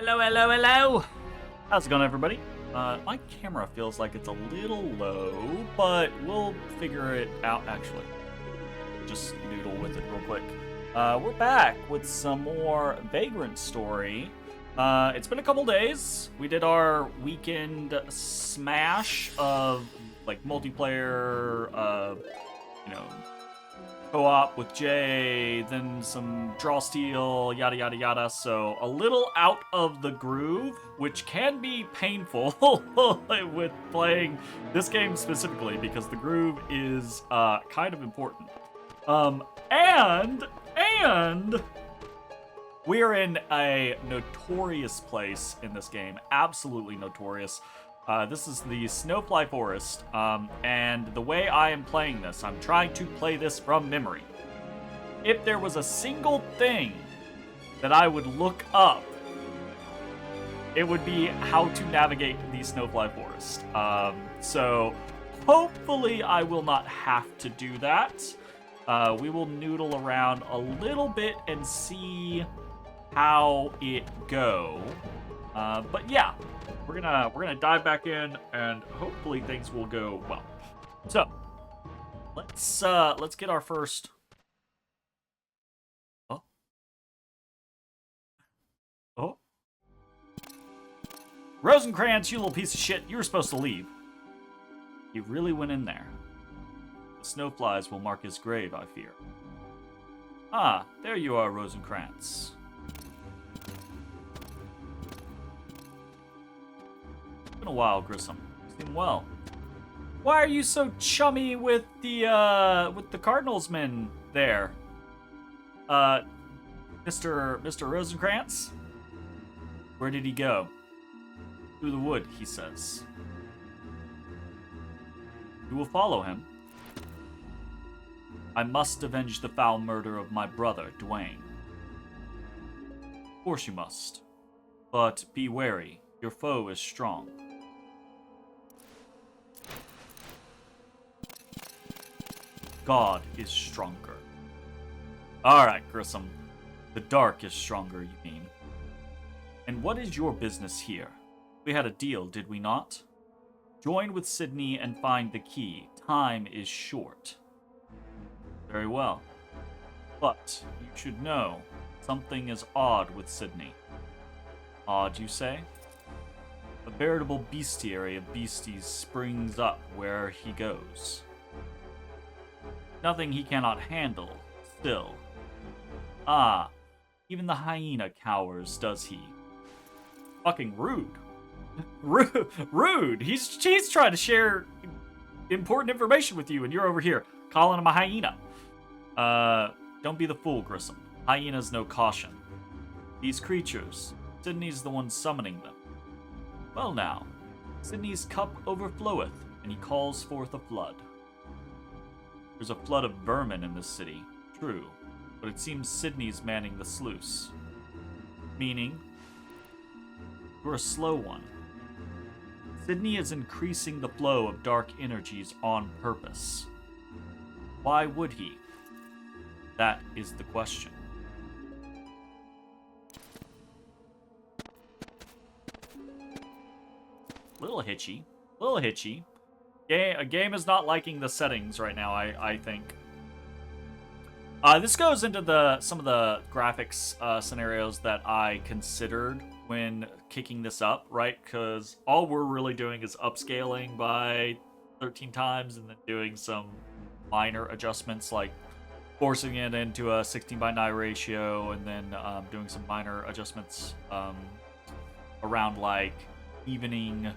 Hello, hello, hello! How's it going, everybody? My camera feels like it's a little low, but we'll figure it out, actually. Just noodle with it real quick. We're back with some more Vagrant Story. It's been a couple days. We did our weekend smash of, like, multiplayer, co-op with Jay, then some draw steel, yada yada yada. So a little out of the groove, which can be painful with playing this game specifically, because the groove is kind of important. And we are in a notorious place in this game, absolutely notorious. This is the Snowfly Forest, and the way I am playing this, I'm trying to play this from memory. If there was a single thing that I would look up, it would be how to navigate the Snowfly Forest. So hopefully I will not have to do that. We will noodle around a little bit and see how it go. But yeah. We're gonna dive back in, and hopefully things will go well. So let's get our first. Oh, Rosencrantz, you little piece of shit! You were supposed to leave. He really went in there. The snowflies will mark his grave, I fear. Ah, there you are, Rosencrantz. A while, Grissom. You seem well. Why are you so chummy with the Cardinals men there? Mr. Rosencrantz? Where did he go? Through the wood, he says. You will follow him. I must avenge the foul murder of my brother, Dwayne. Of course you must. But be wary. Your foe is strong. God is stronger. Alright, Grissom. The dark is stronger, you mean. And what is your business here? We had a deal, did we not? Join with Sydney and find the key. Time is short. Very well. But you should know, something is odd with Sydney. Odd, you say? A veritable bestiary of beasties springs up where he goes. Nothing he cannot handle, still. Ah, even the hyena cowers, does he? Fucking rude. Rude! He's trying to share important information with you, and you're over here calling him a hyena. Don't be the fool, Grissom. Hyenas know caution. These creatures, Sydney's the one summoning them. Well now, Sydney's cup overfloweth, and he calls forth a flood. There's a flood of vermin in this city, true, but it seems Sydney's manning the sluice. Meaning, you're a slow one. Sydney is increasing the flow of dark energies on purpose. Why would he? That is the question. Little hitchy. A game is not liking the settings right now, I think. This goes into some of the graphics scenarios that I considered when kicking this up, right? Because all we're really doing is upscaling by 13 times and then doing some minor adjustments, like forcing it into a 16:9 ratio, and then doing some minor adjustments around, like, evening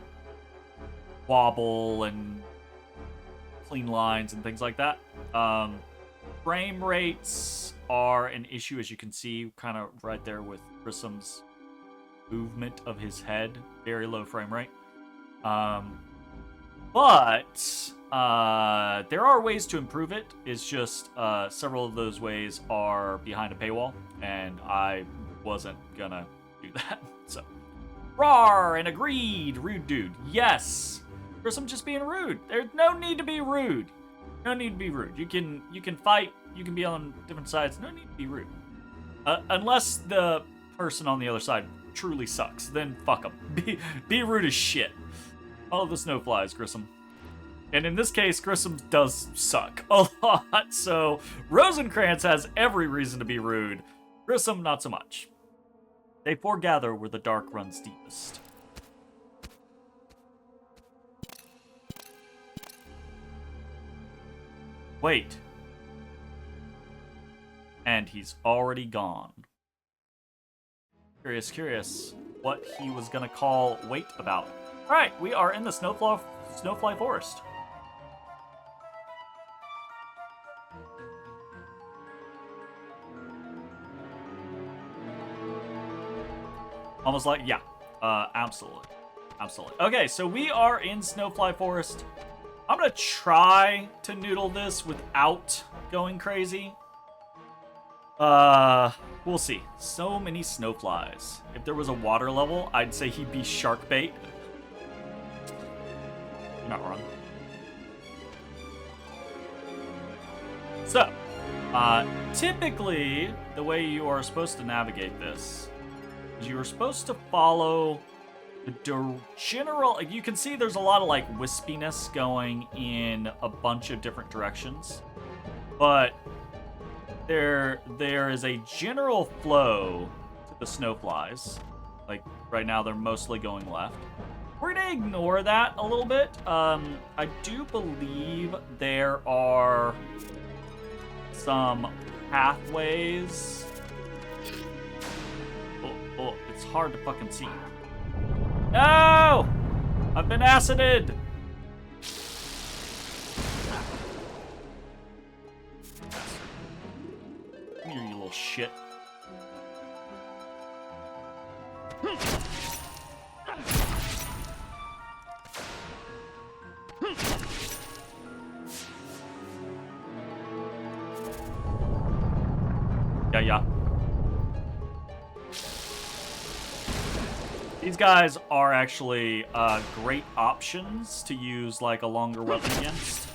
wobble and clean lines and things like that. Frame rates are an issue, as you can see, kind of right there with Grissom's movement of his head. Very low frame rate. But there are ways to improve it. It's just several of those ways are behind a paywall, and I wasn't gonna do that. So, rawr, and agreed, rude dude. Yes. Grissom just being rude. There's no need to be rude. No need to be rude. You can fight. You can be on different sides. No need to be rude. Unless the person on the other side truly sucks, then fuck them. Be rude as shit. All of the snowflies, Grissom. And in this case, Grissom does suck a lot, so Rosencrantz has every reason to be rude. Grissom, not so much. They foregather where the dark runs deepest. Wait. And he's already gone. Curious what he was gonna call wait about. Alright, we are in the Snowfly Forest. Almost like, yeah, absolutely. Okay, so we are in Snowfly Forest. I'm gonna try to noodle this without going crazy. We'll see. So many snowflies. If there was a water level, I'd say he'd be shark bait. You're not wrong. So, typically, the way you are supposed to navigate this is you are supposed to follow the general... You can see there's a lot of, like, wispiness going in a bunch of different directions. But there is a general flow to the snowflies. Like, right now they're mostly going left. We're gonna ignore that a little bit. I do believe there are some pathways. Oh, it's hard to fucking see. No! I've been acided! Come here, you little shit. Yeah. These guys are actually great options to use like a longer weapon against.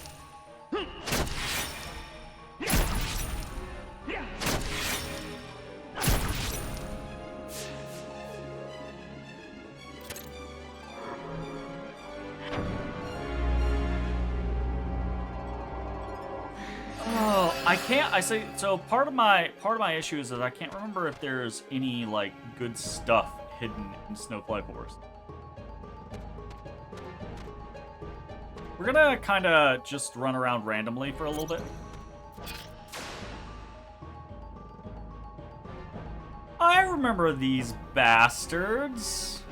So part of my issue is that I can't remember if there's any like good stuff hidden in Snowfly Forest. We're gonna kind of just run around randomly for a little bit. I remember these bastards.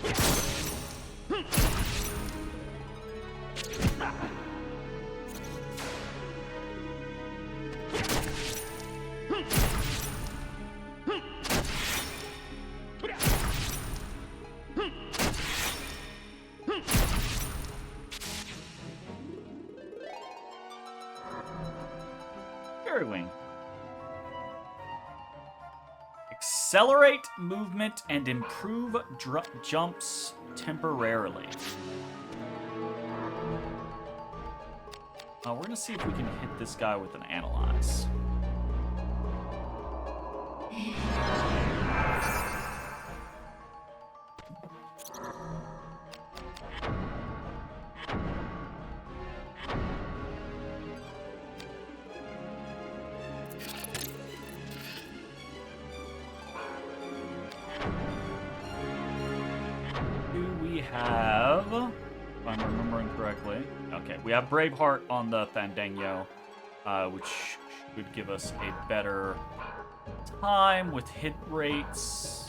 Accelerate movement and improve jumps temporarily. We're gonna see if we can hit this guy with an analyze. Okay, we have Braveheart on the Fandango, which would give us a better time with hit rates.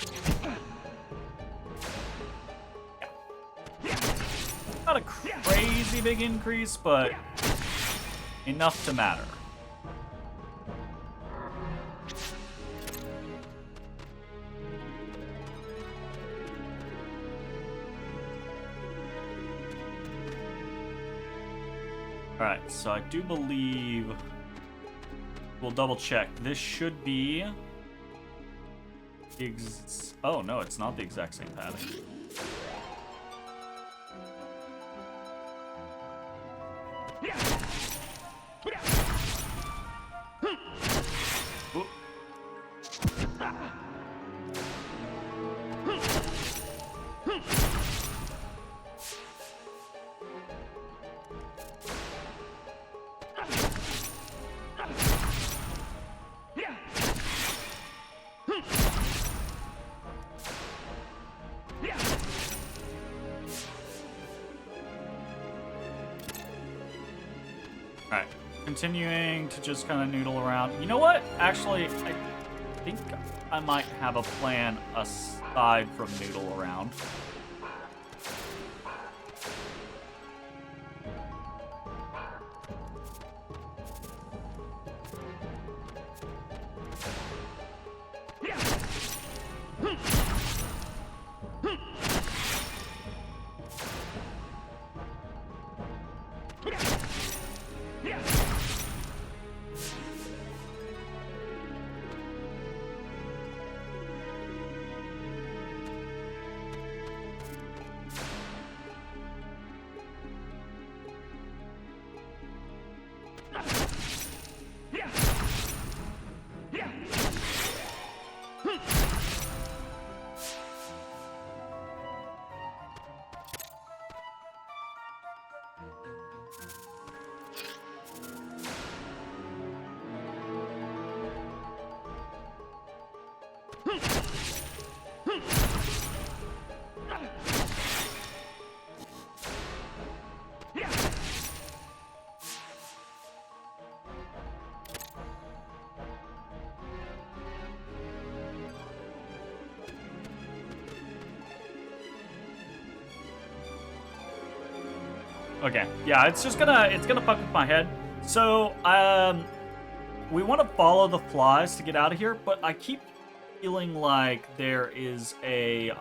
Yeah. Not a crazy big increase, but enough to matter. Alright, so I do believe we'll double check. This should be oh no, it's not the exact same pattern. Alright. Continuing to just kind of noodle around. You know what? Actually, I think I might have a plan aside from noodle around. Okay, yeah, it's gonna fuck with my head. So, we want to follow the flies to get out of here, but I keep feeling like there is an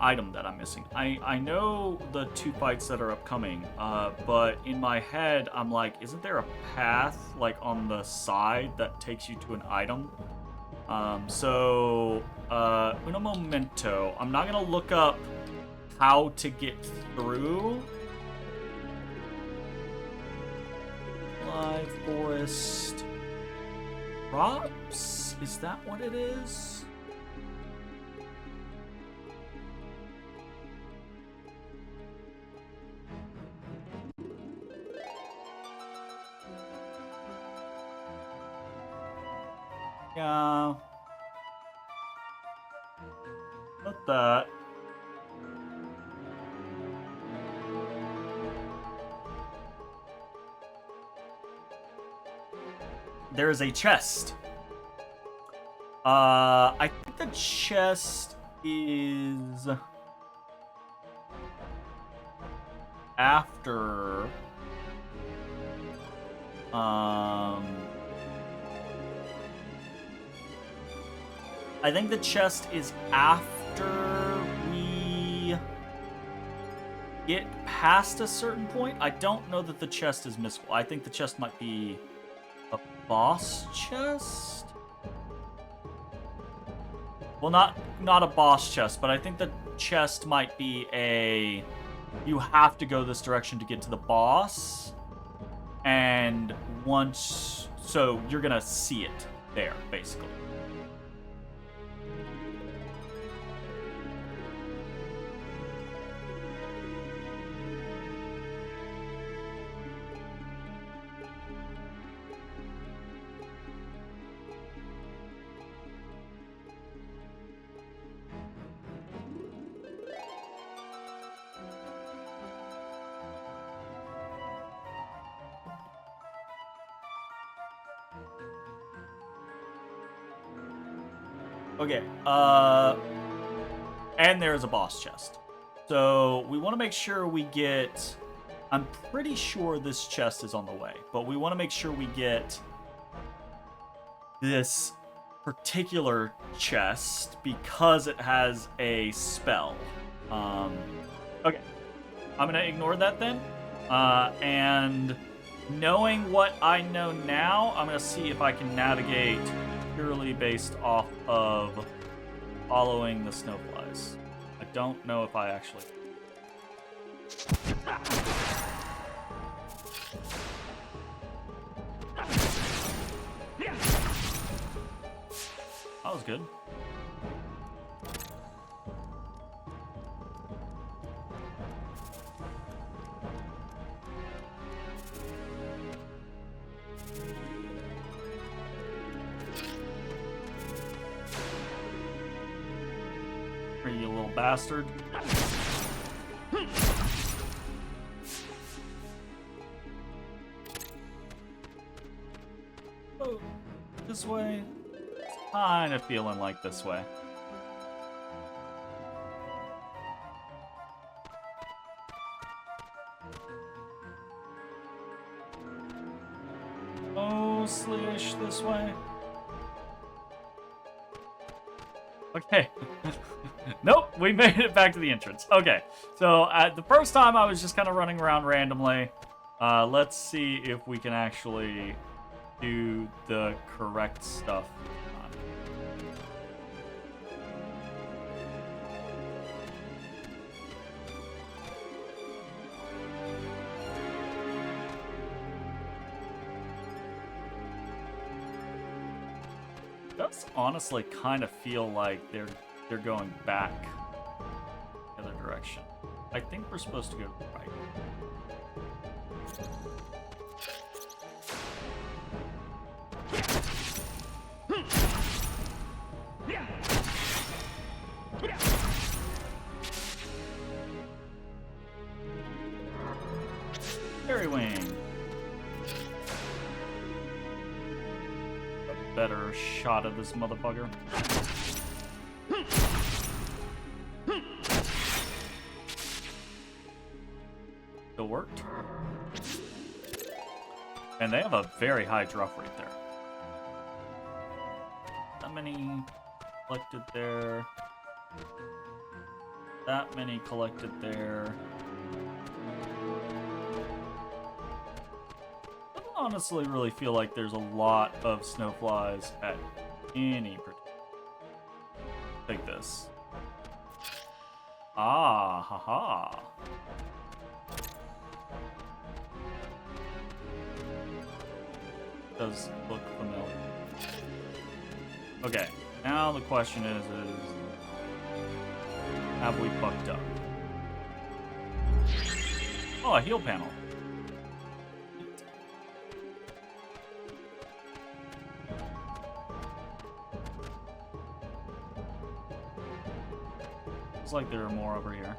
item that I'm missing. I know the 2 fights that are upcoming, but in my head, I'm like, isn't there a path, like, on the side that takes you to an item? Un momento. I'm not gonna look up how to get through live forest crops. Is that what it is? Yeah. Not that. There is a chest. I think the chest is after I think the chest is after we get past a certain point. I don't know that the chest is missable. I think the chest might be a boss chest? Well, not a boss chest, but I think the chest might be a... You have to go this direction to get to the boss. And once... So, you're gonna see it there, basically. Okay, and there's a boss chest. So we want to make sure we get... I'm pretty sure this chest is on the way, but we want to make sure we get this particular chest because it has a spell. Okay, I'm going to ignore that then. And knowing what I know now, I'm going to see if I can navigate purely based off of following the snowflies. I don't know if I actually... That was good. You little bastard. go this way? Kind of feeling like this way. Mostly-ish this way. Okay. Nope, we made it back to the entrance. Okay, so the first time I was just kind of running around randomly. Let's see if we can actually do the correct stuff. It does honestly kind of feel like they're going back the other direction. I think we're supposed to go right. Fairy wing. A better shot of this motherfucker. Still worked. And they have a very high drop rate there. That many collected there. That many collected there. I don't honestly really feel like there's a lot of snowflies at any particular. Take this. Ah, haha. Does look familiar. Okay, now the question is have we fucked up? Oh, a heal panel. Looks like there are more over here.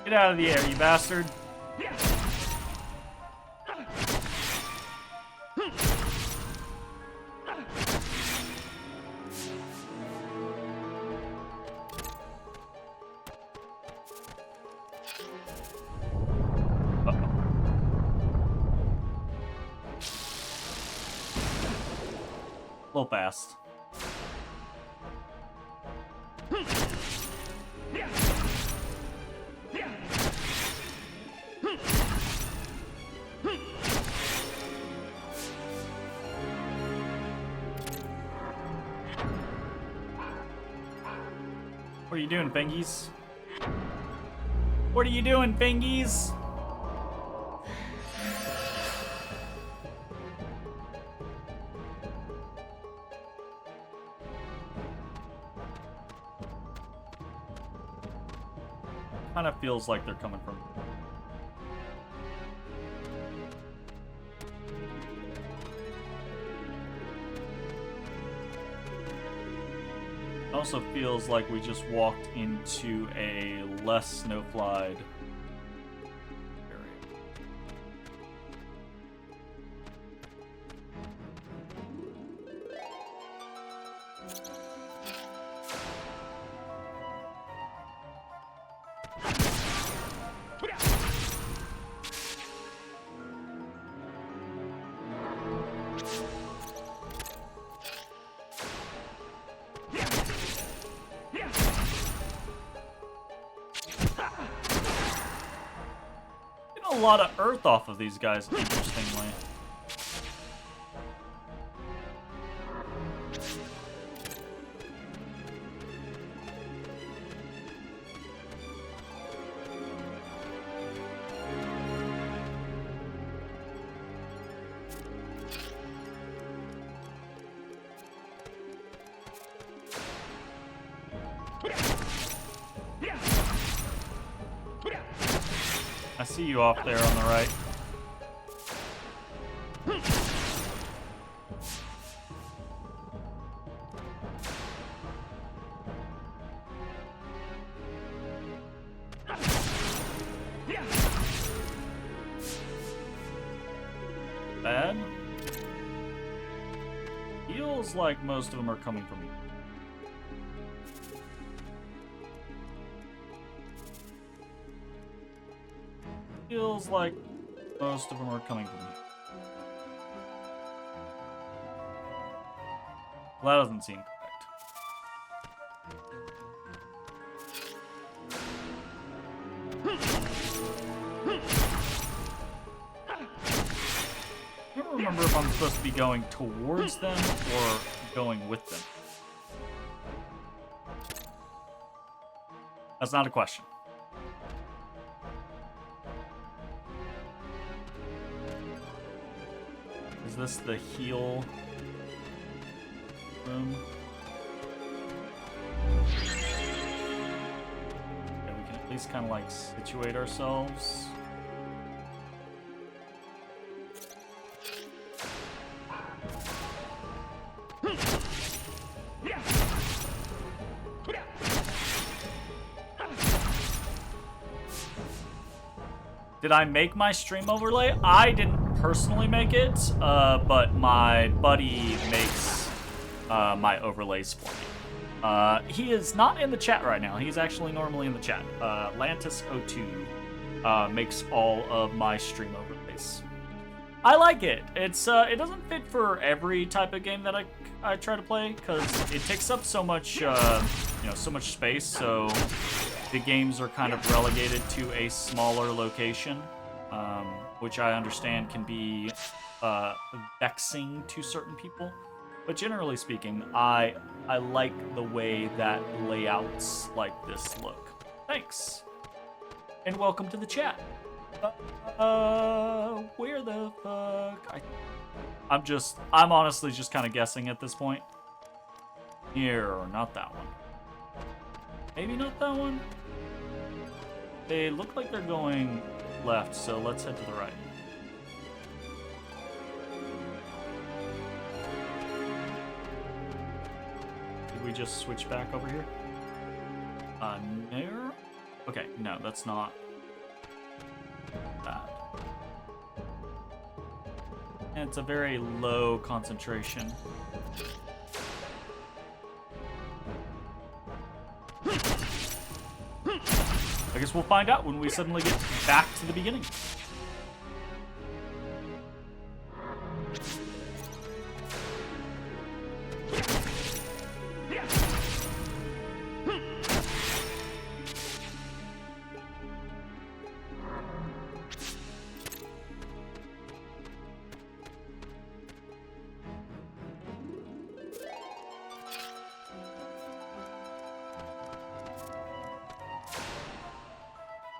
Get out of the air, you bastard. A little fast. What are you doing, Fingies? What are you doing, Fingies? Kind of feels like they're coming from. Also feels like we just walked into a less snowflied area. A lot of earth off of these guys, interestingly. see you off there on the right. Bad. Feels like most of them are coming from you. Feels like most of them are coming from you. Well, that doesn't seem correct. I don't remember if I'm supposed to be going towards them or going with them. That's not a question. Is this the heal room? Okay, we can at least kind of like situate ourselves. Did I make my stream overlay? I didn't personally make it, but my buddy makes my overlays for me. He is not in the chat right now. He's actually normally in the chat. Lantis02 makes all of my stream overlays. I like it. It's it doesn't fit for every type of game that I try to play because it takes up so much so much space. So the games are kind of relegated to a smaller location, which I understand can be vexing to certain people. But generally speaking, I like the way that layouts like this look. Thanks. And welcome to the chat. Where the fuck? I'm honestly just kind of guessing at this point. Here, or not that one. Maybe not that one. They look like they're going left, so let's head to the right. Did we just switch back over here? No? Okay, no, that's not that. And it's a very low concentration. I guess we'll find out when we suddenly get back to the beginning.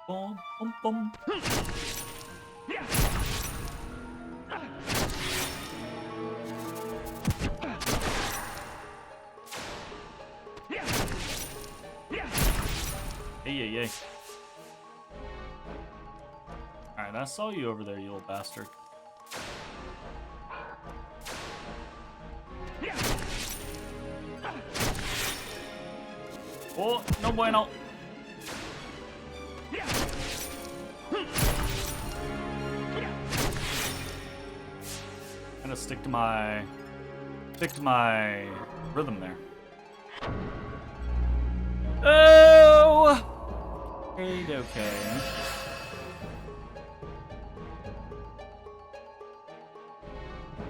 Boom, boom, boom. Hey. Alright, I saw you over there, you little bastard. Oh, no bueno. I'm gonna stick to my rhythm there. Oh! Okay.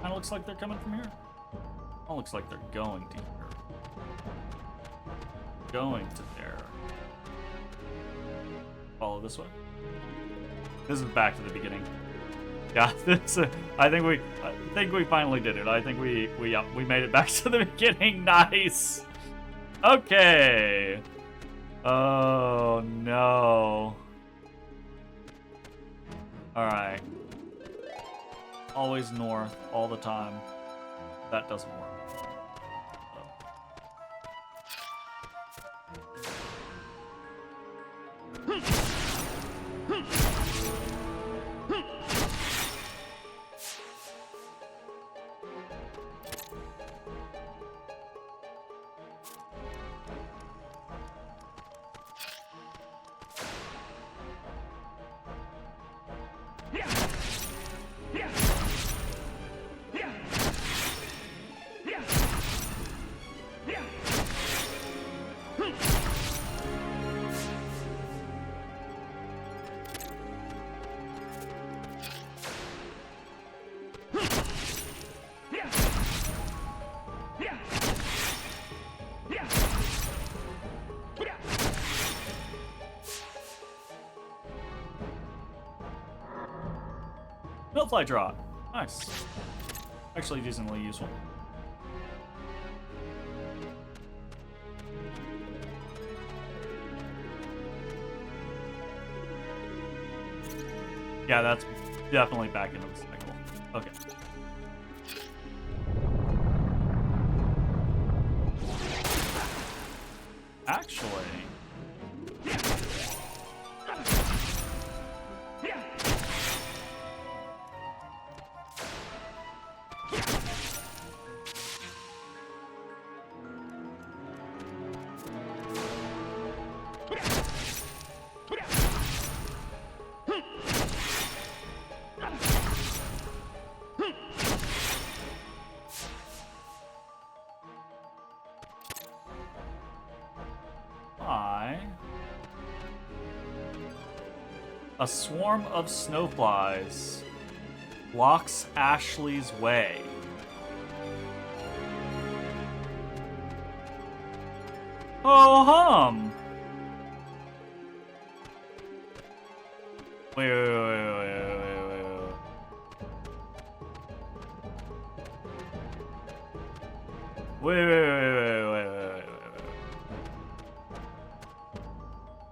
Kinda looks like they're coming from here. Oh, looks like they're going to here. Going to there. Follow this way. This is back to the beginning. Yeah, this. I think we finally did it. I think we made it back to the beginning. Nice. Okay. Oh no. All right. Always north, all the time. That doesn't work. snowfly drop. Nice. Actually decently useful. Yeah, that's definitely back into the cycle. Okay. Actually... A swarm of snowflies blocks Ashley's way. Oh hum! Wait.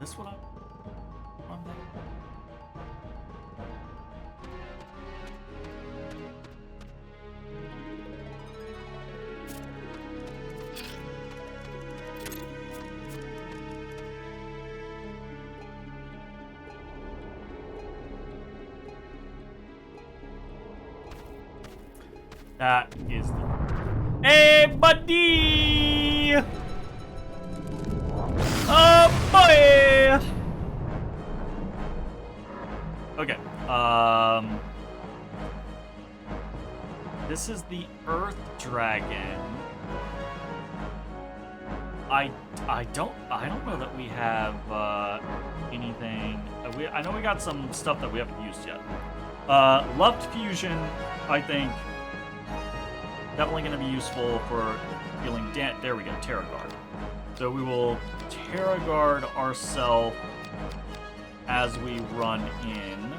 This what I'm there? That is the... Hey, buddy! Oh, boy! Okay, this is the Earth Dragon. I don't know that we have, anything... I know we got some stuff that we haven't used yet. Left Fusion, I think... Definitely going to be useful for healing. There we go, Terra Guard. So we will Terra Guard ourselves as we run in.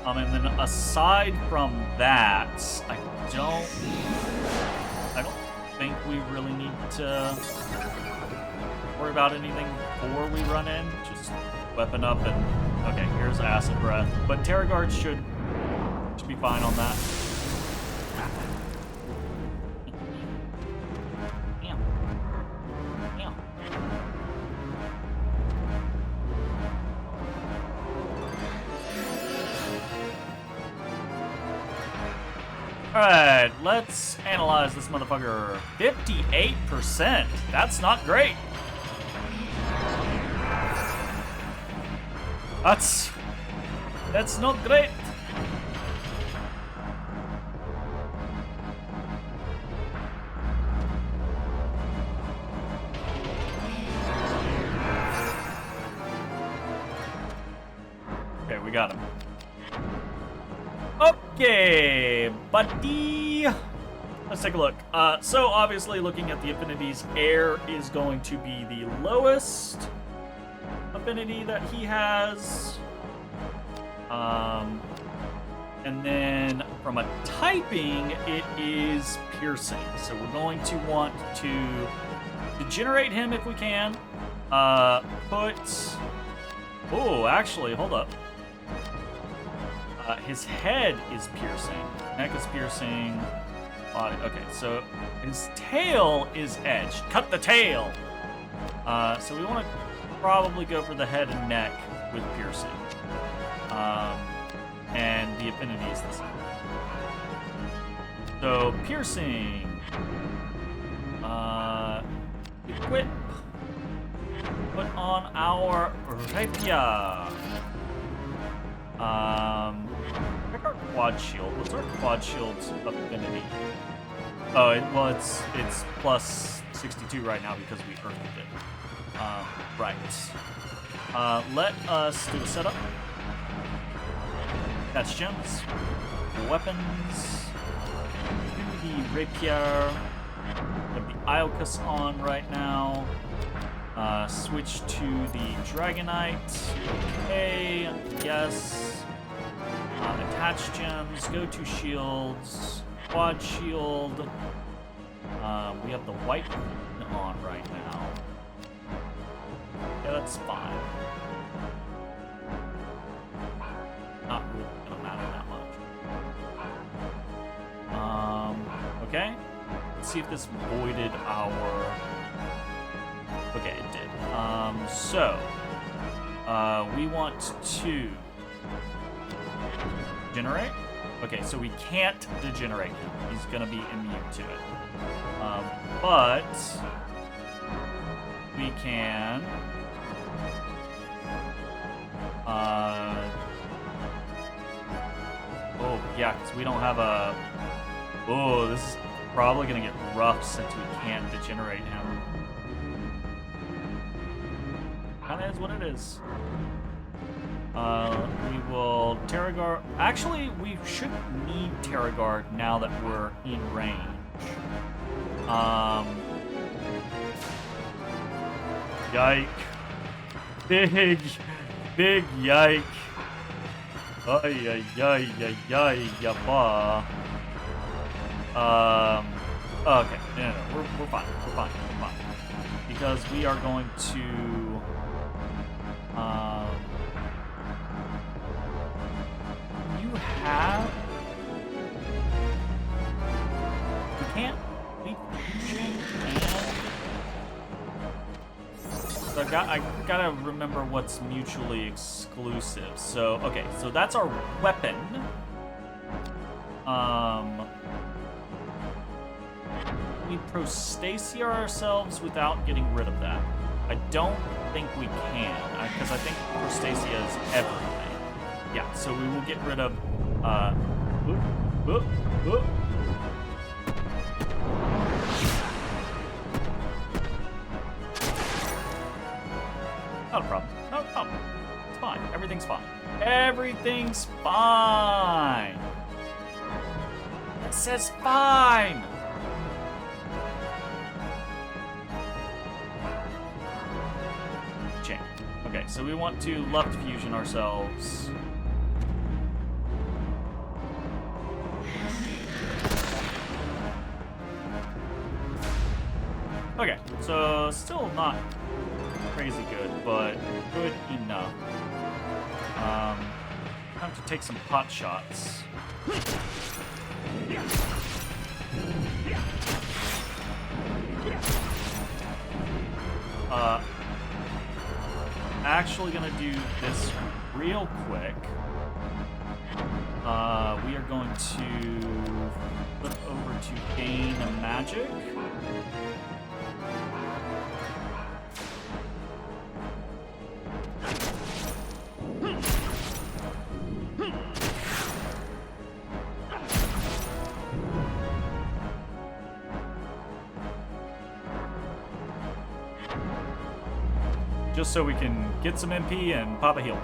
And then aside from that, I don't think we really need to worry about anything before we run in. Just weapon up and okay. Here's Acid Breath, but Terra Guard should be fine on that. Alright, let's analyze this motherfucker. 58%. That's not great. That's not great. Okay, we got him. Okay, buddy. Let's take a look. So obviously looking at the affinities, air is going to be the lowest affinity that he has. And then from a typing, it is piercing. So we're going to want to degenerate him if we can. Oh, actually, hold up. His head is piercing. Neck is piercing. Body. Okay, so his tail is edged. Cut the tail! So we want to probably go for the head and neck with piercing. And the affinity is the same. So, piercing. Equip. Put on our rapier. Check our quad shield. What's our quad shield's affinity? Oh, it's plus 62 right now because we earned it. Right. Let us do a setup. That's gems. Weapons. Do the rapier. We have the Iocus on right now. Switch to the Dragonite. Okay, yes. patch gems, go to shields, quad shield. We have the white on right now. Yeah, that's fine. Not really gonna matter that much. Okay. Let's see if this voided our... Okay, it did. We want to generate. Okay, so we can't degenerate him. He's gonna be immune to it. But we can. Oh yeah, because we don't have a. Oh, this is probably gonna get rough since we can't degenerate him. Kinda is what it is. We will Terra Guard. Actually, we shouldn't need Terra Guard now that we're in range. Yike. Big yike. Ay, yabba. Okay, no, we're fine. Because we are going to, you have, we can't leave fusion and, so I gotta remember what's mutually exclusive. So, okay, so that's our weapon. We prostasia ourselves without getting rid of that. I don't think we can, because I think prostasia is everything. Yeah, so we will get rid of, Not a problem. No problem. It's fine. Everything's fine. Everything's fine. It says fine. Chain. Okay, so we want to left fusion ourselves. Okay, so still not crazy good, but good enough. Time to take some pot shots. Actually gonna do this real quick. We are going to flip over to gain a magic. Just so we can get some MP and pop a heal.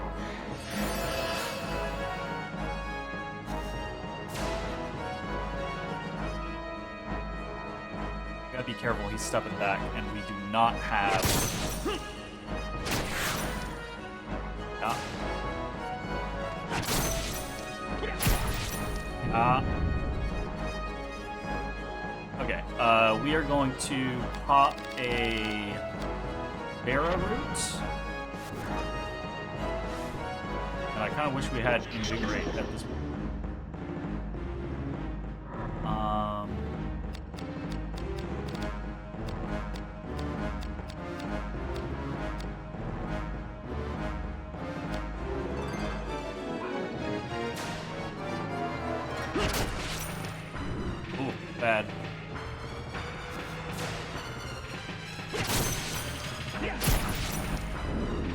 Gotta be careful, he's stepping back, and we do not have... Okay, we are going to pop a... Barra root. And I kind of wish we had invigorate at this point. Ooh, bad.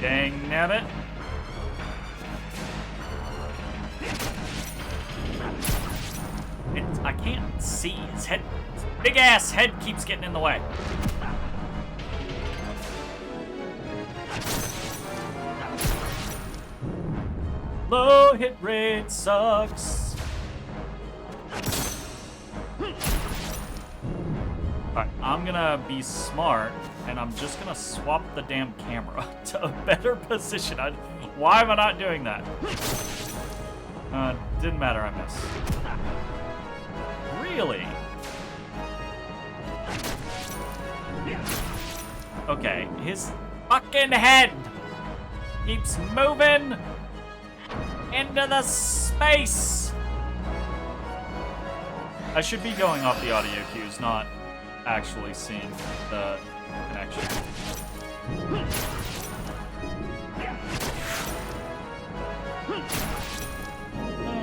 Dang nabbit. I can't see his head. Big ass head keeps getting in the way. Low hit rate sucks. Alright, I'm gonna be smart. And I'm just gonna swap the damn camera to a better position. Why am I not doing that? Didn't matter, I missed. Really? Okay, his fucking head keeps moving into the space. I should be going off the audio cues, not actually seeing the connection.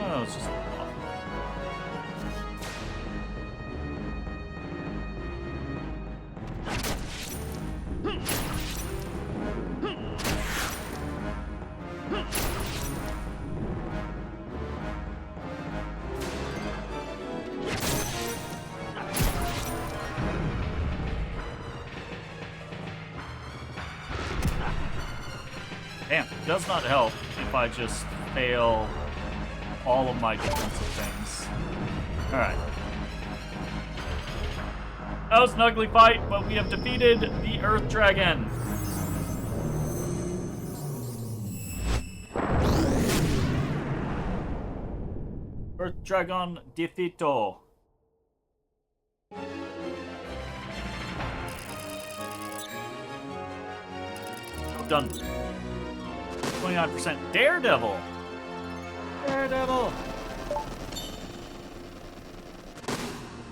Oh, it's just... Damn, it does not help if I just fail all of my defensive things. Alright. That was an ugly fight, but we have defeated the Earth Dragon. Earth Dragon defeato. Done. 29% Daredevil. Daredevil.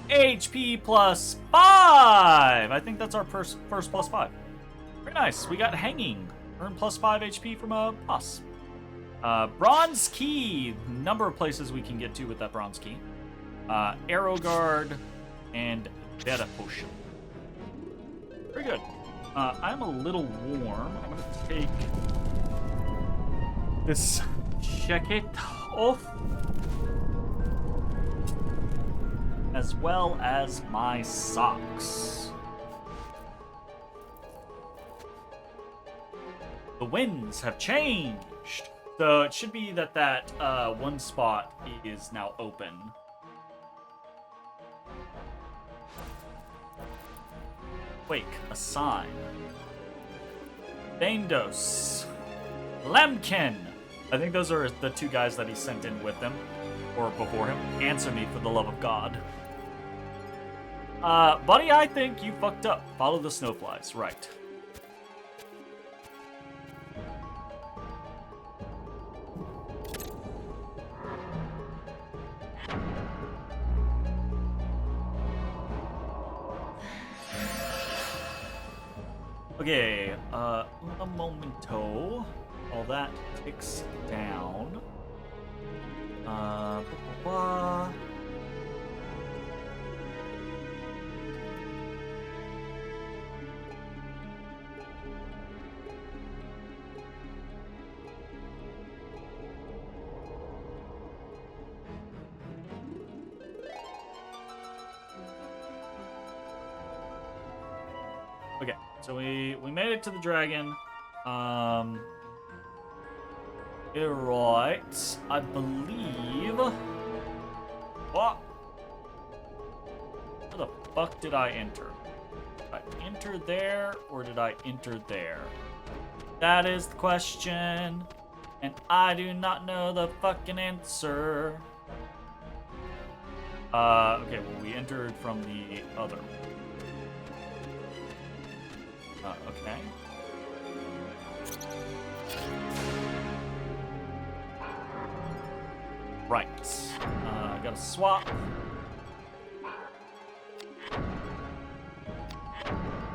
HP plus 5. I think that's our first plus 5. Very nice. We got hanging. Earn plus 5 HP from a boss. Bronze key. Number of places we can get to with that bronze key. Arrow guard and beta potion. Very good. I'm a little warm. I'm gonna take this jacket off, as well as my socks. The winds have changed, so it should be that one spot is now open. Wake, a sign. Dandos. Lemkin. I think those are the two guys that he sent in with him, or before him. Answer me for the love of God. Buddy, I think you fucked up. Follow the snowflies, right. Okay, un momento. All that ticks down. Blah, blah, blah. Okay, so we made it to the dragon. Right, I believe. What? Where the fuck did I enter? Did I enter there or did I enter there? That is the question, and I do not know the fucking answer. Okay, well, we entered from the other one. Okay. Right. I gotta swap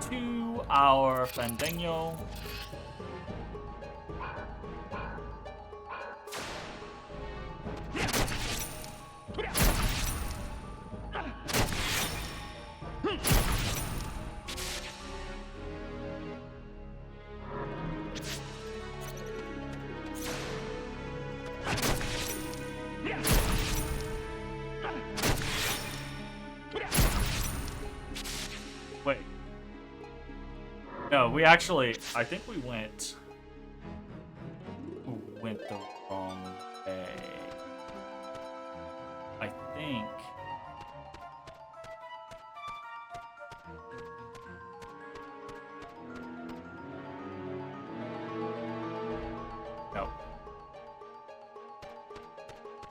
to our Fandango. Wait. No, we actually, I think we went the wrong way. I think. No.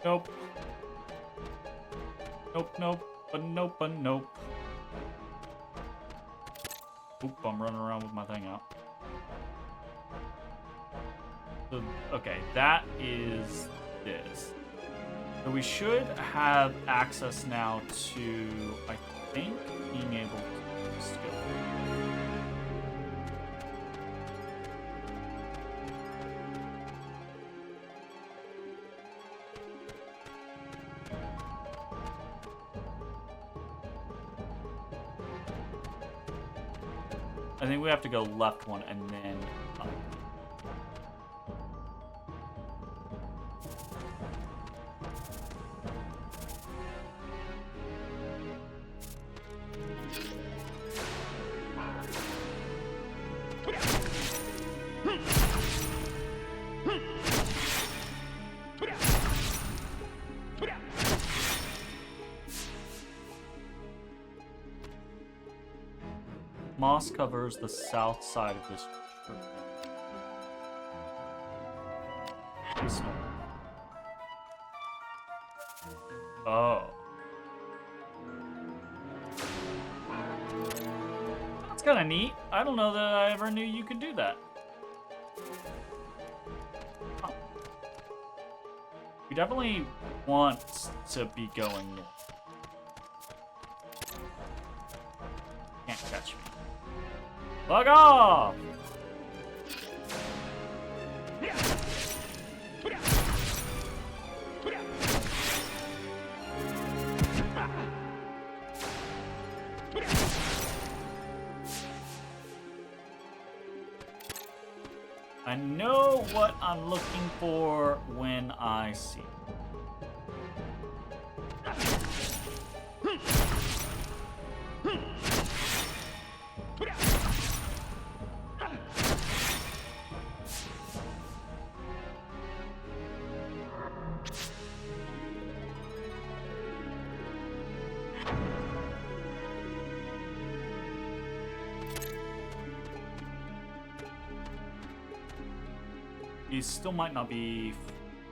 Nope. Nope, nope, nope. Oop, I'm running around with my thing out. So, okay, that is this. So we should have access now to, I think, being able to just go. I think we have to go left one and then up. Moss covers the south side of this tree. Oh. That's kind of neat. I don't know that I ever knew you could do that. Huh. We definitely want to be going north. Can't catch me. Bug off! I know what I'm looking for when I see it. He still might not be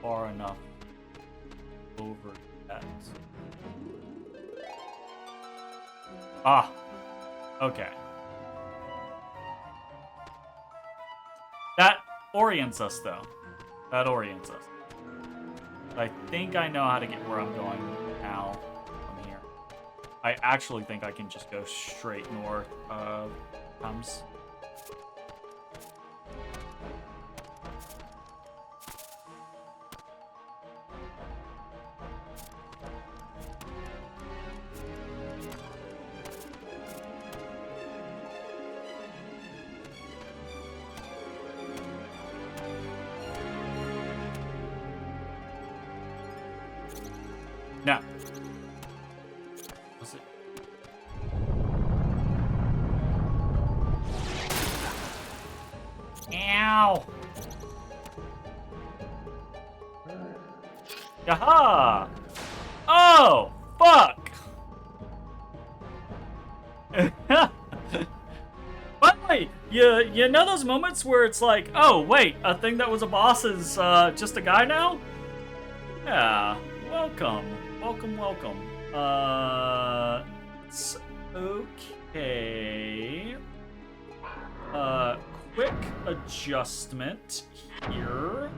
far enough over that. Ah, okay. That orients us, though. That orients us. I think I know how to get where I'm going now from here. I actually think I can just go straight north of Thames. Now, was it? Ow! Yaha! Oh, fuck! Finally, you know those moments where it's like, oh wait, a thing that was a boss is just a guy now? Yeah, welcome. Welcome. It's okay. Quick adjustment here.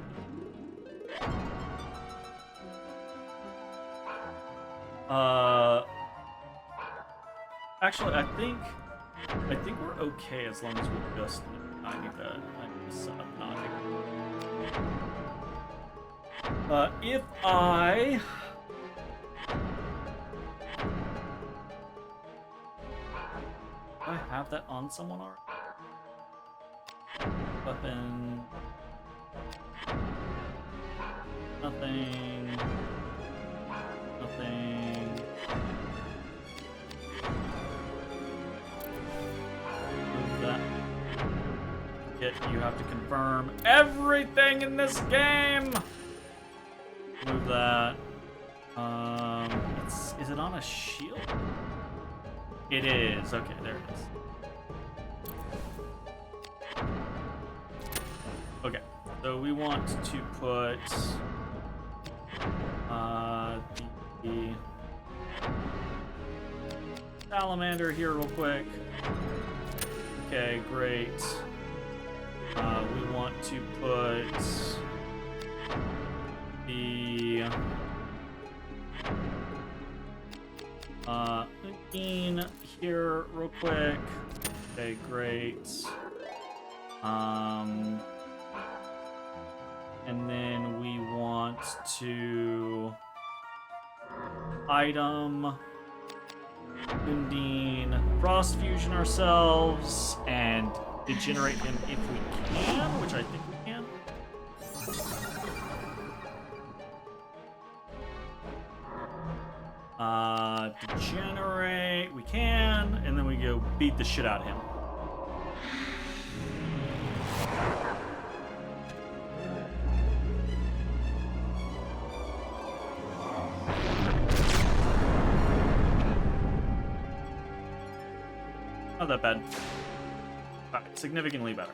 Actually, I think we're okay as long as we just. I need to set up nodding. If I have that on someone already? Weapon. Nothing. Move that. You have to confirm everything in this game! Move that. Is it on a shield? It is. Okay, there it is. Okay, so we want to put the salamander here real quick. Okay, great. We want to put the bean here real quick. Okay, great. And then we want to item Undine Frost Fusion ourselves and degenerate him if we can, which I think we can. Degenerate, we can, and then we go beat the shit out of him. Not that bad. Alright, significantly better.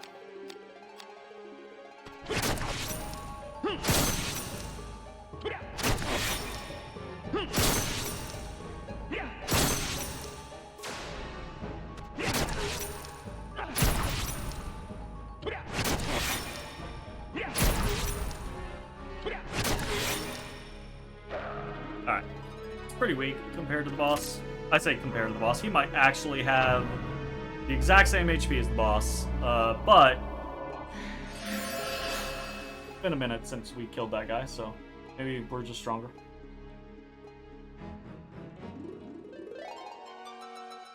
Alright. It's pretty weak compared to the boss. I say compared to the boss. He might actually have the exact same HP as the boss, but it's been a minute since we killed that guy, so maybe we're just stronger.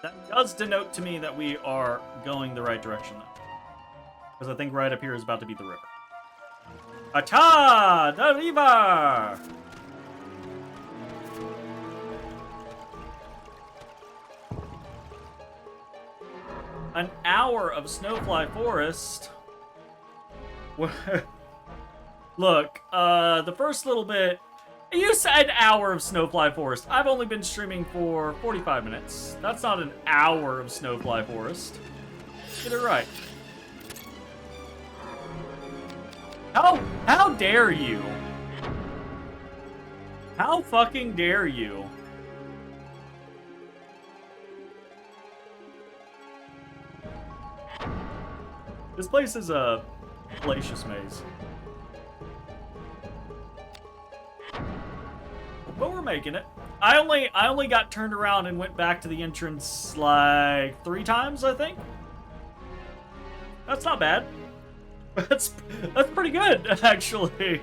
That does denote to me that we are going the right direction, though. Because I think right up here is about to be the river. Acha! The river! An hour of Snowfly Forest. Look, the first little bit... You said hour of Snowfly Forest. I've only been streaming for 45 minutes. That's not an hour of Snowfly Forest. Get it right. How dare you? How fucking dare you? This place is a fallacious maze. But we're making it. I only got turned around and went back to the entrance like 3 times, I think. That's not bad. That's pretty good, actually.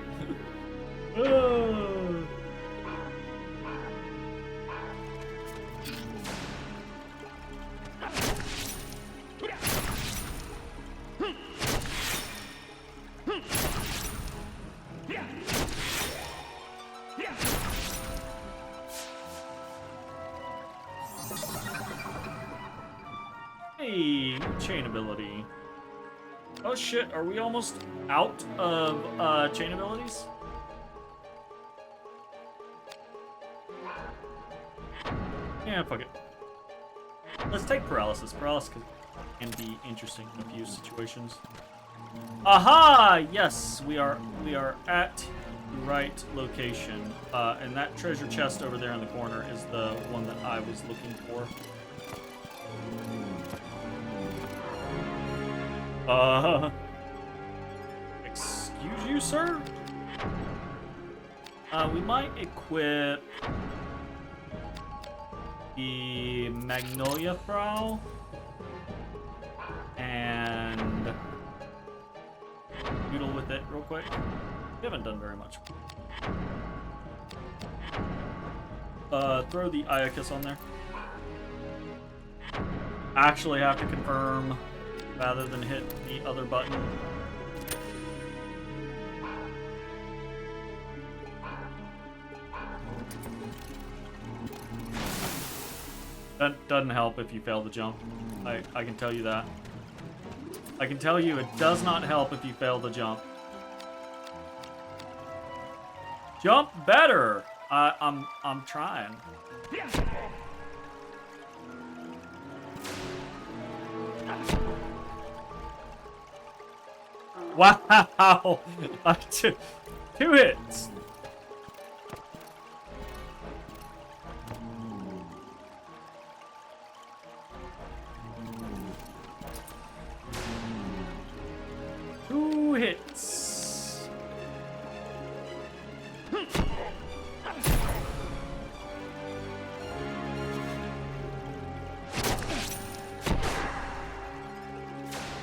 Hey, chain ability. Oh shit, are we almost out of chain abilities? Yeah, fuck it. Let's take paralysis. Paralysis can be interesting in a few situations. Aha! Yes, we are at the right location. And that treasure chest over there in the corner is the one that I was looking for. Excuse you, sir? We might equip the Magnolia Frau and noodle with it real quick. We haven't done very much. Throw the Iacus on there. Actually have to confirm rather than hit the other button. That doesn't help if you fail the jump. I can tell you that. I can tell you it does not help if you fail the jump. Jump better! I'm trying. Wow! 2 hits.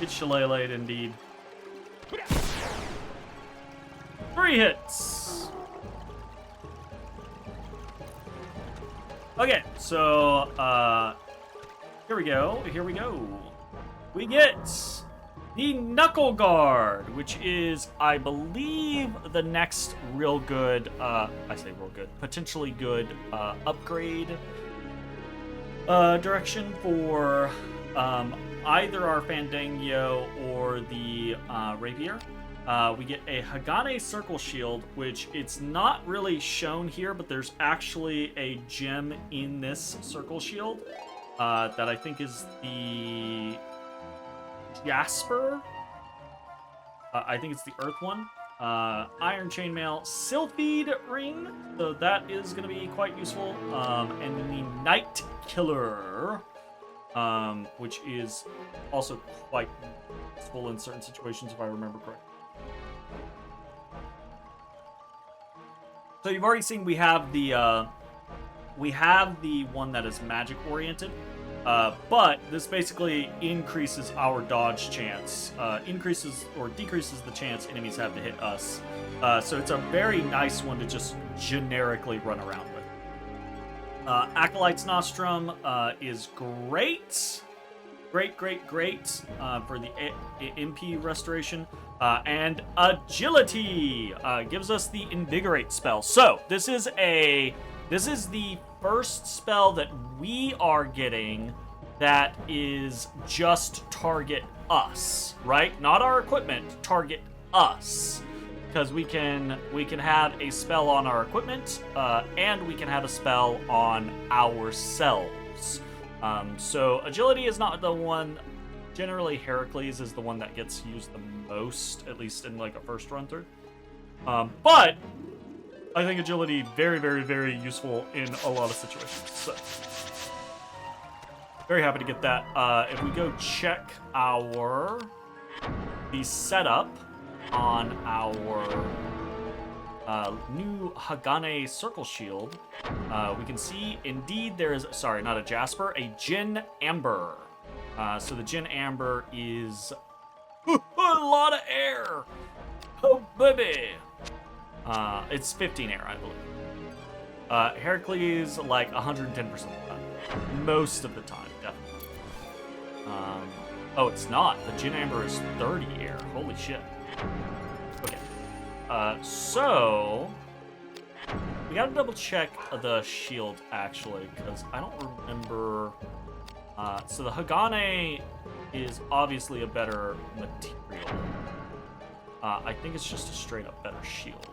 It's shillelaghed indeed. 3 hits. Okay, so here we go. We get the Knuckle Guard, which is, I believe, the next real good, I say real good, potentially good upgrade direction for either our Fandango or the Rapier. We get a Hagane Circle Shield, which it's not really shown here, but there's actually a gem in this Circle Shield that I think is the Jasper. I think it's the Earth one. Iron Chainmail, Sylphid Ring, so that is going to be quite useful. And then the Night Killer, which is also quite useful in certain situations, if I remember correctly. So you've already seen we have the one that is magic oriented, but this basically increases our dodge chance, increases or decreases the chance enemies have to hit us. So it's a very nice one to just generically run around with. Acolyte's Nostrum is great. Great for the MP restoration. And Agility gives us the Invigorate spell. So this is the first spell that we are getting that is just target us, right? Not our equipment, target us. Because we can have a spell on our equipment, and we can have a spell on ourselves. So Agility is not the one. Generally, Heracles is the one that gets used the most, at least in like a first run through. But I think Agility very useful in a lot of situations. So very happy to get that. If we go check the setup on our new Hagane Circle Shield, we can see indeed there is, sorry, not a Jasper, a Jin Amber. So the Jin Amber is a lot of air. Oh, baby. It's 15 air, I believe. Heracles, like 110% of the time. Most of the time, definitely. Oh, it's not. The Jin Amber is 30 air. Holy shit. Okay. So we gotta double check the shield, actually, because I don't remember. So the Hagane is obviously a better material. I think it's just a straight up better shield.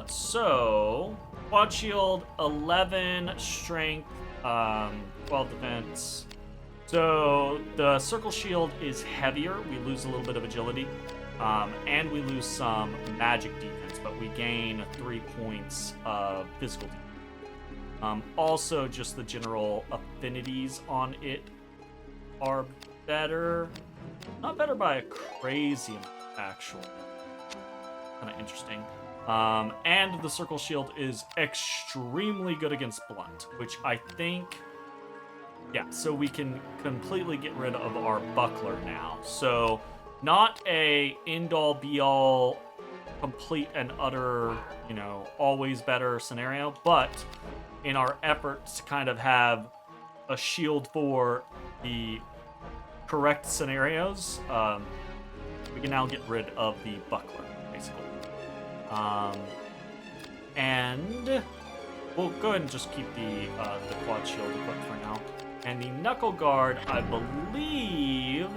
So quad shield, 11 strength, 12 defense. So the circle shield is heavier. We lose a little bit of agility, and we lose some magic defense, but we gain 3 points of physical defense. Also, just the general affinities on it are better. Not better by a crazy amount, actually. Kind of interesting. And the circle shield is extremely good against blunt, which I think... Yeah, so we can completely get rid of our buckler now. So, not a end-all, be-all, complete and utter, always better scenario, but in our efforts to kind of have a shield for the correct scenarios, we can now get rid of the buckler, basically. And we'll go ahead and just keep the quad shield equipped for now. And the Knuckle Guard, I believe...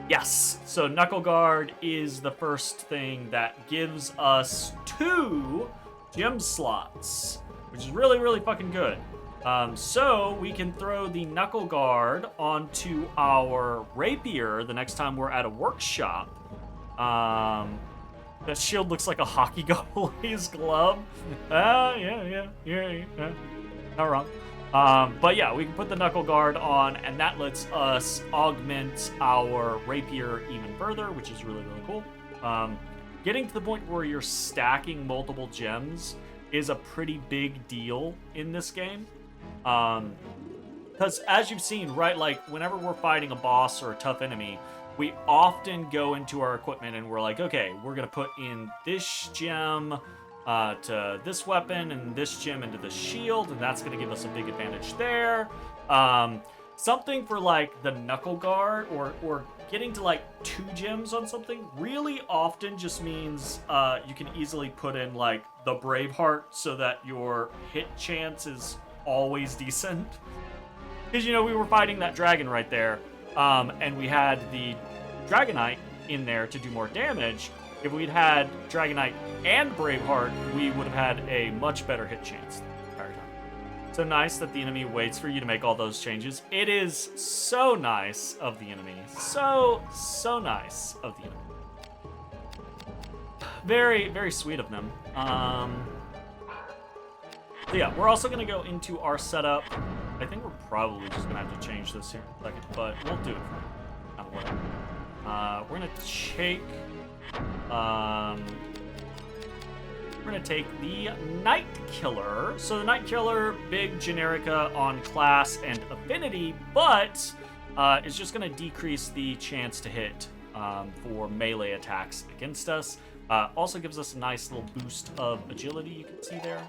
Yes! So Knuckle Guard is the first thing that gives us 2 gem slots, which is really fucking good. So we can throw the Knuckle Guard onto our Rapier the next time we're at a workshop. That shield looks like a hockey goalie's glove. Yeah. Not wrong. But yeah, we can put the Knuckle Guard on, and that lets us augment our Rapier even further, which is really cool. Getting to the point where you're stacking multiple gems is a pretty big deal in this game. Because as you've seen, right, like whenever we're fighting a boss or a tough enemy, we often go into our equipment and we're like, okay, we're gonna put in this gem to this weapon and this gem into the shield, and that's gonna give us a big advantage there. Something for like the knuckle guard or getting to like 2 gems on something really often just means you can easily put in like the Braveheart so that your hit chance is always decent. Because, you know, we were fighting that dragon right there, and we had the Dragonite in there to do more damage. If we'd had Dragonite and Braveheart, we would have had a much better hit chance the entire time. So nice that the enemy waits for you to make all those changes. It is so nice of the enemy. So nice of the enemy. Very, very sweet of them. Yeah, we're also going to go into our setup. I think we're probably just going to have to change this here in a second, but we'll do it for now. We're going to take... we're going to take the Night Killer. So the Night Killer, big generica on class and affinity, but is just going to decrease the chance to hit for melee attacks against us. Also gives us a nice little boost of agility, you can see there.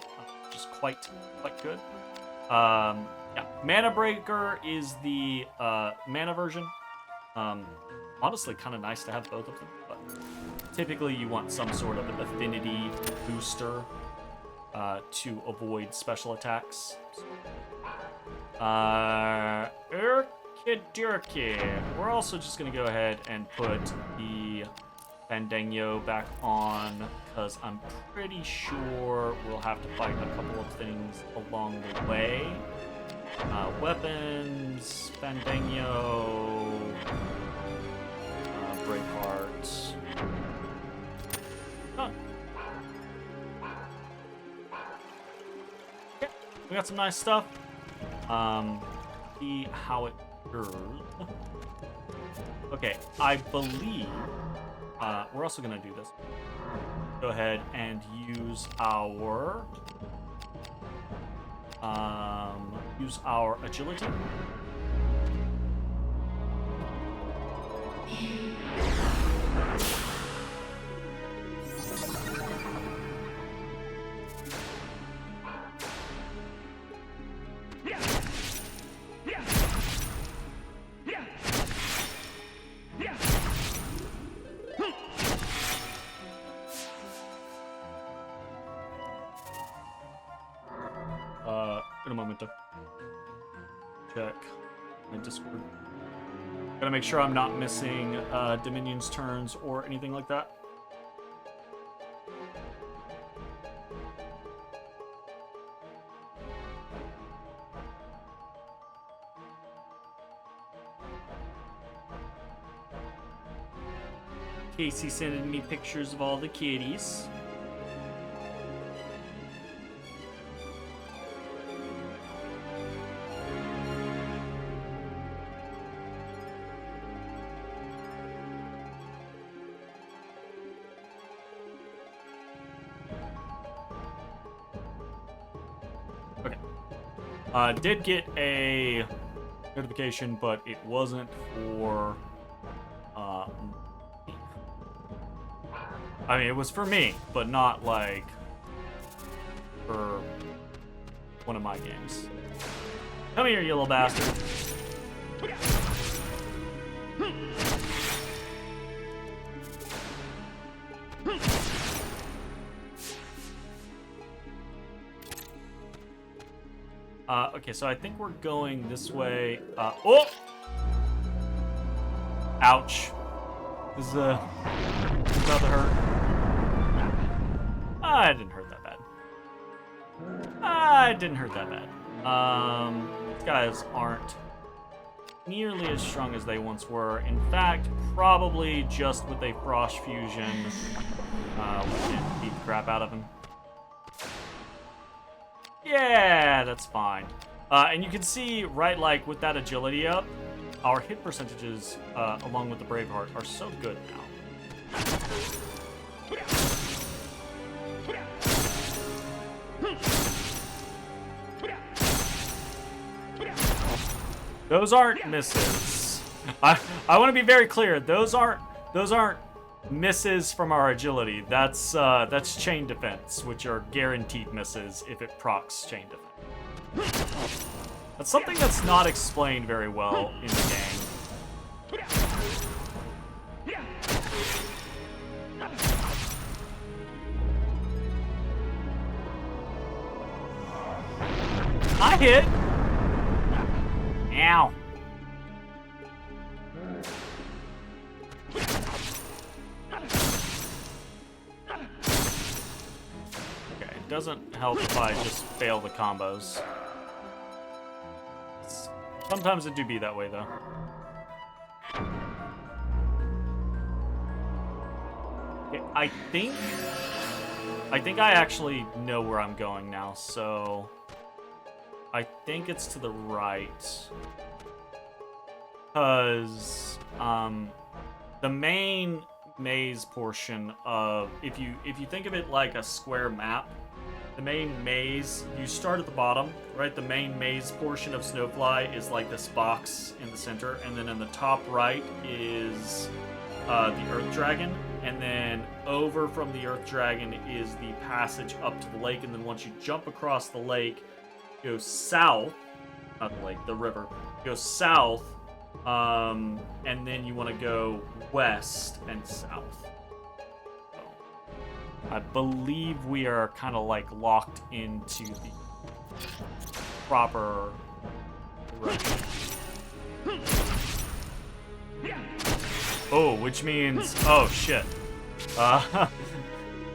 Just quite good. Yeah, Mana Breaker is the mana version. Honestly, kind of nice to have both of them, but typically you want some sort of affinity booster to avoid special attacks. Urkidurki. We're also just going to go ahead and put the Fandango back on, because I'm pretty sure we'll have to fight a couple of things along the way. Weapons, Fandango, Braveheart. Done. Okay, we got some nice stuff. See how it goes. Okay, I believe we're also gonna do this. Go ahead and use our agility. In a moment to check my Discord. Gotta make sure I'm not missing Dominion's turns or anything like that. Casey sending me pictures of all the kitties. Did get a notification, but it wasn't for, I mean, it was for me, but not, like, for one of my games. Come here, you little bastard. Okay, so I think we're going this way. Oh! Ouch. This is about to hurt. It didn't hurt that bad. It didn't hurt that bad. These guys aren't nearly as strong as they once were. In fact, probably just with a Frost Fusion, we can beat the crap out of him. Yeah, that's fine. And you can see, right, like, with that agility up, our hit percentages, along with the Braveheart, are so good now. Those aren't misses. I want to be very clear. Those aren't misses from our agility. That's chain defense, which are guaranteed misses if it procs chain defense. That's something that's not explained very well in the game. I hit. Ow. Okay, it doesn't help if I just fail the combos. Sometimes it do be that way, though. Okay, I think I actually know where I'm going now, so I think it's to the right. Because the main maze portion of, if you think of it like a square map, the main maze, you start at the bottom, right? The main maze portion of Snowfly is like this box in the center, and then in the top right is the Earth Dragon, and then over from the Earth Dragon is the passage up to the lake, and then once you jump across the lake, go south, not the lake, the river, go south, and then you want to go west and south. I believe we are kind of like locked into the proper direction. Oh, which means, oh shit.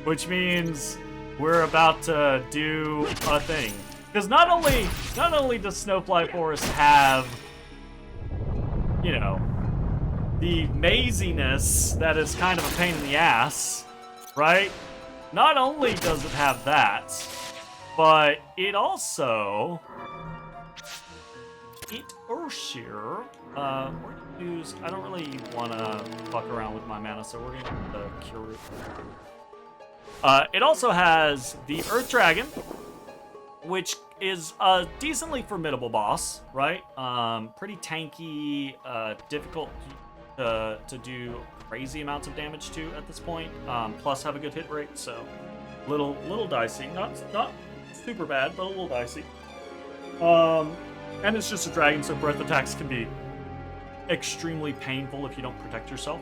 Which means we're about to do a thing. Because not only does Snowfly Forest have, you know, the maziness that is kind of a pain in the ass, right? Not only does it have that, but it also... we're gonna use... I don't really want to fuck around with my mana, so we're gonna get the Cure. It also has the Earth Dragon, which is a decently formidable boss, right? Pretty tanky, difficult to do crazy amounts of damage to at this point, plus have a good hit rate, so little dicey. Not super bad, but a little dicey. And it's just a dragon, so breath attacks can be extremely painful if you don't protect yourself.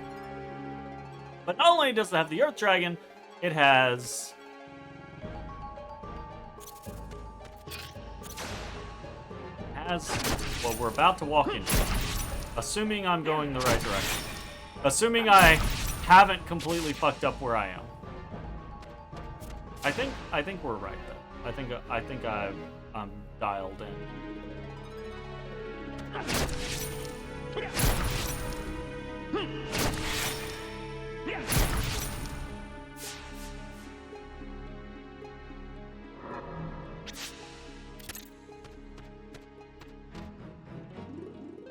But not only does it have the Earth Dragon, it has what we're about to walk into. Assuming I'm going the right direction. Assuming I haven't completely fucked up where I am. I think we're right though. I think I'm dialed in.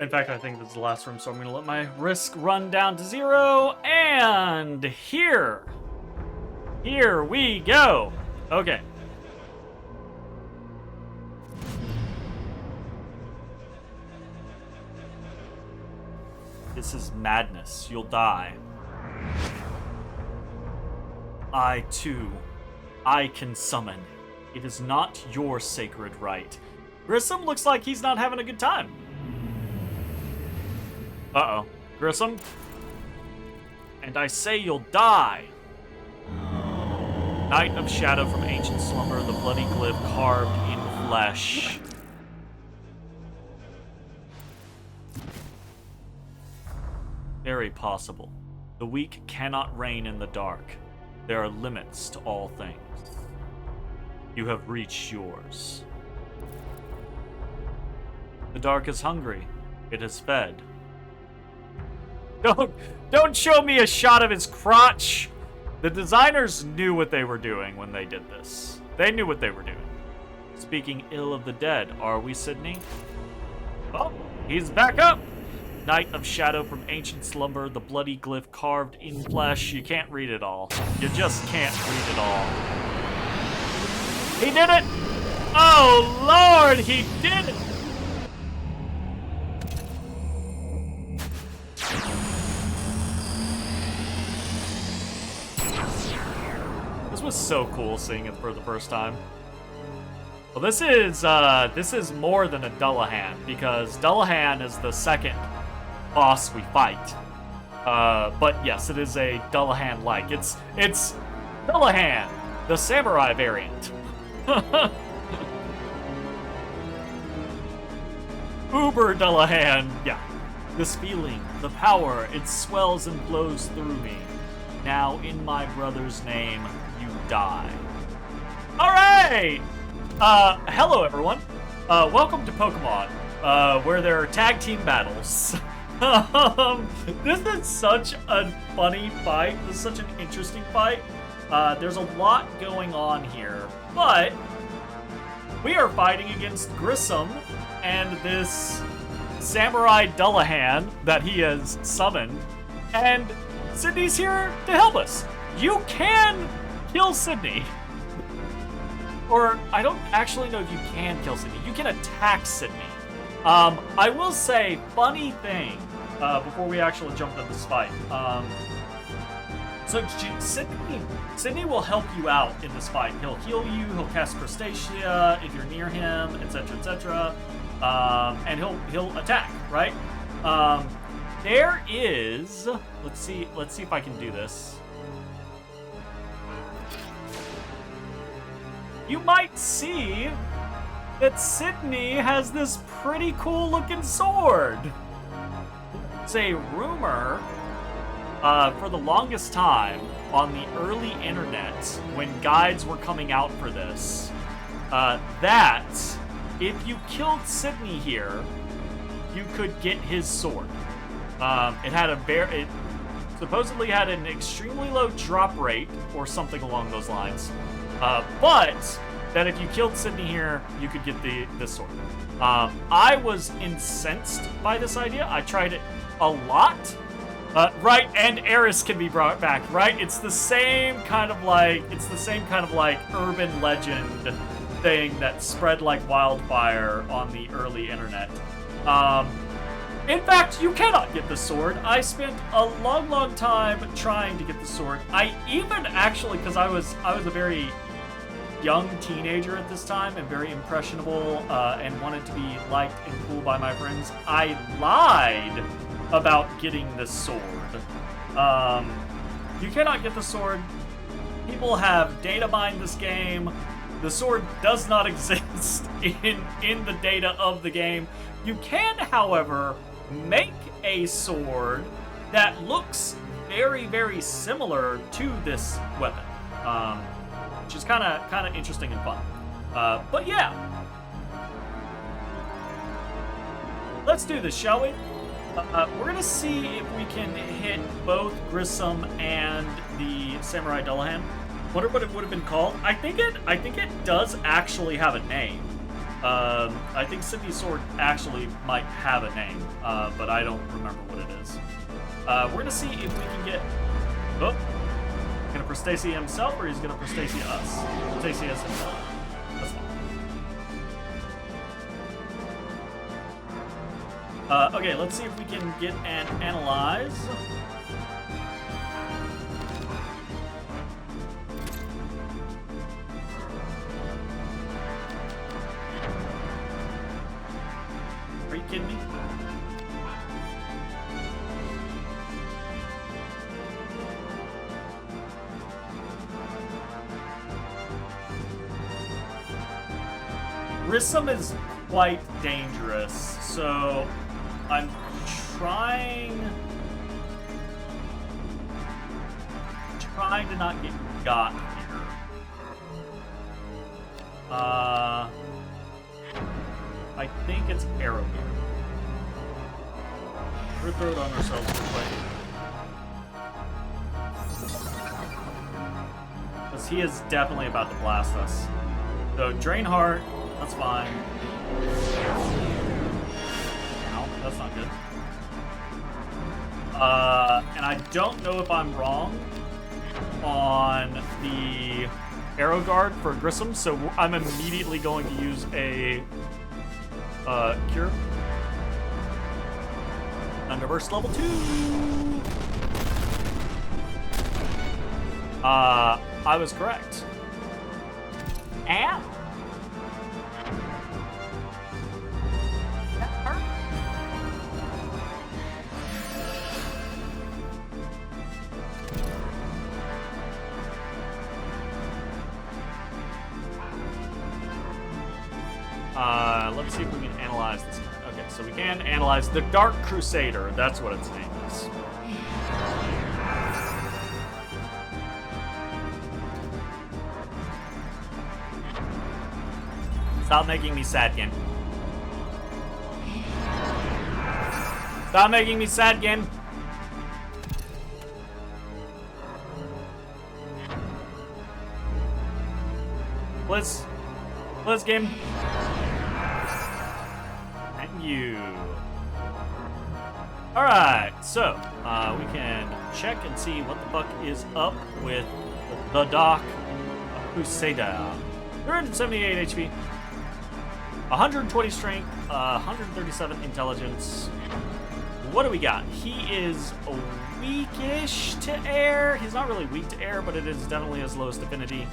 In fact, I think this is the last room, so I'm going to let my risk run down to 0, and here we go. Okay. This is madness. You'll die. I can summon. It is not your sacred right. Grissom looks like he's not having a good time. Uh-oh. Grissom? And I say you'll die! Knight of Shadow from ancient slumber, the bloody glyph carved in flesh. Very possible. The weak cannot reign in the dark. There are limits to all things. You have reached yours. The dark is hungry. It has fed. Don't show me a shot of his crotch. The designers knew what they were doing when they did this. They knew what they were doing. Speaking ill of the dead, are we, Sydney? Oh, he's back up. Knight of Shadow from ancient slumber, the bloody glyph carved in flesh. You can't read it all. You just can't read it all. He did it! Oh, Lord, he did it! was so cool seeing it for the first time. Well, this is more than a Dullahan, because Dullahan is the second boss we fight. But yes, it is a Dullahan-like. It's Dullahan, the samurai variant. Uber Dullahan, yeah. This feeling, the power, it swells and flows through me. Now, in my brother's name, you die. Alright! Hello everyone. Welcome to Pokemon, where there are tag team battles. This is such a funny fight. This is such an interesting fight. There's a lot going on here, but we are fighting against Grissom and this Samurai Dullahan that he has summoned, and Sydney's here to help us. You can kill Sydney. Or, I don't actually know if you can kill Sydney. You can attack Sydney. I will say, funny thing, before we actually jump into this fight. So Sydney will help you out in this fight. He'll heal you, he'll cast Crustacea if you're near him, etc., etc. And he'll attack, right? There is, let's see if I can do this. You might see that Sydney has this pretty cool looking sword. It's a rumor, for the longest time on the early internet, when guides were coming out for this, that if you killed Sydney here, you could get his sword. It supposedly had an extremely low drop rate or something along those lines. But that if you killed Sydney here, you could get this sword. I was incensed by this idea. I tried it a lot. Right, and Eris can be brought back, right? It's the same kind of like urban legend thing that spread like wildfire on the early internet. In fact, you cannot get the sword. I spent a long time trying to get the sword. I even actually, because I was a very young teenager at this time and very impressionable, and wanted to be liked and cool by my friends, I lied about getting the sword. You cannot get the sword. People have data mined this game. The sword does not exist in the data of the game. You can, however, make a sword that looks very, very similar to this weapon, which is kind of interesting and fun. But yeah, let's do this, shall we? We're gonna see if we can hit both Grissom and the Samurai Dullahan. Wonder what it would have been called. I think it does actually have a name. I think Sydney's sword actually might have a name, but I don't remember what it is. We're gonna see if we can get. Oh, gonna Crustacea himself, or he's gonna Crustacea us? Crustacea us himself. That's fine. Okay, let's see if we can get and analyze. Are you kidding me? Grissom is quite dangerous, so I'm trying to not get got here. I think it's Arrow here. We're gonna throw it on ourselves real quick. Because he is definitely about to blast us. So Drain Heart, that's fine. Ow, that's not good. And I don't know if I'm wrong on the Arrow Guard for Grissom, so I'm immediately going to use a Cure. Thunderburst level 2! I was correct. am. That hurt. Let's see if we can analyze this. Okay, so we can analyze the Dark Crusader. That's what its name is. Stop making me sad again. Stop making me sad again. Please. Please, game. Thank you. Alright, so we can check and see what the fuck is up with the Dark Crusader. 378 HP. 120 strength, 137 intelligence. What do we got? He is weakish to air. He's not really weak to air, but it is definitely his lowest affinity.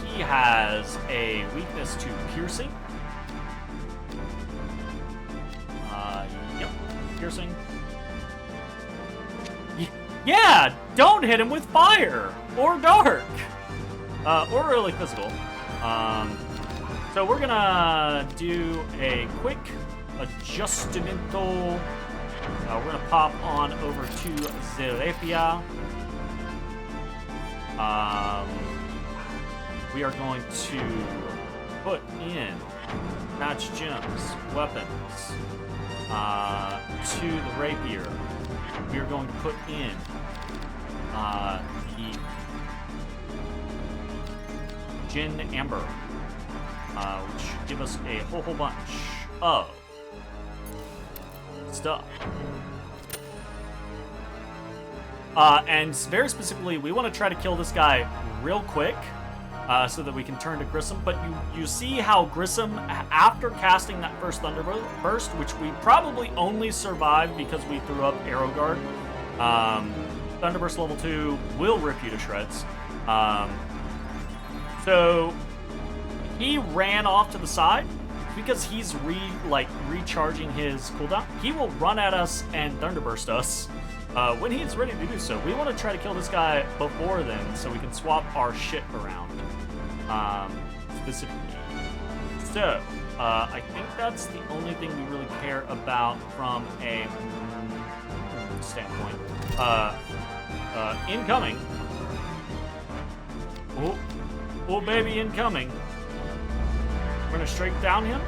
He has a weakness to piercing. Yep, piercing. Yeah, don't hit him with fire or dark, or really physical. So we're gonna do a quick adjustmento. We're gonna pop on over to Zerefia. We are going to put in match gems, weapons, to the rapier. We are going to put in the Gin Amber. Which should give us a whole bunch of stuff. And very specifically, we want to try to kill this guy real quick so that we can turn to Grissom. But you see how Grissom, after casting that first Thunderburst, which we probably only survived because we threw up Arrow Guard, Thunderburst level 2 will rip you to shreds. So he ran off to the side because he's recharging his cooldown. He will run at us and Thunderburst us when he's ready to do so. We want to try to kill this guy before then so we can swap our shit around specifically. So I think that's the only thing we really care about from a standpoint. Incoming. Oh baby, incoming. We're gonna straight down him.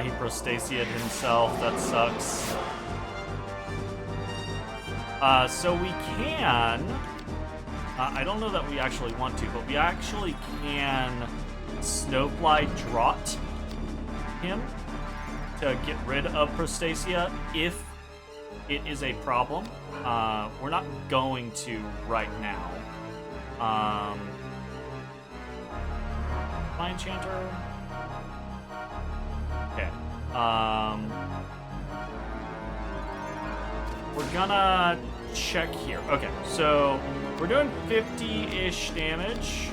He Prostasia'd himself. That sucks. So we can... I don't know that we actually want to, but we actually can Snowfly Draught him to get rid of Prostasia if it is a problem. We're not going to right now. My enchanter. Okay. We're gonna check here. Okay, so we're doing 50-ish damage.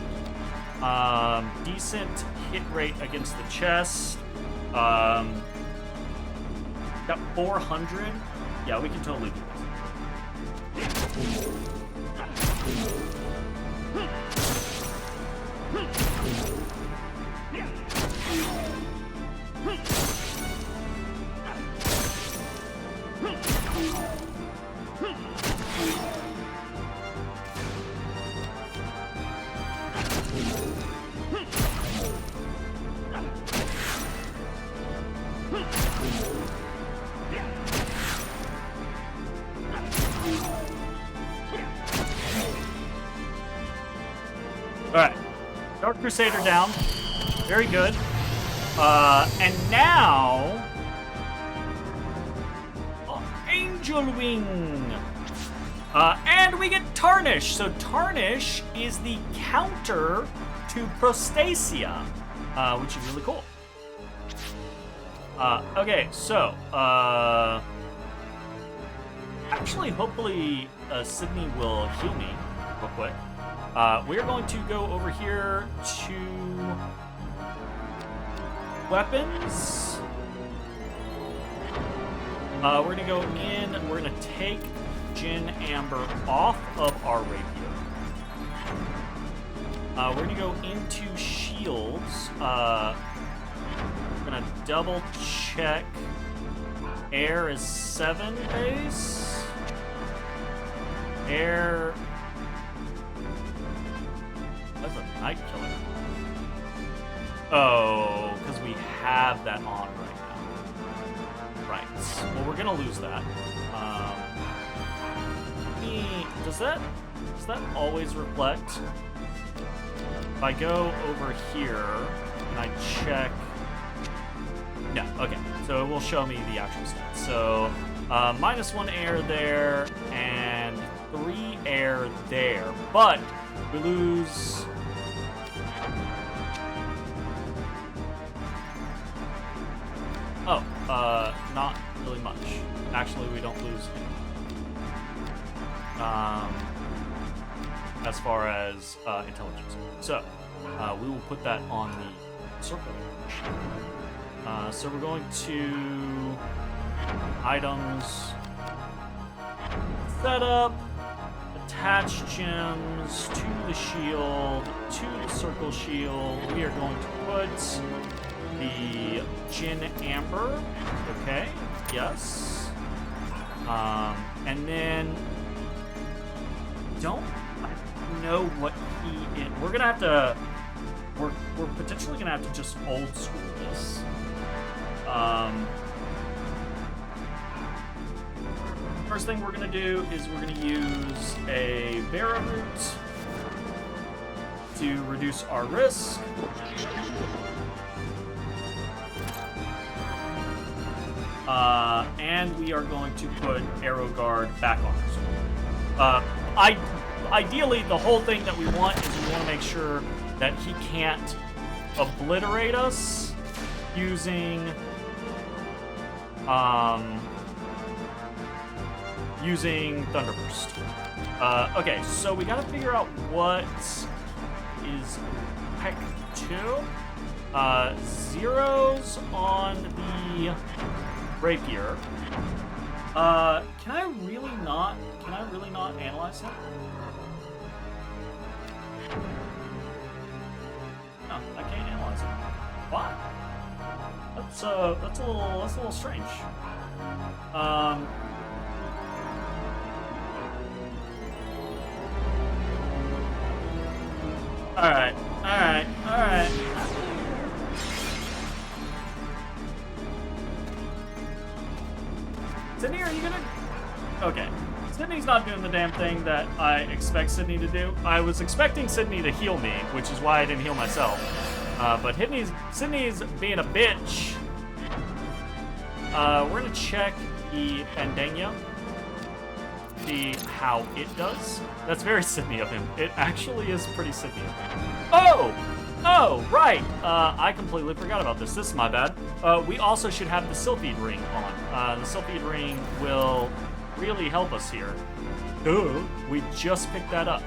Decent hit rate against the chest. Got 400. Yeah, we can totally do this. Alright, Dark Crusader down. Very good. And now... Angel Wing! And we get Tarnish! So Tarnish is the counter to Prostasia, which is really cool. Actually, hopefully, Sydney will heal me real quick. We're going to go over here to weapons. We're going to go in. We're going to take Gin Amber off of our rapier. We're going to go into shields. We're going to double check. Air is 7 base. Air. That's a night killer. Oh, because we have that on right now. Right. Well, we're gonna lose that. Does that always reflect? If I go over here and I check. No. Okay. So it will show me the actual stats. So -1 air there and 3 air there, but we lose. Oh, not really much. Actually, we don't lose as far as intelligence. So we will put that on the circle. So we're going to items, setup, attach gems to the shield, to the circle shield. We are going to put the Gin Amber. Okay, yes. And then don't know what he is. We're gonna have to. We're potentially gonna have to just old school this. First thing we're gonna do is we're gonna use a Vera Root to reduce our risk. And we are going to put Arrow Guard back on us. Ideally, the whole thing that we want is we want to make sure that he can't obliterate us using Thunderburst. Okay, so we gotta figure out what is Peck 2. Zeros on the rapier. Can I really not analyze him? No, I can't analyze him. Why? That's a little strange. Alright. Sydney, are you gonna... Okay. Sydney's not doing the damn thing that I expect Sydney to do. I was expecting Sydney to heal me, which is why I didn't heal myself. But Sydney's being a bitch. We're gonna check the Fandango. See how it does. That's very Sydney of him. It actually is pretty Sydney of him. Oh, right. I completely forgot about this. This is my bad. We also should have the Sylphid Ring on. The Sylphid Ring will really help us here. Ooh, we just picked that up.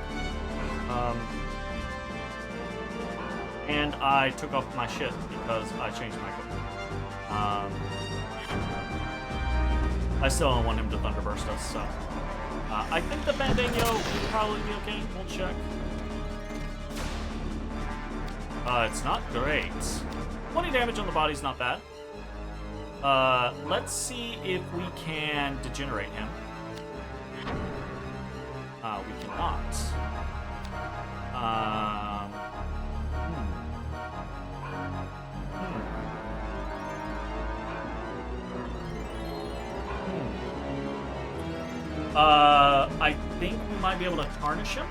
And I took off my shit because I changed my equipment. I still don't want him to Thunderburst us, so... I think the Fandango will probably be okay. We'll check. It's not great. 20 damage on the body's not bad. Let's see if we can degenerate him. We cannot. I think we might be able to tarnish him.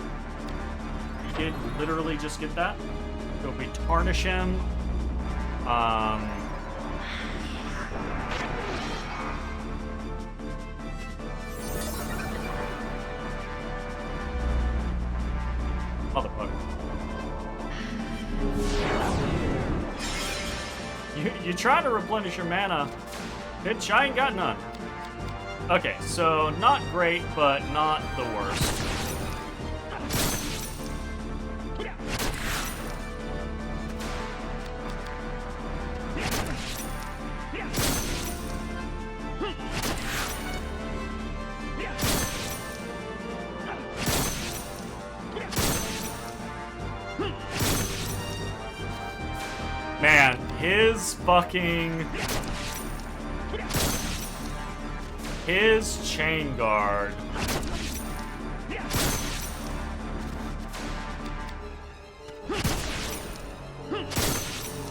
We did literally just get that. So if we tarnish him, motherfucker. You try to replenish your mana. Bitch, I ain't got none. Okay, so not great, but not the worst. Man, his chain guard.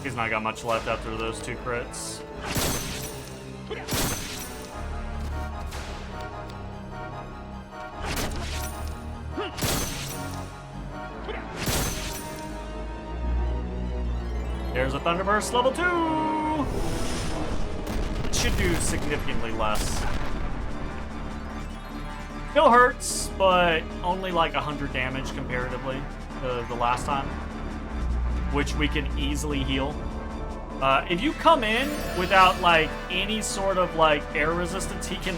He's not got much left after those 2 crits. There's a Thunderburst level 2! It should do significantly less. Still hurts, but only like 100 damage comparatively to the last time, which we can easily heal. If you come in without like any sort of like air resistance, he can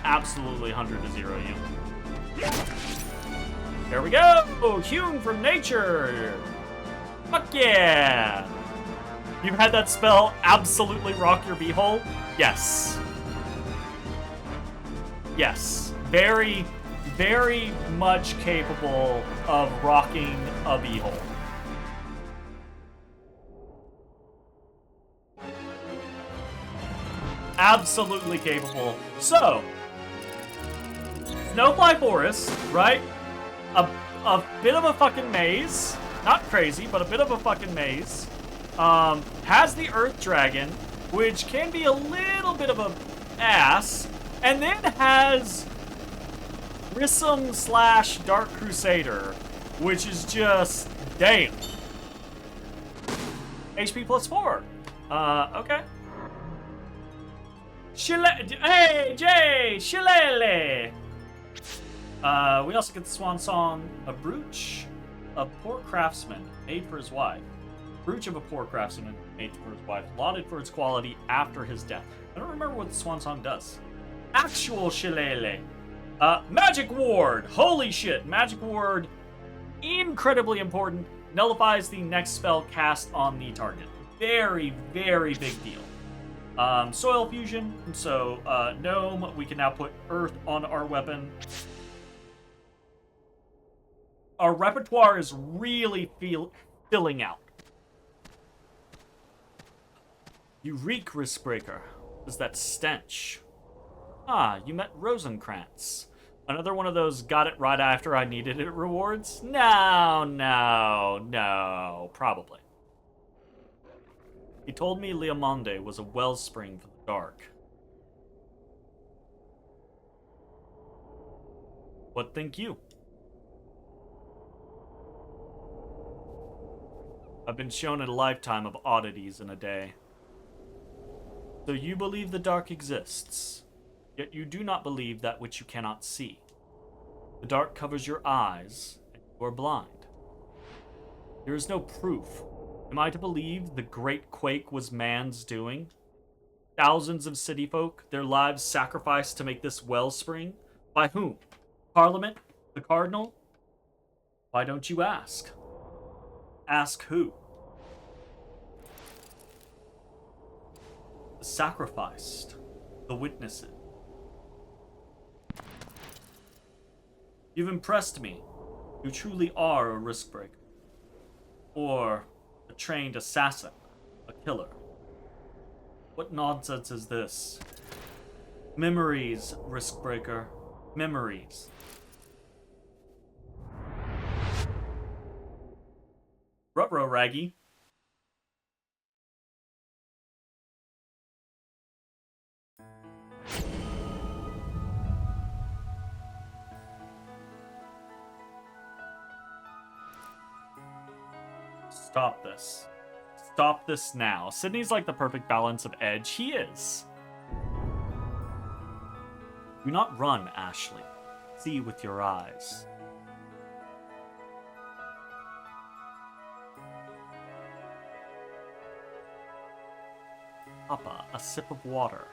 absolutely 100 to 0 you. There we go! Hewn from nature! Fuck yeah! You've had that spell absolutely rock your beehole? Yes. Yes. Very, very much capable of rocking a beehole. Absolutely capable. So, Snowfly Forest, right? A bit of a fucking maze. Not crazy, but a bit of a fucking maze. Has the Earth Dragon, which can be a little bit of a ass, and then has Grissom / Dark Crusader, which is just damn. HP +4. Okay. Hey, Jay! Shillelagh! We also get the swan song, a brooch of poor craftsman made for his wife. Brooch of a poor craftsman made for his wife, lauded for its quality after his death. I don't remember what the swan song does. Actual shillelagh. Magic ward. Holy shit. Magic ward. Incredibly important. Nullifies the next spell cast on the target. Very, very big deal. Soil fusion. So, gnome. We can now put earth on our weapon. Our repertoire is really filling out. You reek, Riskbreaker. Is that stench? Ah, you met Rosenkrantz. Another one of those got it right after I needed it rewards? No, probably. He told me Leomonde was a wellspring for the dark. What think you? I've been shown a lifetime of oddities in a day. So you believe the dark exists, yet you do not believe that which you cannot see. The dark covers your eyes, and you are blind. There is no proof. Am I to believe the great quake was man's doing? Thousands of city folk, their lives sacrificed to make this wellspring? By whom? Parliament? The Cardinal? Why don't you ask? Ask who? The sacrificed. The witnesses. You've impressed me. You truly are a riskbreaker. Or a trained assassin. A killer. What nonsense is this? Memories, riskbreaker. Memories. Ruh-roh, Raggy. Stop this. Stop this now. Sydney's like the perfect balance of edge. He is. Do not run, Ashley. See with your eyes. Papa, a sip of water.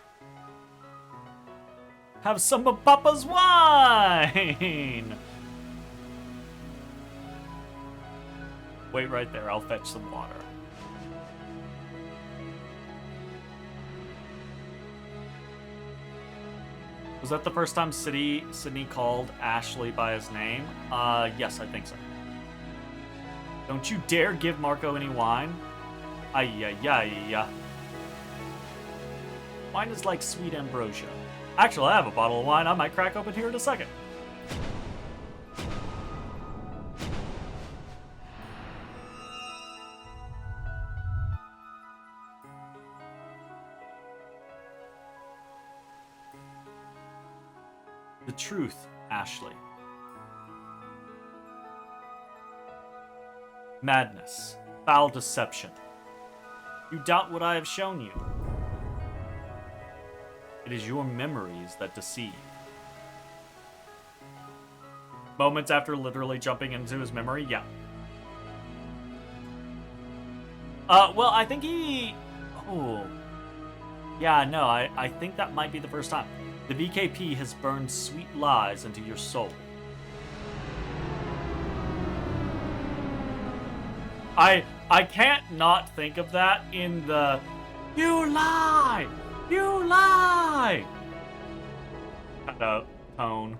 Have some of Papa's wine! Wait right there, I'll fetch some water. Was that the first time Sydney called Ashley by his name? Yes, I think so. Don't you dare give Marco any wine. Ay. Wine is like sweet ambrosia. Actually, I have a bottle of wine I might crack open here in a second. The truth, Ashley. Madness, foul deception. You doubt what I have shown you. It is your memories that deceive. Moments after literally jumping into his memory, yeah. Well, I think he... Oh. Yeah, no, I think that might be the first time. The VKP has burned sweet lies into your soul. I can't not think of that in the "You lie! You lie!" kind of tone.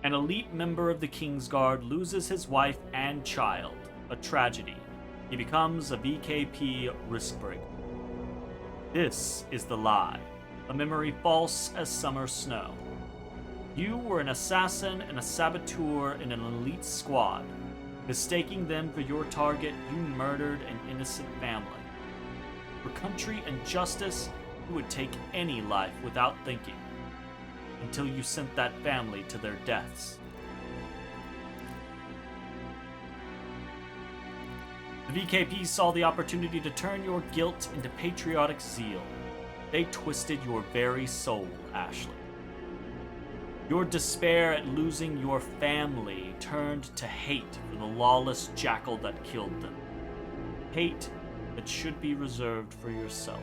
An elite member of the Kingsguard loses his wife and child. A tragedy. He becomes a VKP riskbreaker. This is the lie. A memory false as summer snow. You were an assassin and a saboteur in an elite squad. Mistaking them for your target, you murdered an innocent family. For country and justice, you would take any life without thinking, until you sent that family to their deaths. The VKP saw the opportunity to turn your guilt into patriotic zeal. They twisted your very soul, Ashley. Your despair at losing your family turned to hate for the lawless jackal that killed them. Hate that should be reserved for yourself.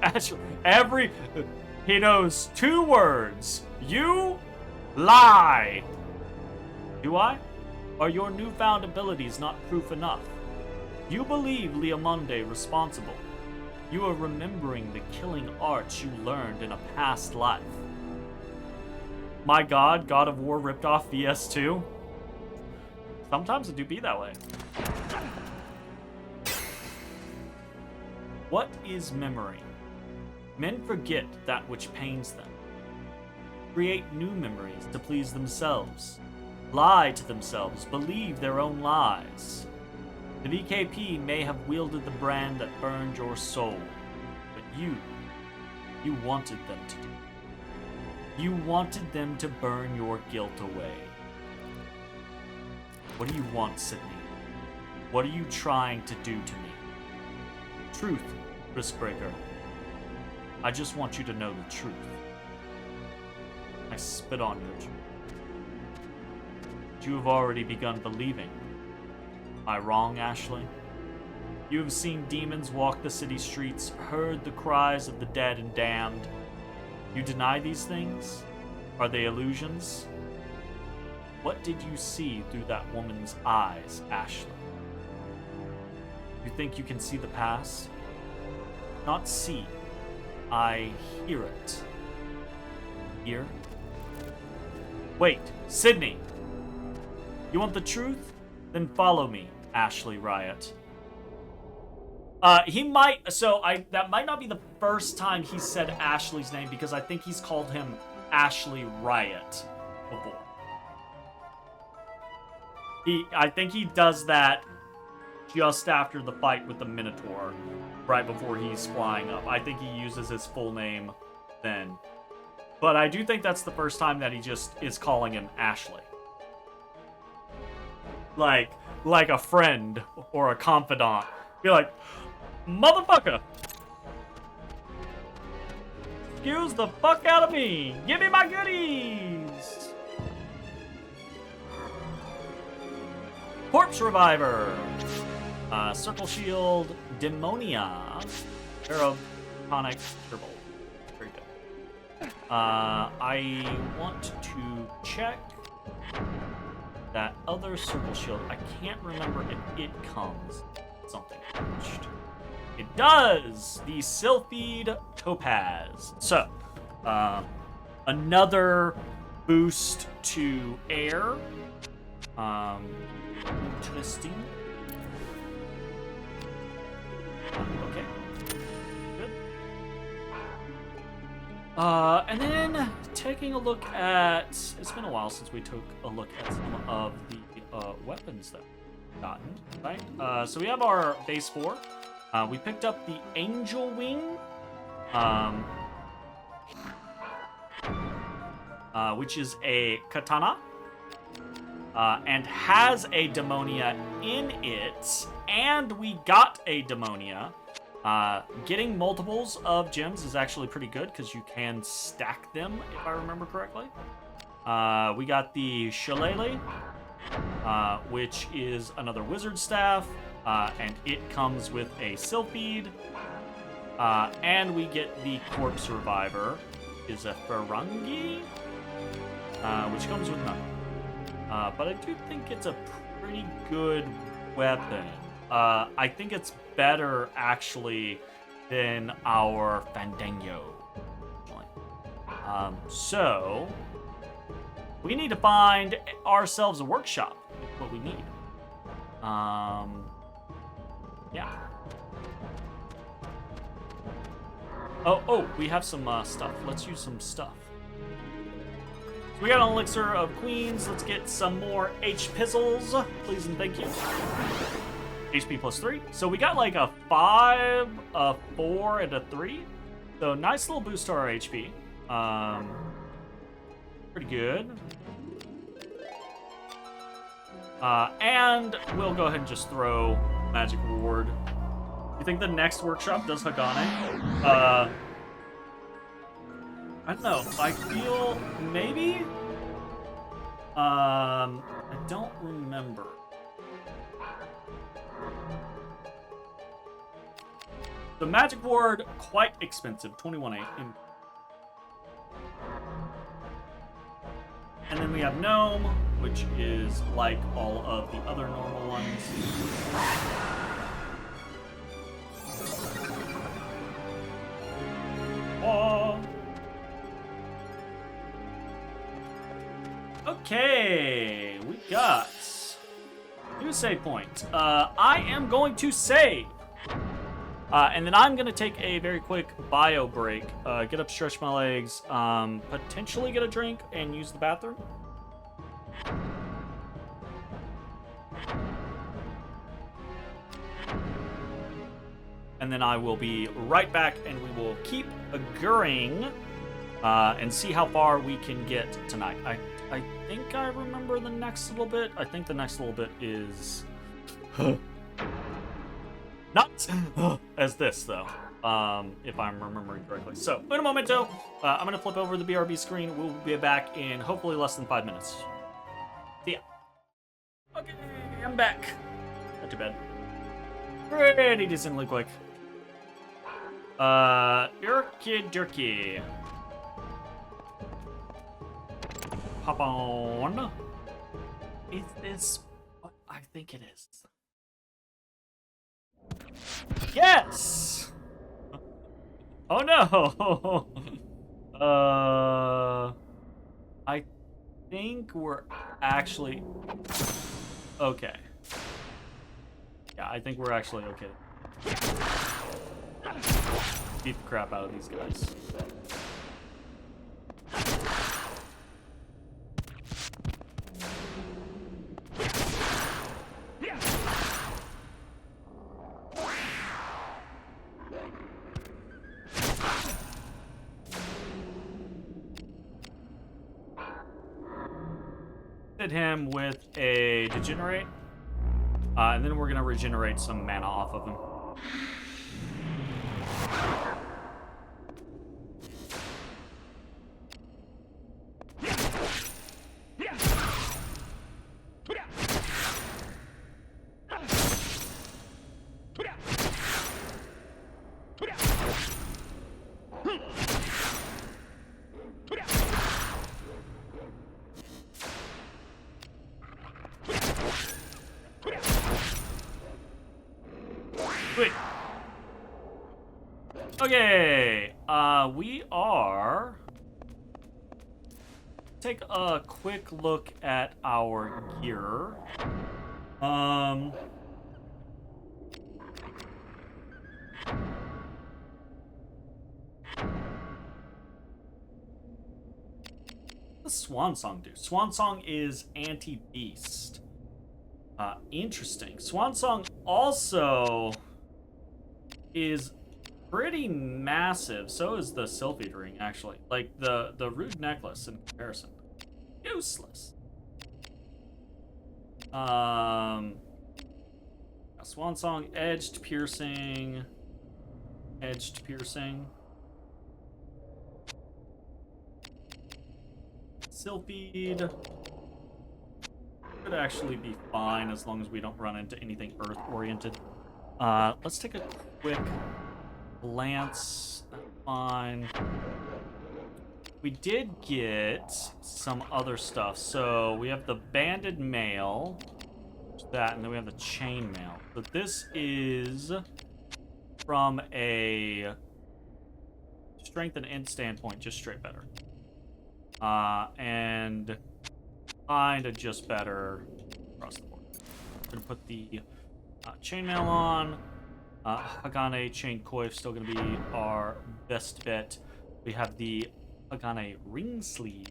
Ashley, he knows 2 words. You lie. Do I? Are your newfound abilities not proof enough? You believe Leomonde responsible. You are remembering the killing arts you learned in a past life. My God, God of War ripped off VS2? Sometimes it do be that way. What is memory? Men forget that which pains them. Create new memories to please themselves. Lie to themselves, believe their own lies. The VKP may have wielded the brand that burned your soul, but you wanted them to do. You wanted them to burn your guilt away. What do you want, Sydney? What are you trying to do to me? Truth, Riskbreaker. I just want you to know the truth. I spit on your truth. You have already begun believing. Am I wrong, Ashley? You have seen demons walk the city streets, heard the cries of the dead and damned. You deny these things? Are they illusions? What did you see through that woman's eyes, Ashley? You think you can see the past? Not see. I hear it. Hear? Wait, Sydney! You want the truth? Then follow me, Ashley Riot. He might, that might not be the first time he said Ashley's name, because I think he's called him Ashley Riot before. I think he does that just after the fight with the Minotaur, right before he's flying up. I think he uses his full name then. But I do think that's the first time that he just is calling him Ashley. Like a friend or a confidant. Be like, motherfucker! Excuse the fuck out of me! Give me my goodies! Corpse Reviver! Circle Shield, Demonia, Aerotonic Turbo. I want to check that other circle shield. I can't remember if it comes something attached. It does! The Sylphid Topaz. So, another boost to air. Interesting. Okay. Good. And then taking a look at... It's been a while since we took a look at some of the weapons that we've gotten, right? So we have our base 4. We picked up the Angel Wing, which is a katana, and has a demonia in it, and we got a demonia. Getting multiples of gems is actually pretty good because you can stack them, if I remember correctly. We got the shillelagh, which is another wizard staff, and it comes with a Sylphid. And we get the Corpse Reviver, is a Ferengi, which comes with nothing. But I do think it's a pretty good weapon. I think it's better, actually, than our Fandango. So, we need to find ourselves a workshop. What we need. Yeah. Oh, we have some stuff. Let's use some stuff. So we got an Elixir of Queens. Let's get some more H-Pizzles, please and thank you. HP plus 3. So we got like a 5, a 4, and a 3. So nice little boost to our HP. Pretty good. And we'll go ahead and just throw Magic Ward. You think the next workshop does Hagane? I don't know. I feel maybe. I don't remember. The Magic Ward, quite expensive, 21.8. And then we have Gnome, which is like all of the other normal ones. Oh. Okay, we got new save point. I am going to save. And then I'm going to take a very quick bio break, get up, stretch my legs, potentially get a drink, and use the bathroom. And then I will be right back, and we will keep agurring and see how far we can get tonight. I think I remember the next little bit. I think the next little bit is... Not as this, though, if I'm remembering correctly. So, in a momento, I'm going to flip over the BRB screen. We'll be back in hopefully less than 5 minutes. See ya. Okay, I'm back. Not too bad. Pretty decently quick. Durky Durky. Hop on. Is this what I think it is? Yes! Oh no! I think we're actually okay. Yeah, I think we're actually okay. Beat the crap out of these guys. Hit him with a degenerate, and then we're gonna regenerate some mana off of him. Okay, we are... Take a quick look at our gear. What does Swan Song do? Swan Song is anti-beast. Interesting. Swan Song also is pretty massive. So is the Sylphid ring, actually. Like, the rude necklace in comparison. Useless. Swan Song, edged piercing. Edged piercing. Sylphid could actually be fine as long as we don't run into anything earth-oriented. Let's take a quick glance. That's fine. We did get some other stuff. So we have the banded mail, that, and then we have the chain mail. So this is from a strength and int standpoint, just straight better. And kind of just better across the board. We're gonna put the chainmail on. Hagane chain coif still gonna be our best bet. We have the Hagane ring sleeve,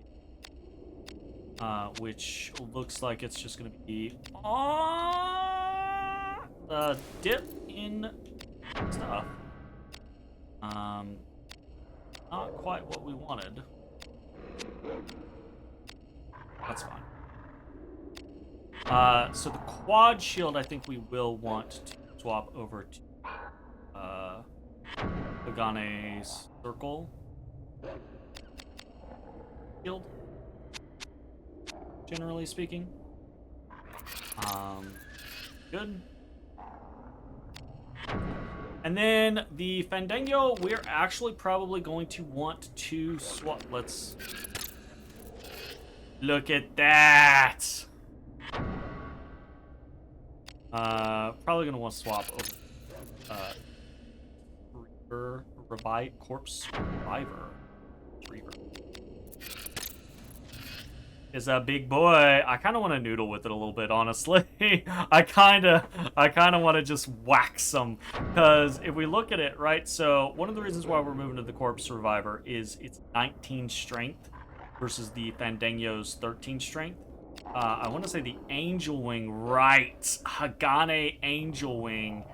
which looks like it's just gonna be the dip in stuff. Not quite what we wanted. That's fine. So the quad shield, I think we will want to swap over to Hagane's circle shield, generally speaking. Good. And then the Fandango, we're actually probably going to want to swap. Let's look at that. Probably gonna want to swap over Corpse Reviver. Is a big boy. I kind of want to noodle with it a little bit, honestly. I kind of want to just whack some, because if we look at it, right, so one of the reasons why we're moving to the Corpse Survivor is it's 19 strength versus the Fandango's 13 strength. I want to say the Angel Wing, right, Hagane Angel Wing,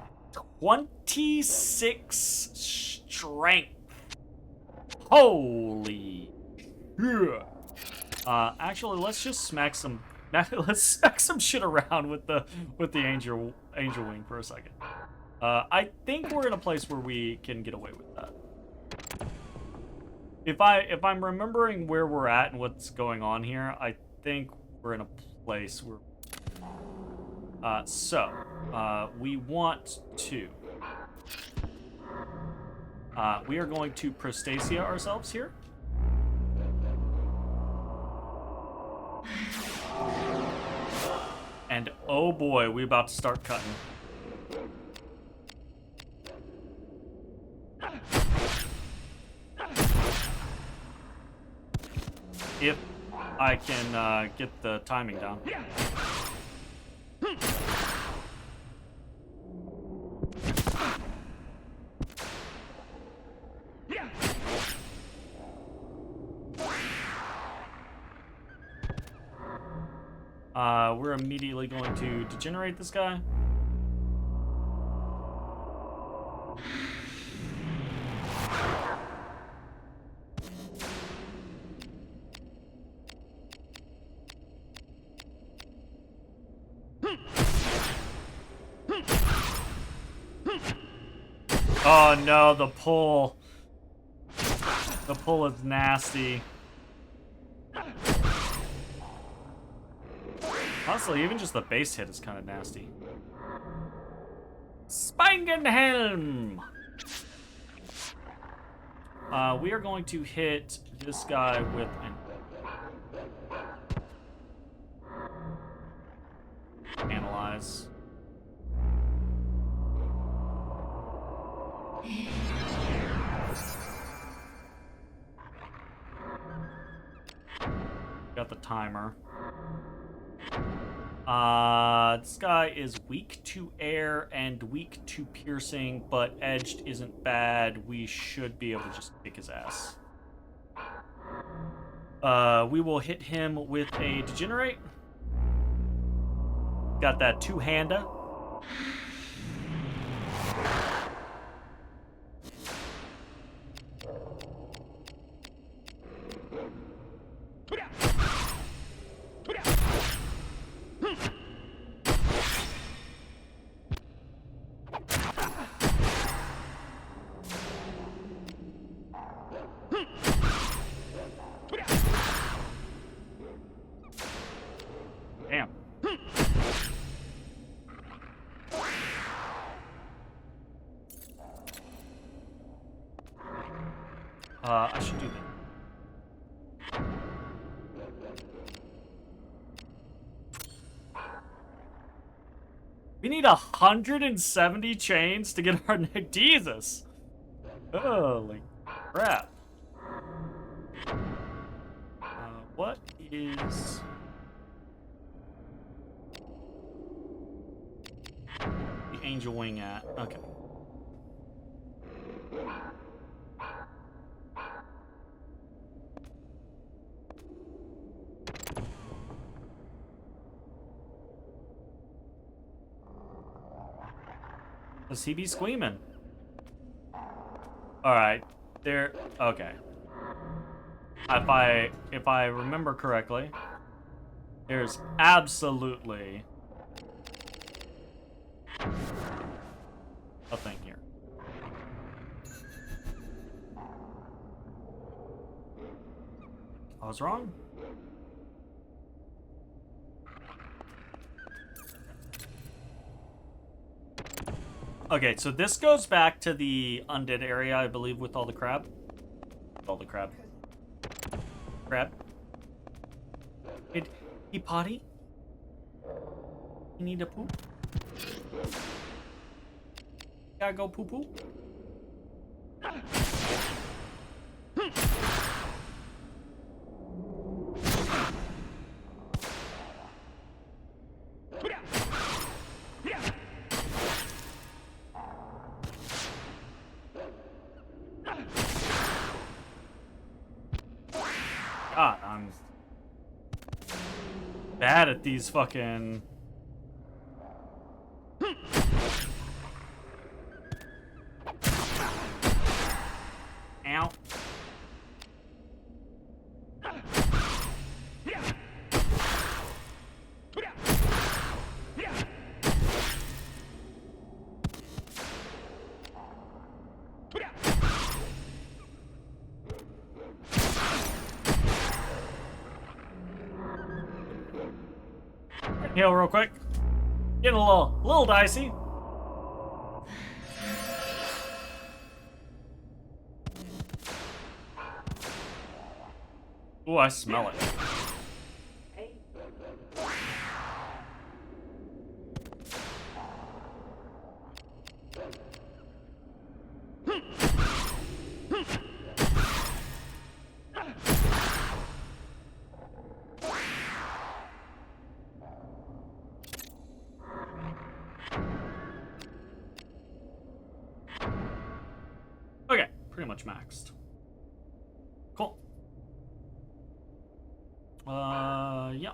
26 strength. Holy yeah. Actually, let's just smack some. Let's smack some shit around with the angel wing for a second. I think we're in a place where we can get away with that. If I'm remembering where we're at and what's going on here, I think we're in a place where. We want to. We are going to Prostasia ourselves here. And oh boy, we about to start cutting. If I can get the timing down. We're immediately going to degenerate this guy. Oh no, the pull. The pull is nasty. Honestly, even just the base hit is kind of nasty. Spangenhelm! We are going to hit this guy with an analyze. timer. This guy is weak to air and weak to piercing, but edged isn't bad. We should be able to just kick his ass. We will hit him with a degenerate. Got that two-hander. Damn. I should do that. We need 170 chains to get our neck. Jesus. Holy crap. What is... the angel wing at? Okay. Does he be squeaming? Alright. There... Okay. If I remember correctly, there's absolutely a thing here. I was wrong? Okay, so this goes back to the undead area, I believe, with all the crab. All the crab. Crab. Did he potty? You need a poop? Gotta go poo poo? God, I'm bad at these fucking... Ow. Heal real quick. Getting a little dicey. Ooh, I smell it. Okay, pretty much maxed. Cool. Yeah.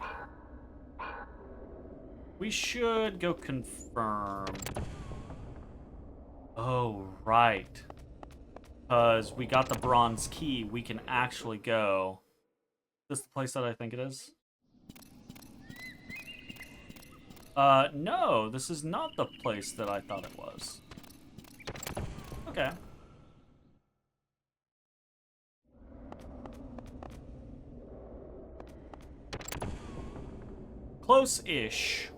We should go confirm. Oh, right. Because we got the bronze key, we can actually go. Is this the place that I think it is? No, this is not the place that I thought it was. Okay. Close-ish.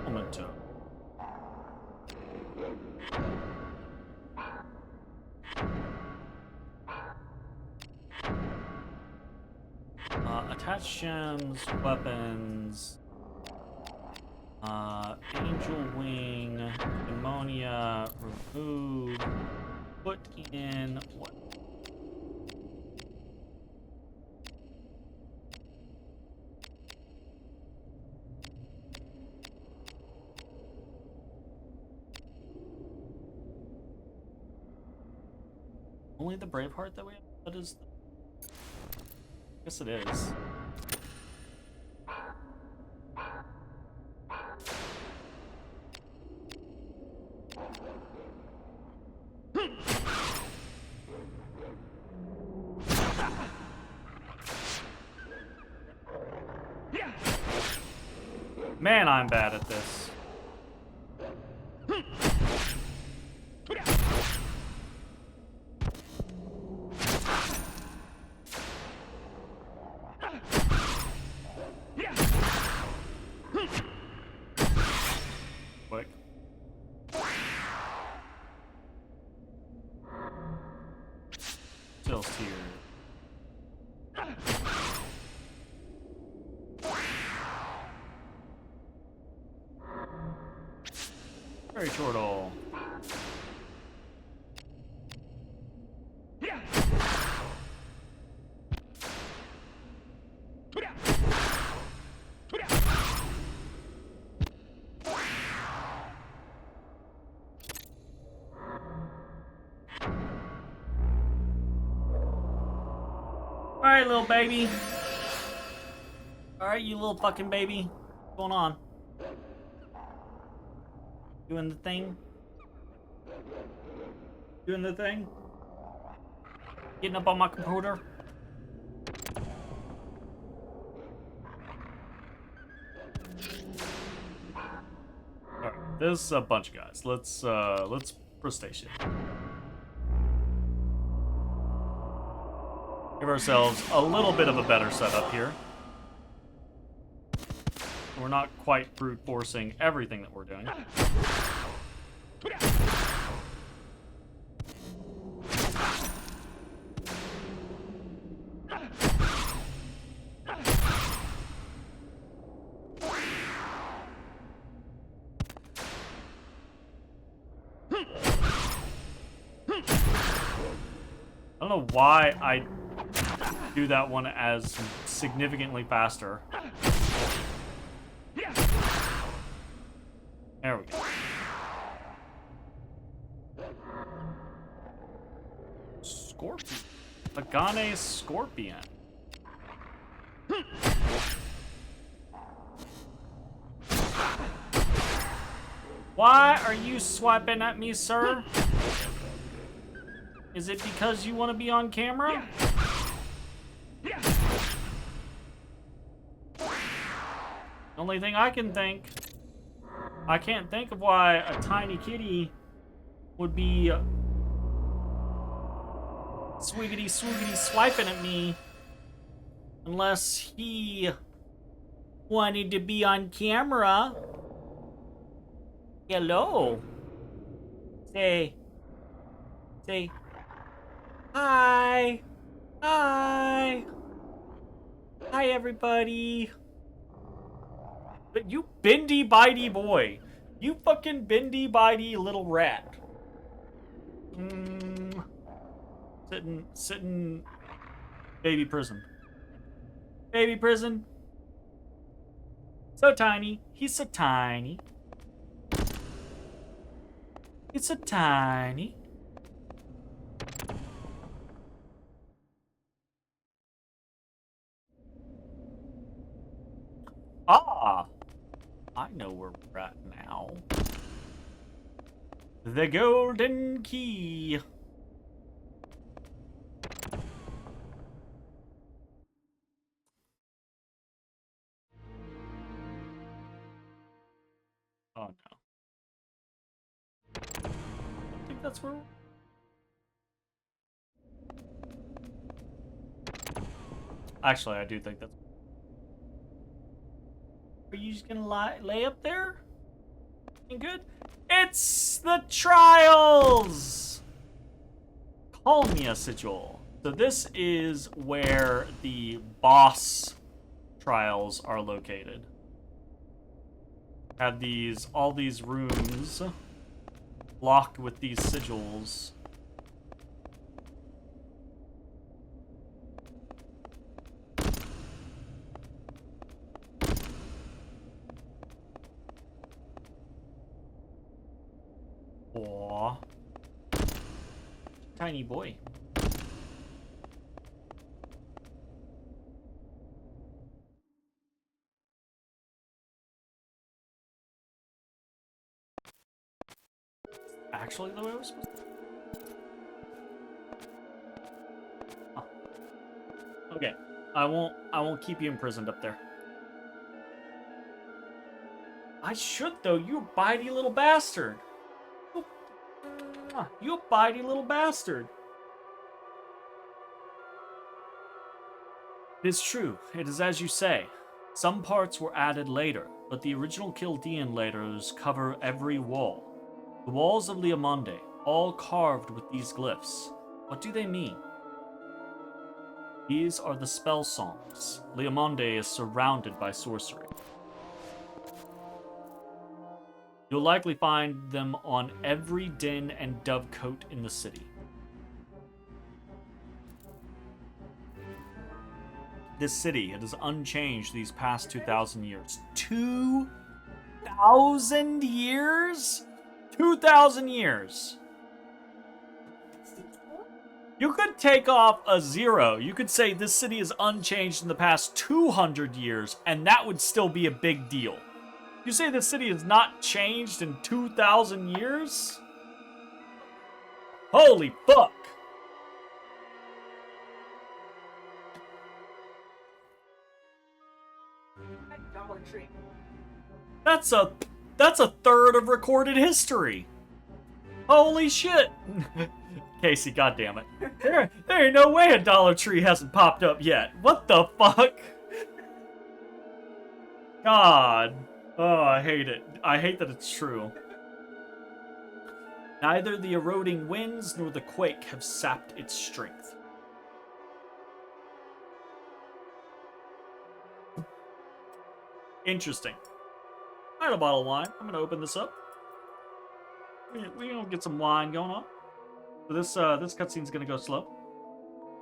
Memento. Attached gems, weapons. Angel Wing, Ammonia, remove, put in what? Only the Braveheart that we have? That is. I guess it is. Man, I'm bad at this. Quick. Still's here. Very turtle. Alright, little baby. Alright, you little fucking baby. What's going on? Doing the thing? Doing the thing? Getting up on my computer? Alright, there's a bunch of guys. Let's pro-station. Give ourselves a little bit of a better setup here. We're not quite brute forcing everything that we're doing. I don't know why I do that one as significantly faster. There we go. Scorpion. Agane Scorpion. Why are you swiping at me, sir? Is it because you want to be on camera? Only thing I can think. I can't think of why a tiny kitty would be swiggity swoogity swiping at me unless he wanted to be on camera. Hello. Say hi. Hi. Hi, everybody. But you bendy bitey boy. You fucking bendy bitey little rat. Sitting baby prison. Baby prison. So tiny. He's so tiny. He's so tiny. Ah! I know where we're at now. The golden key. Oh no. I think that's where. Actually, I do think that's. Are you just gonna lay up there? Looking good? It's the trials! Call me a sigil. So this is where the boss trials are located. Have all these rooms locked with these sigils. Aww. Tiny boy. Actually the way I was supposed to. Huh. Okay. I won't keep you imprisoned up there. I should though, you bitey little bastard. You bitey little bastard. It is true, it is as you say. Some parts were added later, but the original Chaldean letters cover every wall. The walls of Liamonde, all carved with these glyphs. What do they mean? These are the spell songs. Liamonde is surrounded by sorcery. You'll likely find them on every din and dovecote in the city. This city, it is unchanged these past 2,000 years. 2,000 years? 2,000 years. You could take off a 0. You could say this city is unchanged in the past 200 years, and that would still be a big deal. You say the city has not changed in 2,000 years? Holy fuck! Dollar Tree. That's a third of recorded history. Holy shit! Casey, goddammit. There ain't no way a Dollar Tree hasn't popped up yet. What the fuck? God. Oh, I hate it. I hate that it's true. Neither the eroding winds nor the quake have sapped its strength. Interesting. I had a bottle of wine. I'm gonna open this up. We're gonna get some wine going on. So this cutscene's gonna go slow.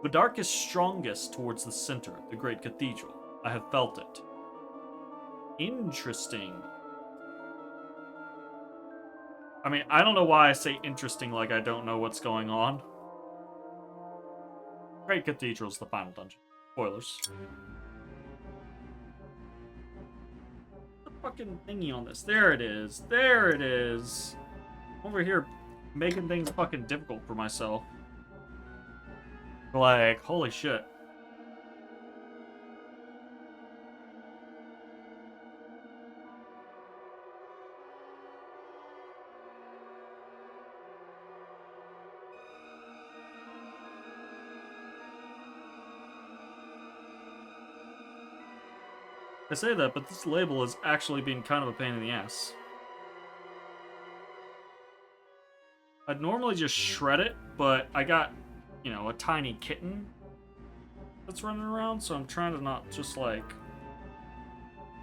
The dark is strongest towards the center, the great cathedral. I have felt it. Interesting. I mean, I don't know why I say interesting like I don't know what's going on. Great Cathedral's the final dungeon. Spoilers. The fucking thingy on this. There it is. There it is. Over here making things fucking difficult for myself. Like, holy shit. I say that, but this label has actually been kind of a pain in the ass. I'd normally just shred it, but I got, you know, a tiny kitten that's running around, so I'm trying to not just, like,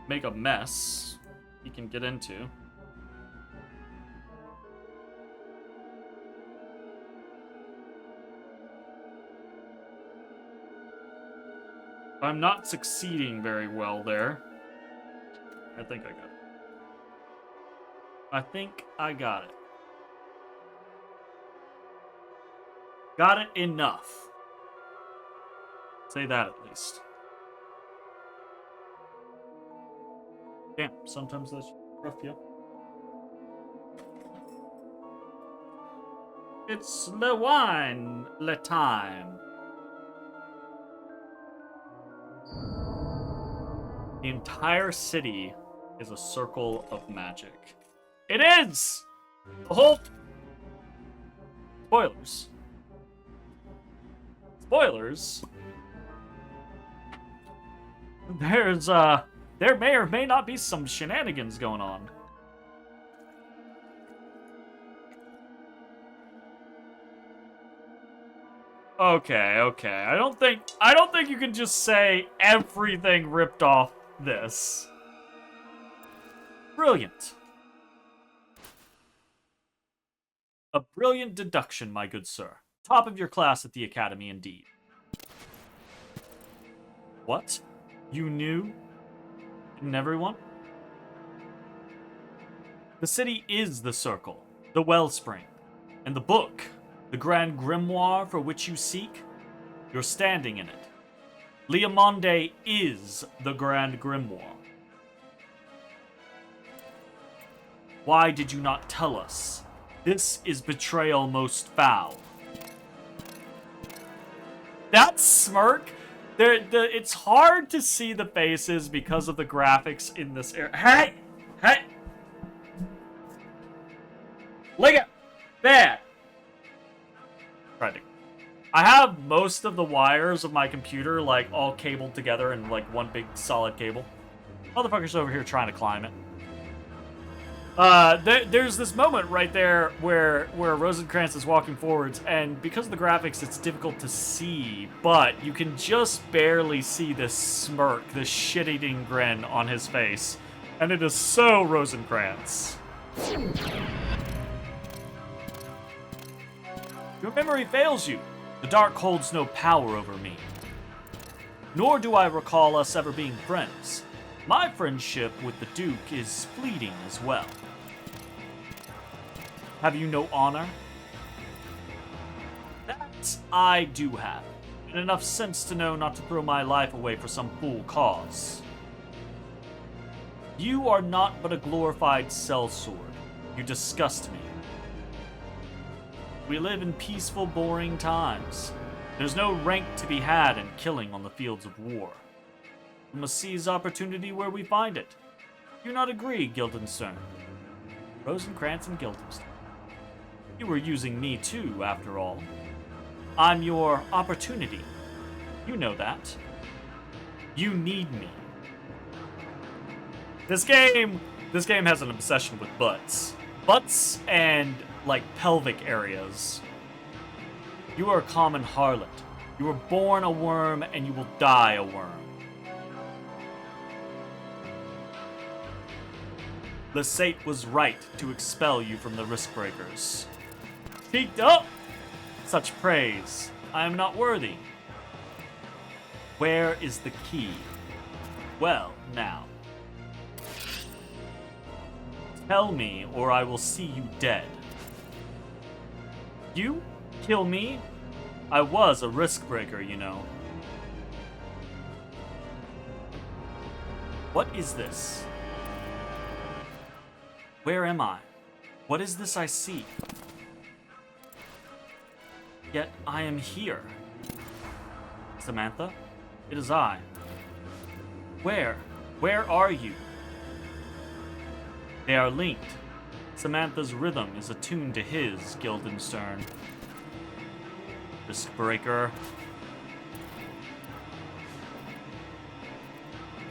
make a mess he can get into. I'm not succeeding very well there. I think I got it. I think I got it. Got it enough. Say that at least. Damn, sometimes that's rough, yeah. It's le wine, le time. The entire city is a circle of magic. It is! The whole... Spoilers. Spoilers? There may or may not be some shenanigans going on. Okay. I don't think you can just say everything ripped off this. Brilliant. A brilliant deduction, my good sir. Top of your class at the academy, indeed. What? You knew? Didn't everyone? The city is the circle, the wellspring, and the book, the grand grimoire for which you seek, you're standing in it. Liamonde is the grand grimoire. Why did you not tell us? This is betrayal most foul. That smirk, it's hard to see the faces because of the graphics in this area. Hey! Hey! Look at that! I have most of the wires of my computer, like, all cabled together in, like, one big solid cable. Motherfucker's over here trying to climb it. There's this moment right there where Rosencrantz is walking forwards, and because of the graphics, it's difficult to see, but you can just barely see this smirk, this shit-eating grin on his face, and it is so Rosencrantz. Your memory fails you. The dark holds no power over me. Nor do I recall us ever being friends. My friendship with the Duke is fleeting as well. Have you no honor? That I do have, and enough sense to know not to throw my life away for some fool cause. You are not but a glorified sellsword. You disgust me. We live in peaceful, boring times. There's no rank to be had in killing on the fields of war. We must seize opportunity where we find it. Do you not agree, Guildenstern? Rosencrantz and Guildenstern. You were using me too, after all. I'm your opportunity. You know that. You need me. This game has an obsession with butts. Butts and, like, pelvic areas. You are a common harlot. You were born a worm, and you will die a worm. Lesate was right to expel you from the Riskbreakers. Cheeked up! Such praise. I am not worthy. Where is the key? Well, now. Tell me, or I will see you dead. You? Kill me? I was a Riskbreaker, you know. What is this? Where am I? What is this I see? Yet I am here. Samantha? It is I. Where? Where are you? They are linked. Samantha's rhythm is attuned to his, Guildenstern. Riskbreaker.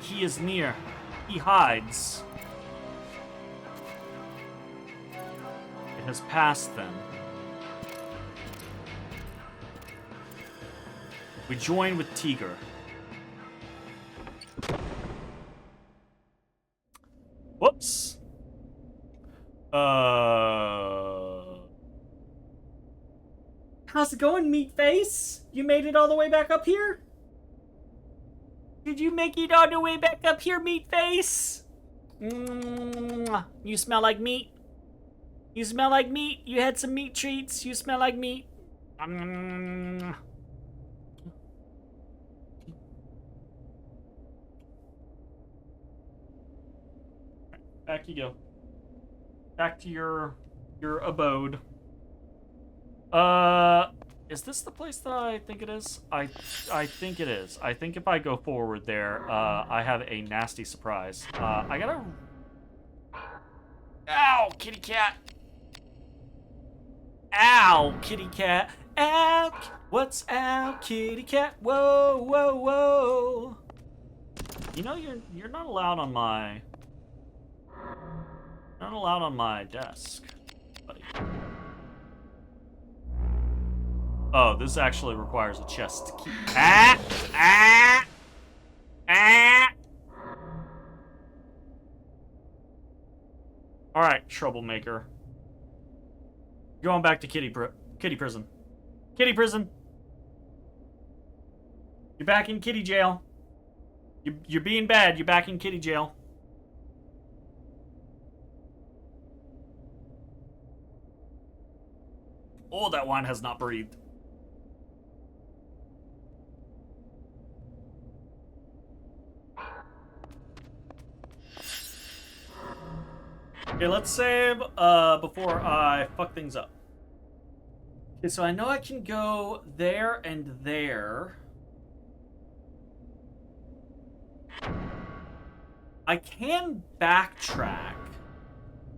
He is near. He hides. It has passed then. We join with Tiger. Whoops. How's it going, meat face? You made it all the way back up here? Did you make it all the way back up here, meat face? You smell like meat. You smell like meat. You had some meat treats. You smell like meat. Back you go. Back to your abode. Is this the place that I think it is? I think it is. I think if I go forward there, I have a nasty surprise. I gotta... Ow, kitty cat! Ow, kitty cat! Ow! What's ow, kitty cat? Whoa, whoa, whoa! You know, you're not allowed on my... Not allowed on my desk, buddy. Oh, this actually requires a chest to keep. Ah! Ah! Ah! All right, troublemaker. Going back to kitty prison. Kitty prison. You're back in kitty jail. You're being bad. You're back in kitty jail. Oh, that wine has not breathed. Okay, let's save before I fuck things up. Okay, so I know I can go there and there. I can backtrack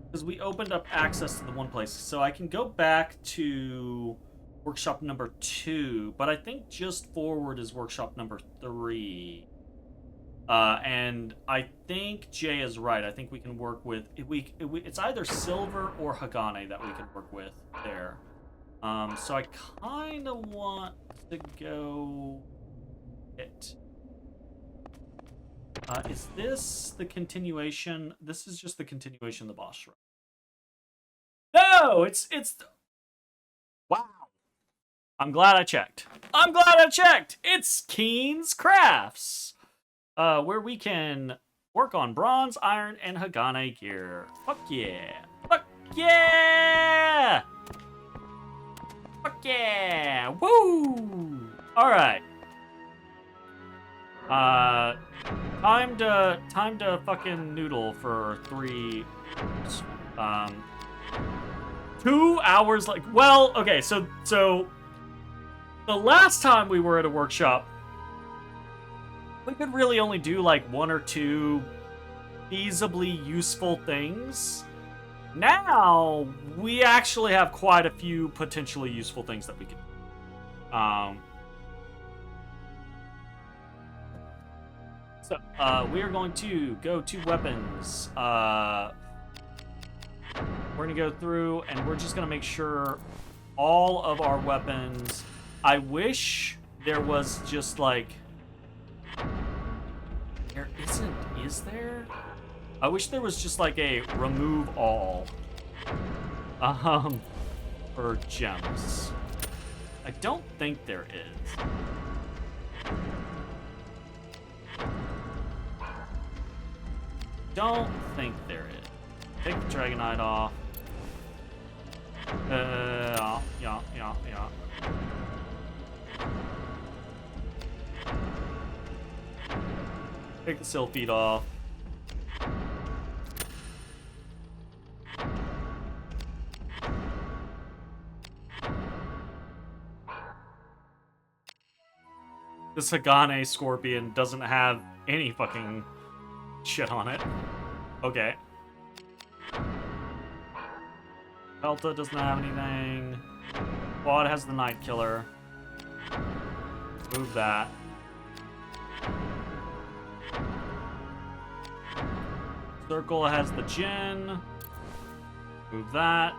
because we opened up access to the one place. So I can go back to workshop number 2, but I think just forward is workshop number 3. And I think Jay is right. I think we can work with it's either Silver or Hagane that we can work with there. So I kind of want to go it. Is this the continuation? This is just the continuation of the boss run. No, it's wow. I'm glad I checked. I'm glad I checked. It's Keen's Crafts. Where we can work on bronze, iron, and Hagane gear. Fuck yeah! Fuck yeah! Fuck yeah! Woo! Alright. Time to fucking noodle for 3 2 hours, like, well, okay, so the last time we were at a workshop, we could really only do like 1 or 2 feasibly useful things. Now we actually have quite a few potentially useful things that we can do. So we are going to go to weapons. We're gonna go through and we're just gonna make sure all of our weapons. I wish there was just like. There isn't, is there? I wish there was just like a remove all. For gems. I don't think there is. Don't think there is. Take the Dragonite off. Yeah. Take the Sylphid off. This Hagane Scorpion doesn't have any fucking shit on it. Okay. Pelta doesn't have anything. Quad has the Night Killer. Move that. Circle has the Jin. Move that.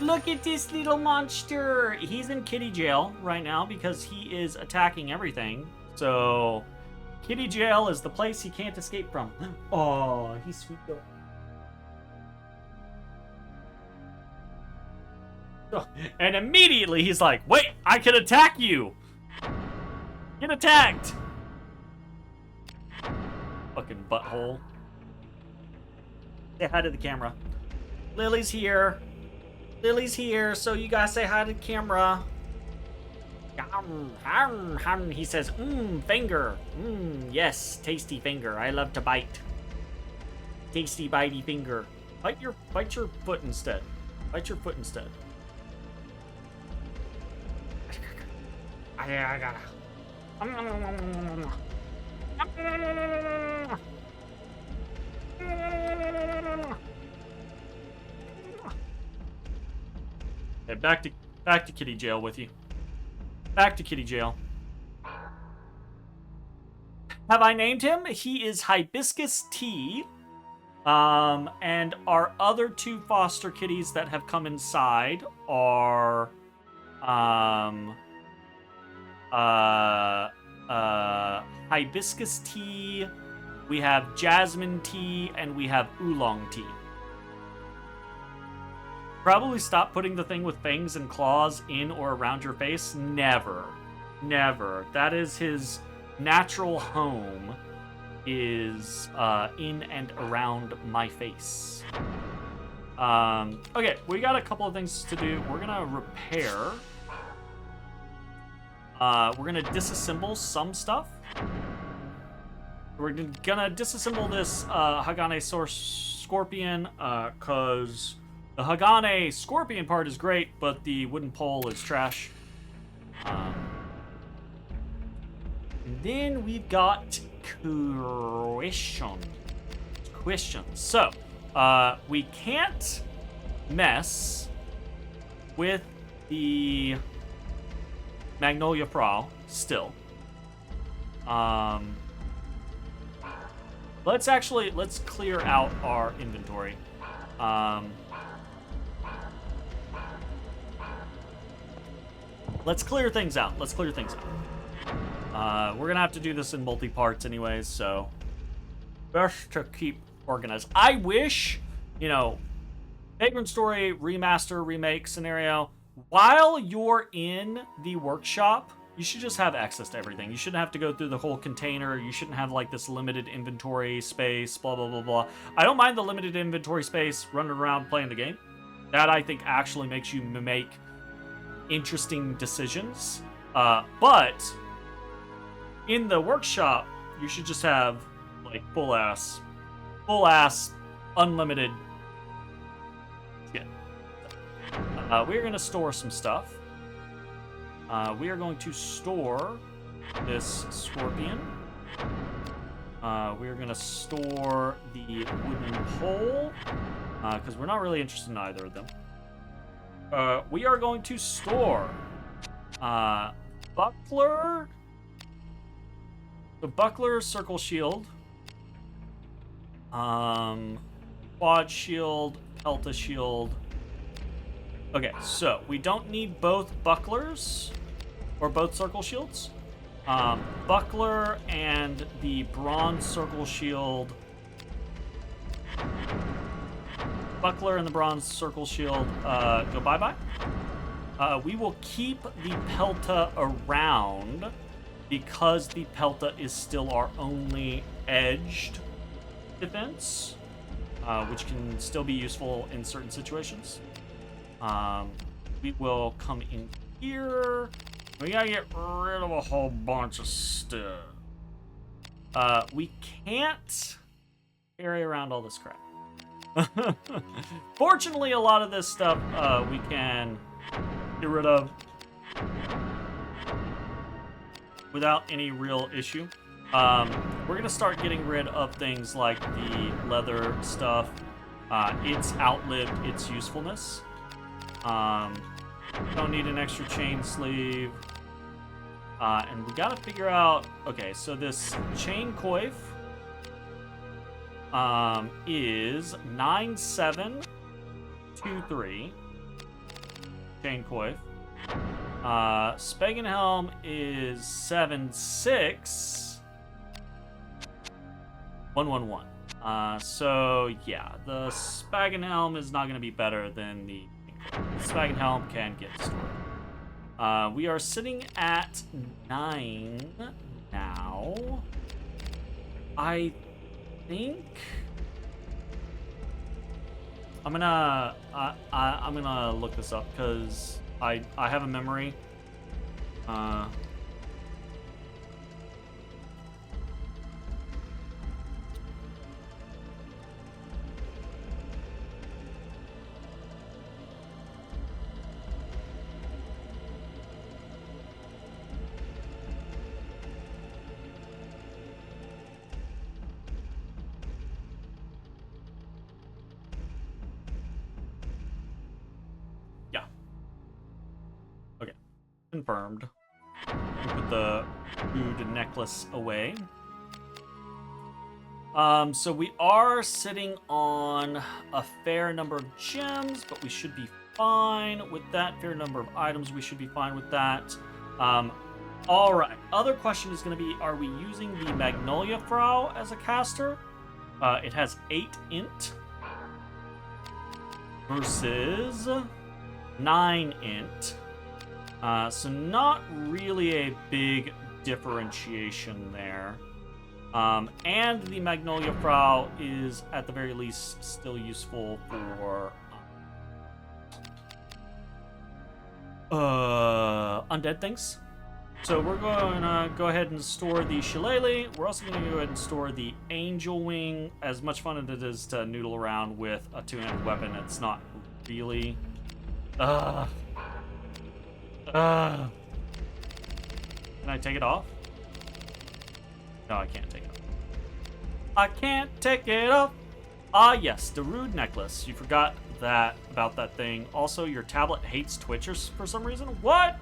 Look at this little monster! He's in kitty jail right now because he is attacking everything. So, kitty jail is the place he can't escape from. Oh, he's sweet though. And immediately he's like, wait, I can attack you! Get attacked! Fucking butthole. Say hi to the camera. Lily's here. Lily's here, so you gotta say hi to the camera. He says, finger. Yes, tasty finger. I love to bite. Tasty bitey finger. Bite your foot instead. Bite your foot instead. I gotta. Okay, back to kitty jail with you. Back to kitty jail. Have I named him? He is Hibiscus Tea. And our other 2 foster kitties that have come inside are Hibiscus Tea we have jasmine tea, and we have oolong tea. Probably stop putting the thing with fangs and claws in or around your face. Never. Never. That is his natural home, is in and around my face. Okay, we got a couple of things to do. We're gonna repair. We're gonna disassemble some stuff. We're gonna disassemble this Hagane Scorpion, cause the Hagane Scorpion part is great, but the wooden pole is trash. And then we've got questions. So, we can't mess with the Magnolia Prowl still. Let's clear out our inventory. Let's clear things out. We're gonna have to do this in multi-parts anyways, so best to keep organized. I wish, Vagrant Story remaster, remake scenario, while you're in the workshop, you should just have access to everything. You shouldn't have to go through the whole container. You shouldn't have like this limited inventory space, blah, blah, blah, blah. I don't mind the limited inventory space running around playing the game. That I think actually makes you make interesting decisions. But in the workshop, you should just have like full ass, unlimited shit. We're gonna store some stuff. We are going to store this scorpion. We are gonna store the wooden pole, because we're not really interested in either of them. We are going to store buckler. The buckler, circle shield, quad shield, pelta shield. Okay, so we don't need both bucklers or both circle shields. Buckler and the bronze circle shield. Buckler and the bronze circle shield go bye-bye. We will keep the pelta around because the pelta is still our only edged defense, which can still be useful in certain situations. We will come in here. We gotta get rid of a whole bunch of stuff. We can't carry around all this crap. Fortunately, a lot of this stuff we can get rid of without any real issue. We're gonna start getting rid of things like the leather stuff. It's outlived its usefulness. Don't need an extra chain sleeve. And we gotta figure out, okay, so this chain coif is 9723 chain coif. Spagenhelm is 76111. So yeah, the Spagenhelm is not gonna be better than the Spagenhelm can get destroyed. We are sitting at 9 now. I think I'm gonna look this up because I have a memory. Confirmed. Put the food necklace away. So we are sitting on a fair number of gems, but we should be fine with that. Fair number of items, we should be fine with that. All right. Other question is going to be: are we using the Magnolia Frau as a caster? It has 8 int versus 9 int. So not really a big differentiation there. And the Magnolia Frau is, at the very least, still useful for undead things. So we're going to go ahead and store the Shillelagh. We're also going to go ahead and store the Angel Wing. As much fun as it is to noodle around with a two-handed weapon, it's not really... Can I take it off? No, I can't take it off. I can't take it off. Ah, yes, the Rude Necklace. You forgot that about that thing. Also, your tablet hates Twitchers for some reason. What?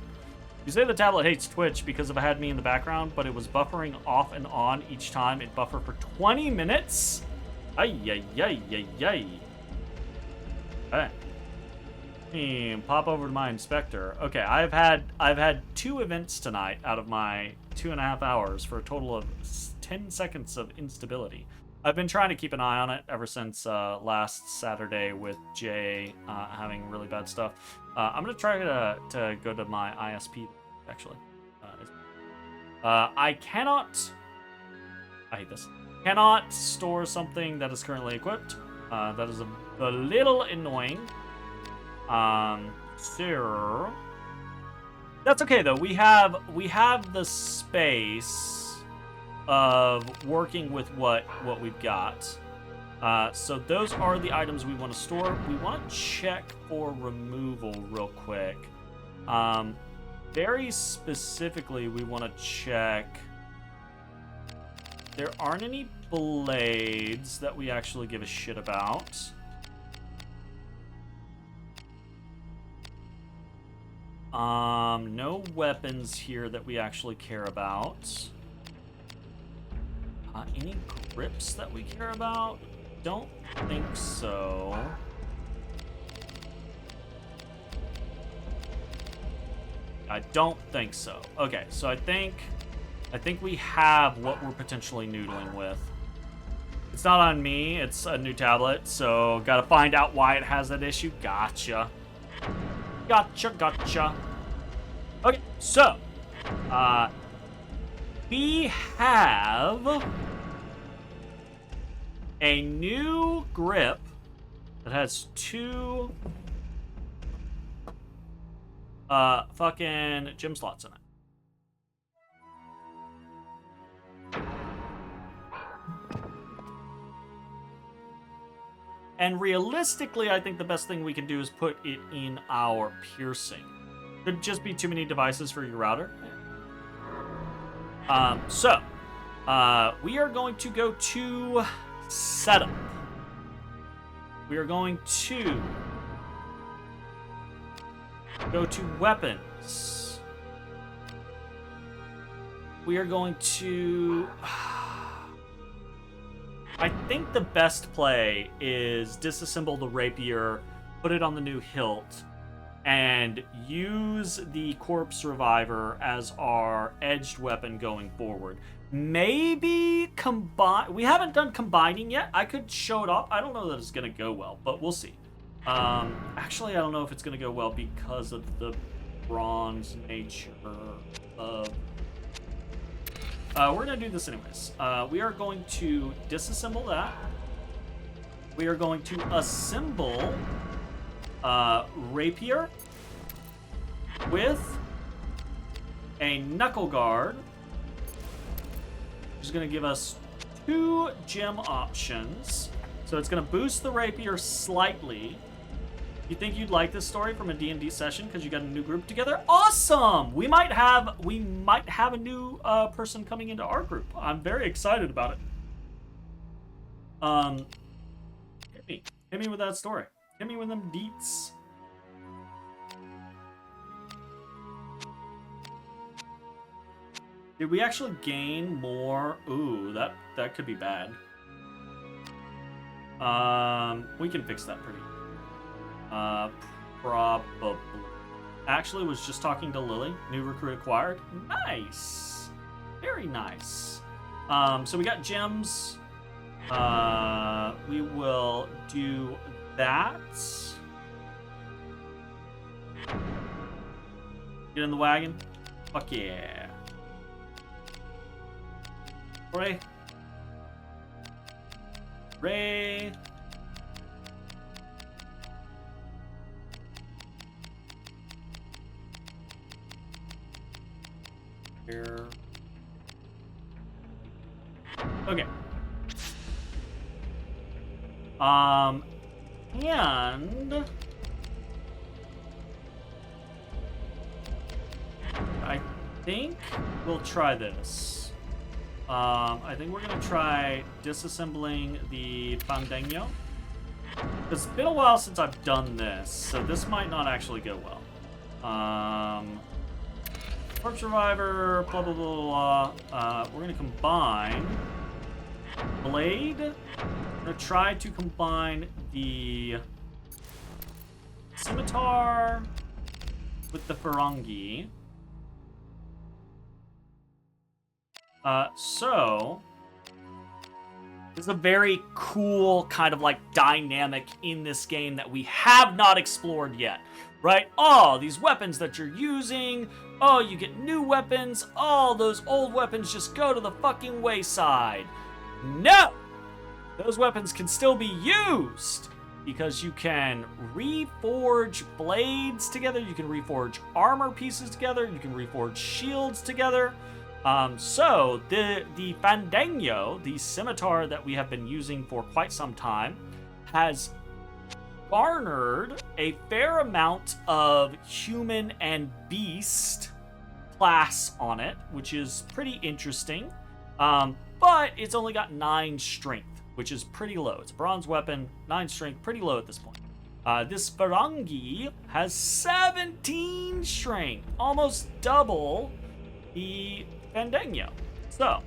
You say the tablet hates Twitch because of had me in the background, but it was buffering off and on each time. It buffered for 20 minutes. Ay, ay, ay, ay, ay. Okay. Pop over to my inspector. Okay, I've had 2 events tonight out of my 2.5 hours for a total of 10 seconds of instability. I've been trying to keep an eye on it ever since last Saturday with Jay having really bad stuff. I'm gonna try to go to my ISP actually. I cannot. I hate this. Cannot store something that is currently equipped. That is a little annoying. So that's okay though. We have the space of working with what we've got. So those are the items we want to store. We want to check for removal real quick. Very specifically, we want to check. There aren't any blades that we actually give a shit about. No weapons here that we actually care about. Any grips that we care about? Don't think so. I don't think so. Okay, so I think we have what we're potentially noodling with. It's not on me, it's a new tablet, so gotta find out why it has that issue. Gotcha. Gotcha. Okay, so we have a new grip that has 2 fucking gem slots in it. And realistically, I think the best thing we can do is put it in our piercing. Could just be too many devices for your router. We are going to go to setup. We are going to go to weapons. We are going to... I think the best play is disassemble the rapier, put it on the new hilt, and use the corpse reviver as our edged weapon going forward. Maybe combine... We haven't done combining yet. I could show it off. I don't know that it's going to go well, but we'll see. Actually, I don't know if it's going to go well because of the bronze nature of... we're going to do this anyways. We are going to disassemble that. We are going to assemble rapier with a knuckle guard, which is going to give us 2 gem options. So it's going to boost the rapier slightly. You think you'd like this story from a D&D session because you got a new group together? Awesome! We might have a new person coming into our group. I'm very excited about it. Hit me with that story. Hit me with them deets. Did we actually gain more? Ooh, that could be bad. We can fix that pretty. Probably. actually was just talking to Lily. New recruit acquired. Nice. Very nice. So we got gems. We will do that. Get in the wagon. Fuck yeah. Ray. Ray. Here. Okay. And I think we'll try this. I think we're gonna try disassembling the Fandango. It's been a while since I've done this, so this might not actually go well. Corpse Survivor, blah blah blah blah. We're gonna combine Blade. I'm gonna try to combine the Scimitar with the Ferengi. So there's a very cool kind of like dynamic in this game that we have not explored yet, right? Oh, these weapons that you're using. Oh, you get new weapons. All those old weapons just go to the fucking wayside. No! Those weapons can still be used because you can reforge blades together. You can reforge armor pieces together. You can reforge shields together. So the Fandango, the scimitar that we have been using for quite some time, has garnered a fair amount of human and beast class on it, which is pretty interesting. But it's only got 9 strength, which is pretty low. It's a bronze weapon, 9 strength, pretty low at this point. This Ferengi has 17 strength, almost double the Fandango. So,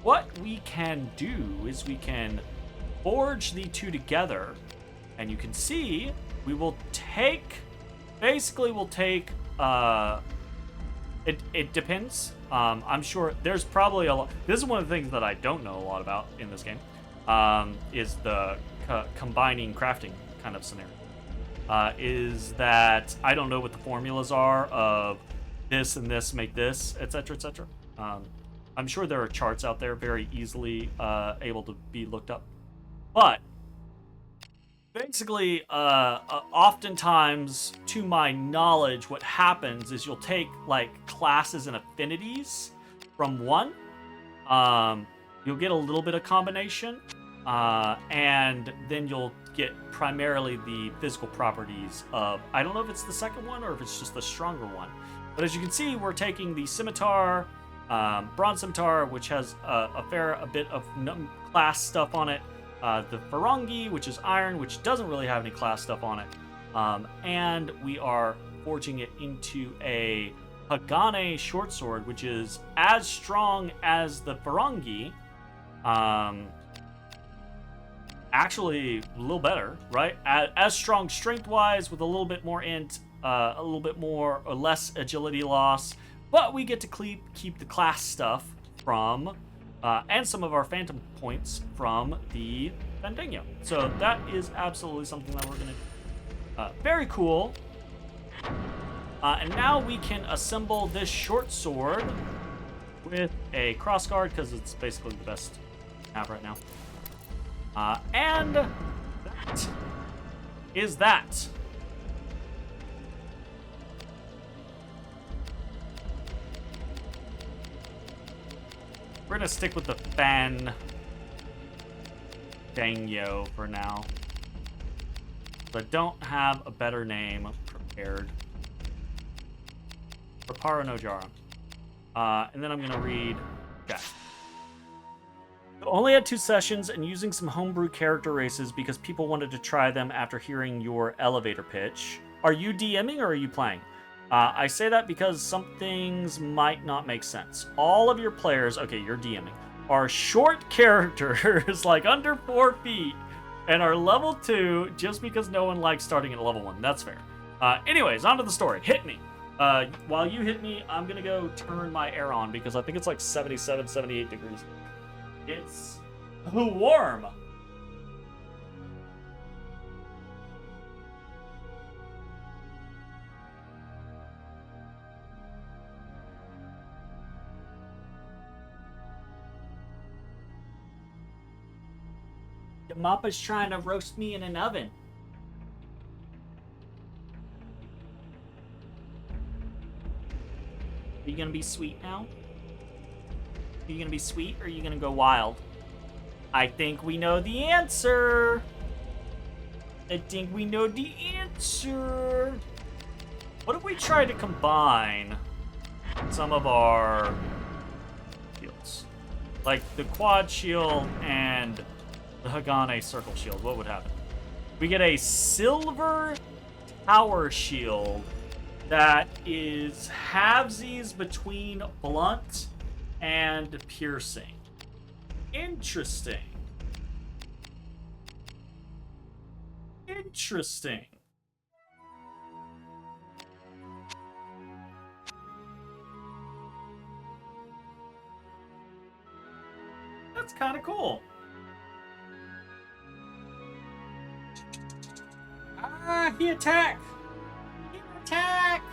what we can do is we can forge the two together, and you can see we will take, basically we'll take, it depends. I'm sure there's probably a lot. This is one of the things that I don't know a lot about in this game, is the combining crafting kind of scenario. Is that I don't know what the formulas are of this and this make this, etc., etc. I'm sure there are charts out there very easily able to be looked up. But basically, oftentimes, to my knowledge, what happens is you'll take like classes and affinities from one. You'll get a little bit of combination, and then you'll get primarily the physical properties of, I don't know if it's the second one or if it's just the stronger one. But as you can see, we're taking the scimitar, bronze scimitar, which has a bit of class stuff on it. The Ferengi, which is iron, which doesn't really have any class stuff on it. And we are forging it into a Hagane short sword, which is as strong as the Ferengi. Actually, a little better, right? As strong strength-wise, with a little bit more int, a little bit more or less agility loss. But we get to keep the class stuff from... and some of our phantom points from the Fandango. So that is absolutely something that we're going to do. Very cool. And now we can assemble this short sword with a crossguard, because it's basically the best we have right now. And that is that. We're gonna stick with the Fandango for now. I don't have a better name prepared. Reparo no Jara. And then I'm gonna read chat. Only had 2 sessions and using some homebrew character races because people wanted to try them after hearing your elevator pitch. Are you DMing or are you playing? I say that because some things might not make sense. All of your players, okay, you're DMing, are short characters, like under 4 feet, and are level 2 just because no one likes starting at level 1. That's fair. Anyways, on to the story. Hit me. While you hit me, I'm gonna go turn my air on because I think it's like 77, 78 degrees. It's warm. The Mappa's trying to roast me in an oven. Are you gonna be sweet now? Are you gonna be sweet or are you gonna go wild? I think we know the answer. I think we know the answer. What if we try to combine some of our shields? Like the quad shield and the Hagane circle shield. What would happen? We get a silver tower shield that is halvesies between blunt and piercing. Interesting. Interesting. That's kind of cool. Ah, he attacked. He attacked.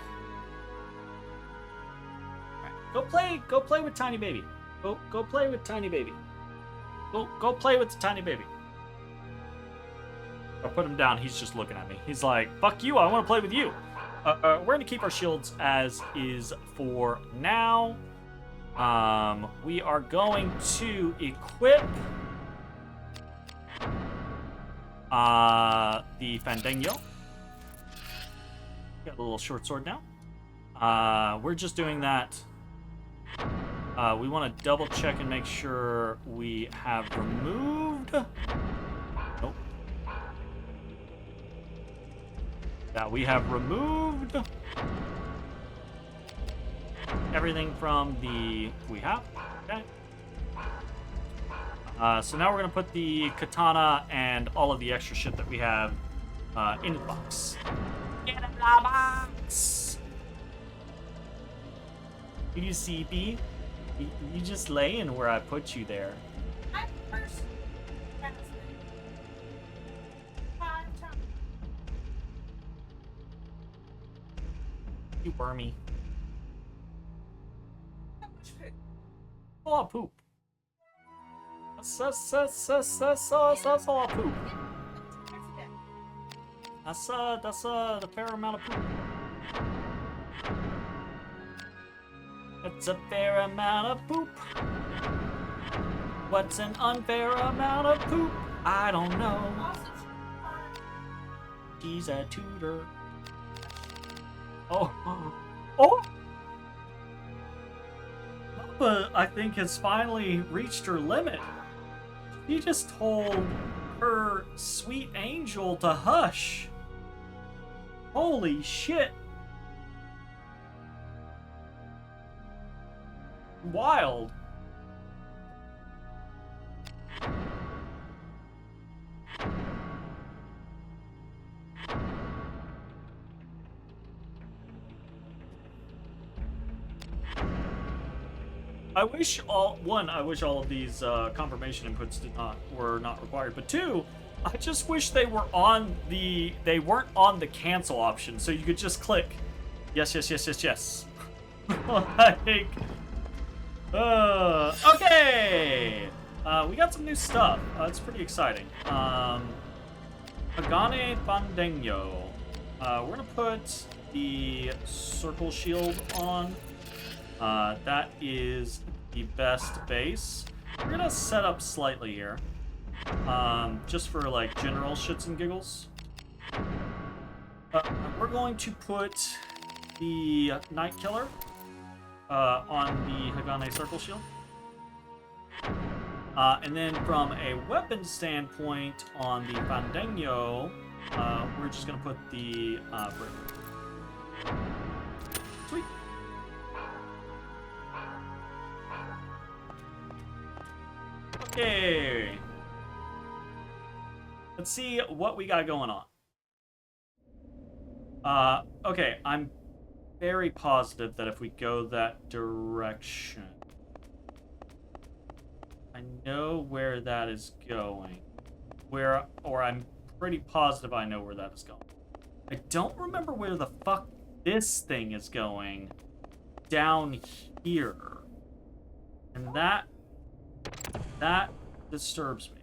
Right, go play with Tiny Baby. Go play with Tiny Baby. Go play with the Tiny Baby. I'll put him down. He's just looking at me. He's like, fuck you, I want to play with you. We're going to keep our shields as is for now. We are going to equip the Fandango. Got a little short sword now. We're just doing that. We want to double check and make sure we have removed. Nope. That we have removed everything from the. We have. Okay. So now we're gonna put the katana and all of the extra shit that we have in the box. In the box. You see, B? You just laying where I put you there. I'm first. You wormy. Oh, poop. That's all poop. That's a fair amount of poop. It's a fair amount of poop. What's an unfair amount of poop? I don't know. She's a tutor. Oh. Mappa, I think, has finally reached her limit. She just told her sweet angel to hush. Holy shit. Wild. I wish all of these confirmation inputs were not required, but two, I just wish they weren't on the cancel option, so you could just click yes. Like, okay, we got some new stuff. It's pretty exciting. Hagane Fandango. We're gonna put the circle shield on. That is the best base. We're gonna set up slightly here, just for like general shits and giggles. We're going to put the Night Killer on the Hagane circle shield, and then from a weapon standpoint on the Fandango, we're just gonna put the brick. Sweet. Okay. Let's see what we got going on. Okay, I'm very positive that if we go that direction, I know where that is going. Or I'm pretty positive I know where that is going. I don't remember where the fuck this thing is going down here. And that disturbs me.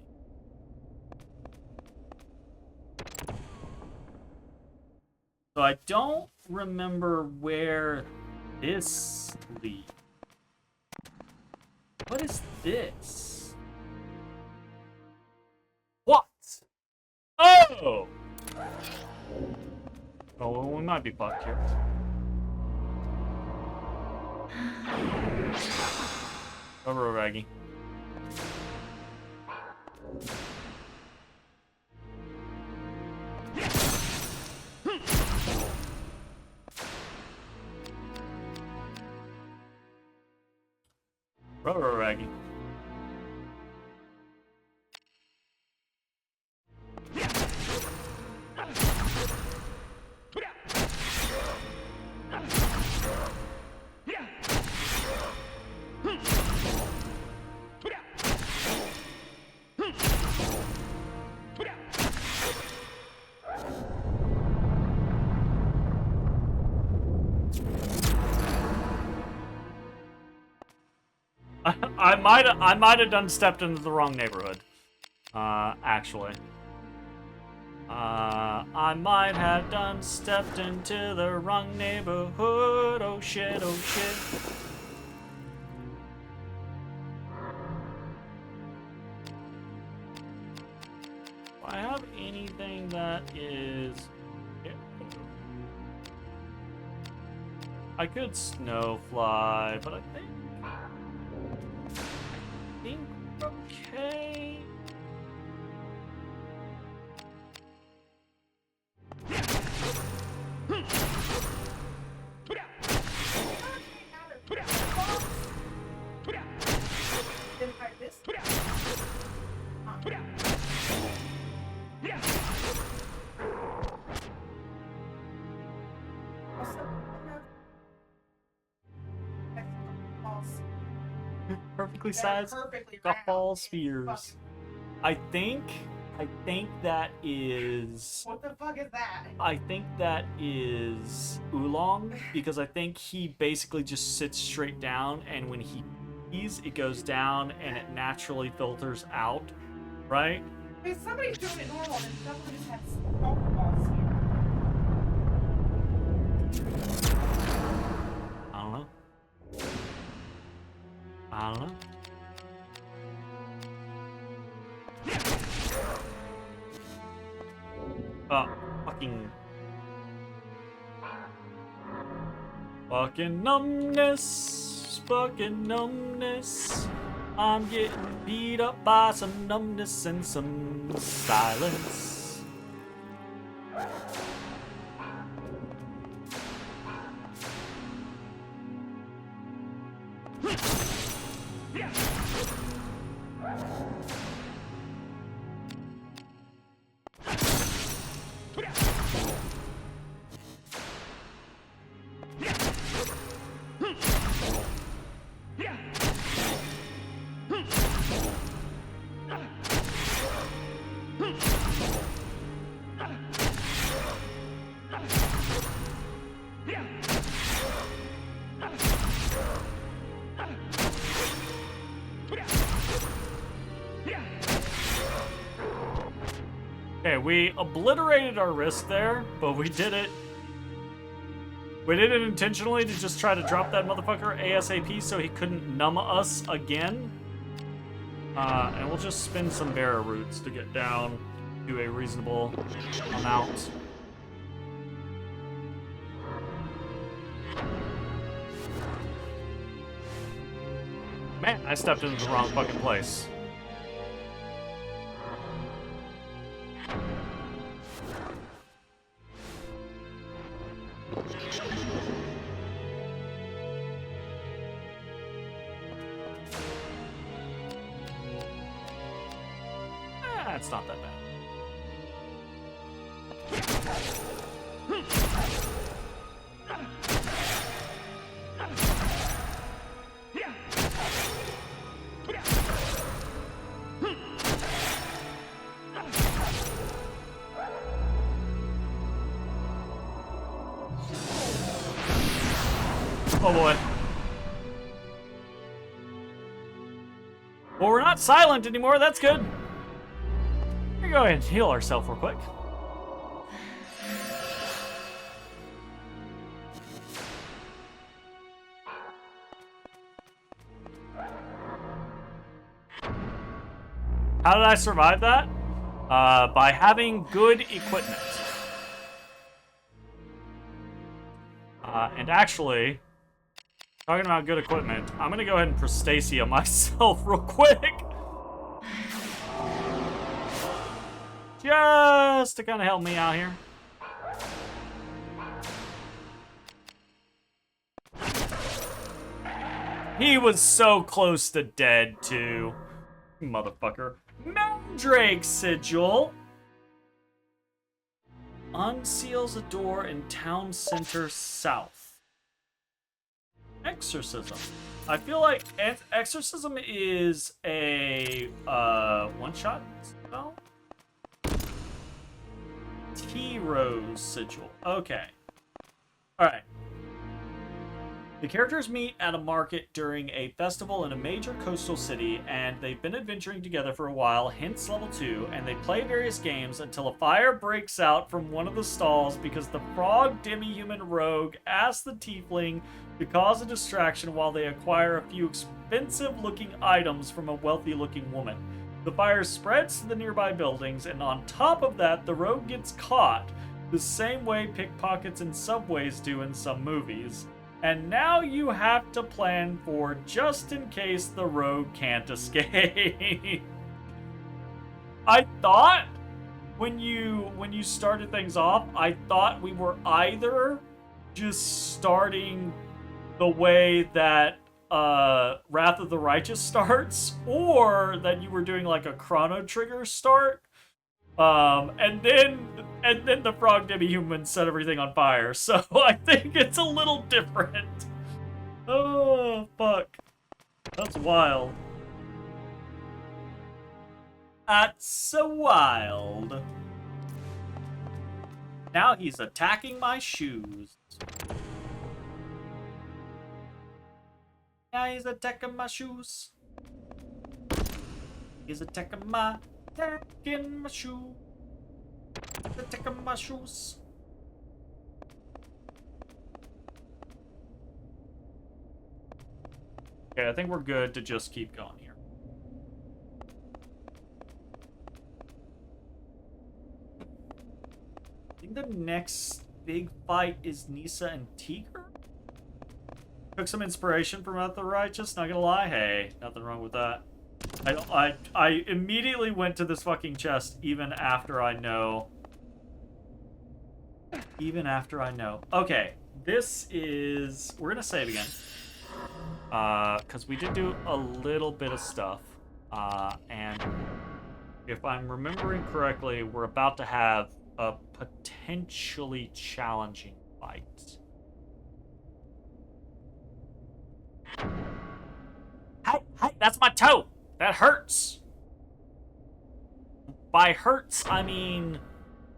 So I don't remember where this leads. What is this? What? Oh! Oh, well, we might be fucked here. Over, Raggy. Rubber Raggy. I might have done stepped into the wrong neighborhood. Actually. I might have done stepped into the wrong neighborhood. Oh shit, oh shit. Do I have anything that is... I could snowfly, but I think okay. Perfectly sized golf ball spheres. I think that is... What the fuck is that? I think that is Oolong, because I think he basically just sits straight down, and when he pees, it goes down, and it naturally filters out, right? If somebody's doing it normal, then somebody just has golf balls here. I don't know. I don't know. Fucking numbness, fucking numbness. I'm getting beat up by some numbness and some silence. Okay, we obliterated our wrist there, but we did it. We did it intentionally to just try to drop that motherfucker ASAP so he couldn't numb us again. And we'll just spin some Vera roots to get down to a reasonable amount. Man, I stepped into the wrong fucking place. It's not that bad. Oh boy. Well, we're not silent anymore. That's good. We're go ahead and heal ourselves real quick. How did I survive that? By having good equipment. And actually, talking about good equipment, I'm gonna go ahead and Prostasia myself real quick. Just to kind of help me out here. He was so close to dead, too. Motherfucker. Mandrake Sigil unseals a door in town center south. Exorcism. I feel like Exorcism is a one-shot spell. T-Rose Sigil. Okay. Alright. The characters meet at a market during a festival in a major coastal city, and they've been adventuring together for a while, hence level 2, and they play various games until a fire breaks out from one of the stalls because the frog demi-human rogue asks the tiefling to cause a distraction while they acquire a few expensive-looking items from a wealthy-looking woman. The fire spreads to the nearby buildings, and on top of that, the rogue gets caught, the same way pickpockets in subways do in some movies. And now you have to plan for just in case the rogue can't escape. I thought when you started things off, I thought we were either just starting the way that Wrath of the Righteous starts, or that you were doing like a Chrono Trigger start. And then the frog demi-human set everything on fire. So I think it's a little different. Oh, fuck. That's wild. That's so wild. Now he's attacking my shoes. Now he's attacking my shoes. He's attacking my shoe. Attacking my shoes. Okay, I think we're good to just keep going here. I think the next big fight is Nisa and Tiger? Took some inspiration from Wrath of the Righteous, not gonna lie. Hey, nothing wrong with that. I immediately went to this fucking chest even after I know. Okay, this is... We're gonna save again. Because we did do a little bit of stuff. And if I'm remembering correctly, we're about to have a potentially challenging fight. Hey, that's my toe! That hurts! By hurts, I mean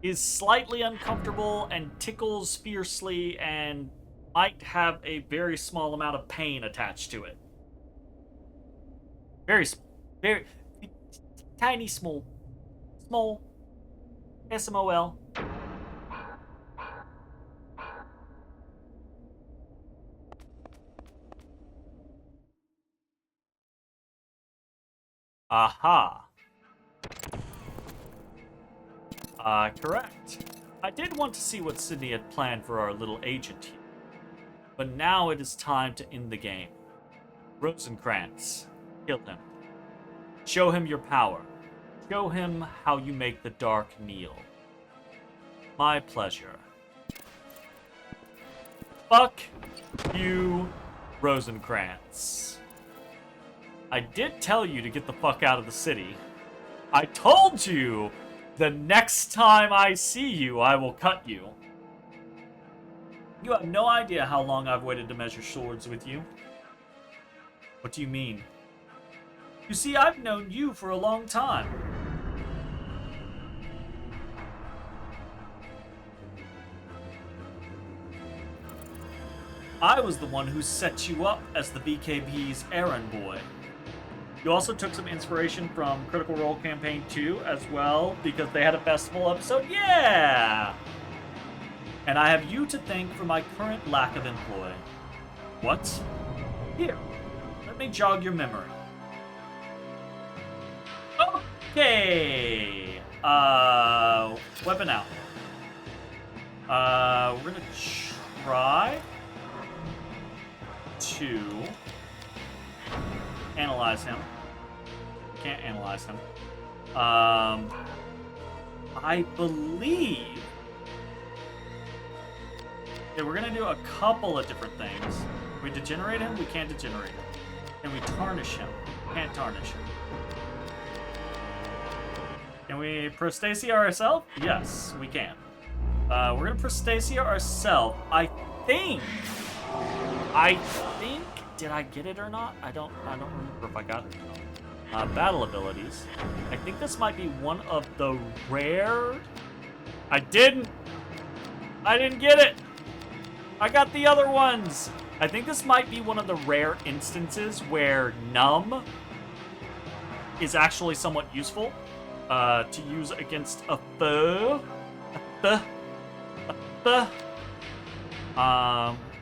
is slightly uncomfortable and tickles fiercely and might have a very small amount of pain attached to it. Very tiny, small. S-M-O-L. Aha. Correct. I did want to see what Sydney had planned for our little agent here. But now it is time to end the game. Rosencrantz, kill him. Show him your power. Show him how you make the dark kneel. My pleasure. Fuck you, Rosencrantz. I did tell you to get the fuck out of the city. I told you the next time I see you, I will cut you. You have no idea how long I've waited to measure swords with you. What do you mean? You see, I've known you for a long time. I was the one who set you up as the BKB's errand boy. You also took some inspiration from Critical Role Campaign 2 as well, because they had a festival episode. Yeah! And I have you to thank for my current lack of employ. What? Here, let me jog your memory. Okay! Weapon out. We're gonna try to analyze him. Can't analyze him. I believe... Okay, we're gonna do a couple of different things. Can we degenerate him? We can't degenerate him. Can we tarnish him? Can't tarnish him. Can we Prostasia ourselves? Yes, we can. We're gonna Prostasia ourselves. I think. Did I get it or not? I don't remember if I got it or not. Battle abilities. I think this might be one of the rare. I didn't get it. I got the other ones. I think this might be one of the rare instances where numb is actually somewhat useful to use against a foe.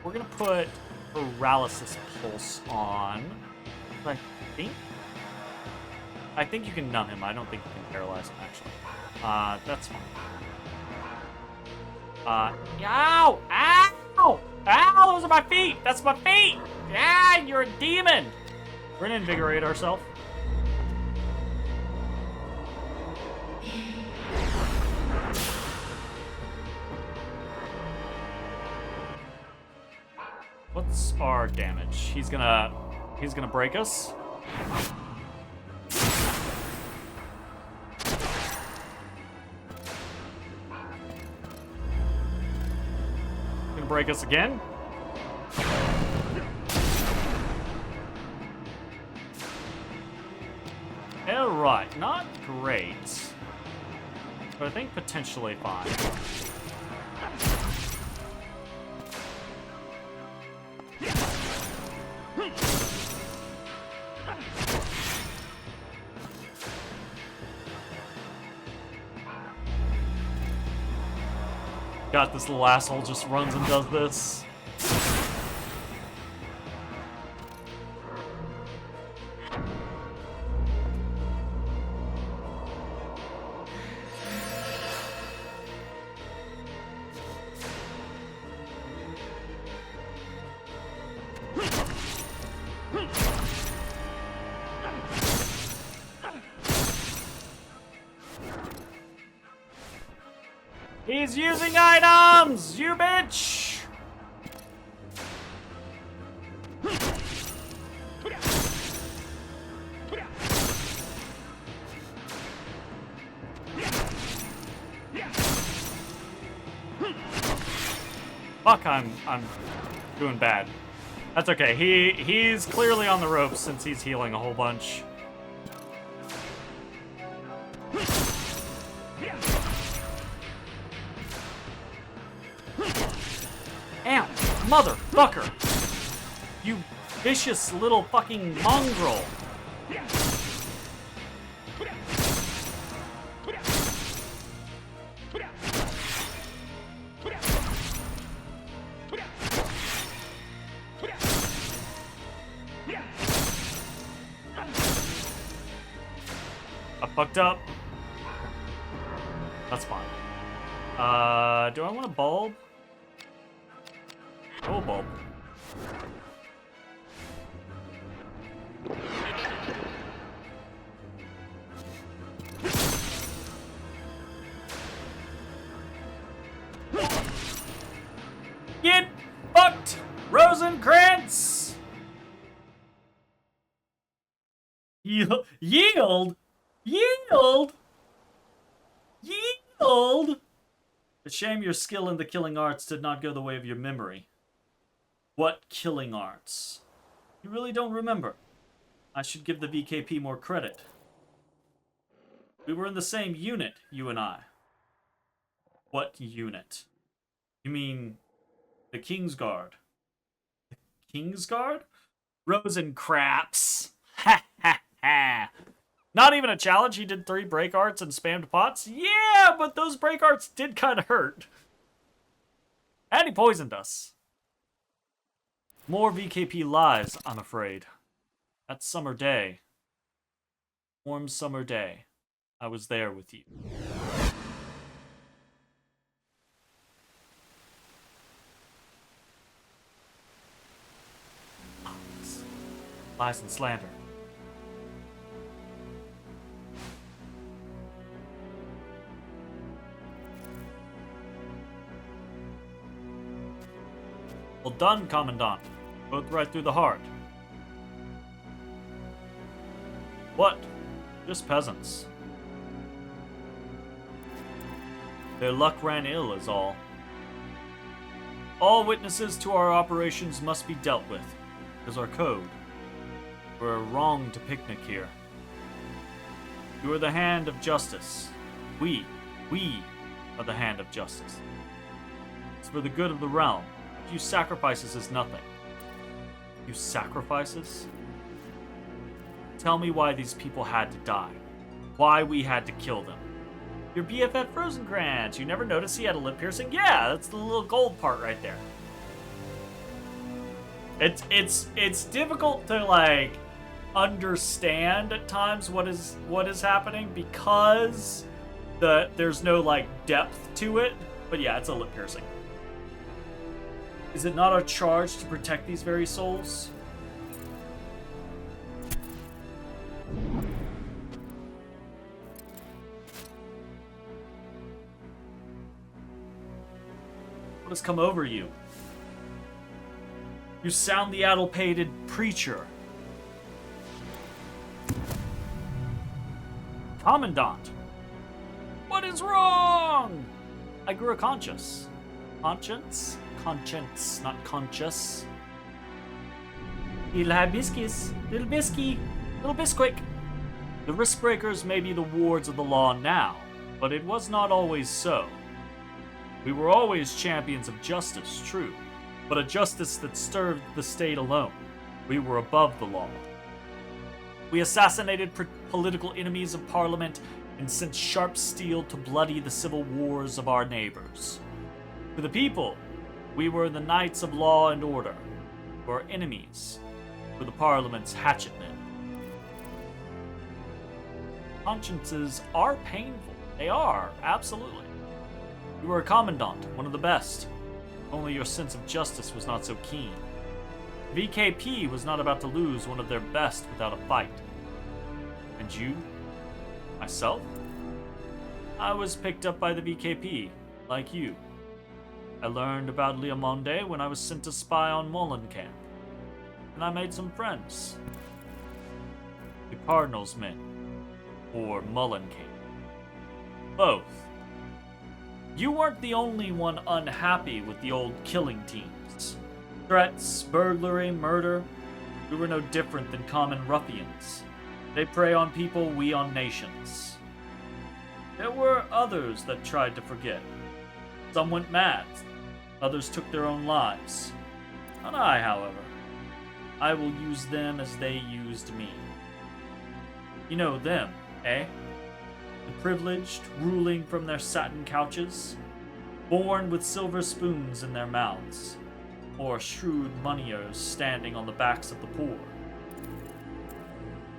We're gonna put paralysis pulse on. I think you can numb him. I don't think you can paralyze him actually. That's fine. Ow! Ow! Ow! Those are my feet! That's my feet! Yeah, you're a demon! We're gonna invigorate ourselves. What's our damage? He's gonna break us. Gonna break us again. Alright, not great. But I think potentially fine. God, this little asshole just runs and does this. He's using items, you bitch! Fuck, I'm doing bad. That's okay. He's clearly on the ropes since he's healing a whole bunch. Ow! Motherfucker! You vicious little fucking mongrel! I fucked up. That's fine. Do I want a bulb? Oh, bulb. Get fucked, Rosencrantz! Yield? Yield? Yield? Yield? A shame your skill in the killing arts did not go the way of your memory. What killing arts? You really don't remember. I should give the VKP more credit. We were in the same unit, you and I. What unit? You mean the Kingsguard? Kingsguard? Rosencraps. Ha ha ha. Not even a challenge. He did 3 break arts and spammed pots. Yeah, but those break arts did kind of hurt. And he poisoned us. More VKP lies, I'm afraid. That summer day. Warm summer day. I was there with you. Lies and slander. Well done, Commandant. Both right through the heart. What? Just peasants. Their luck ran ill is all. All witnesses to our operations must be dealt with, is our code. We're wrong to picnic here. You are the hand of justice. We are the hand of justice. It's for the good of the realm. A few sacrifices is nothing. A few sacrifices? Tell me why these people had to die. Why we had to kill them. Your BFF Rosencrantz. You never noticed he had a lip piercing? Yeah, that's the little gold part right there. It's difficult to like understand at times what is happening because there's no like depth to it. But yeah, it's a lip piercing. Is it not our charge to protect these very souls? What has come over you? You sound the addle-pated preacher. Commandant! What is wrong? I grew a conscience. Conscience? Conscience, not conscious. Il hibiscus, little bisky, little bisquick. The risk breakers may be the wards of the law now, but it was not always so. We were always champions of justice, true, but a justice that served the state alone. We were above the law. We assassinated political enemies of Parliament and sent sharp steel to bloody the civil wars of our neighbors. To the people, we were the knights of law and order. To our enemies, were the Parliament's hatchet men. Consciences are painful. They are, absolutely. You were a commandant, one of the best. Only your sense of justice was not so keen. VKP was not about to lose one of their best without a fight. And you? Myself? I was picked up by the VKP, like you. I learned about Leomonde when I was sent to spy on Molenkamp. And I made some friends. The Cardinal's men. Or Molenkamp. Both. You weren't the only one unhappy with the old killing teams. Threats, burglary, murder. We were no different than common ruffians. They prey on people, we on nations. There were others that tried to forget. Some went mad. Others took their own lives. Not I, however. I will use them as they used me. You know them, eh? The privileged, ruling from their satin couches, born with silver spoons in their mouths, or shrewd moneyers standing on the backs of the poor.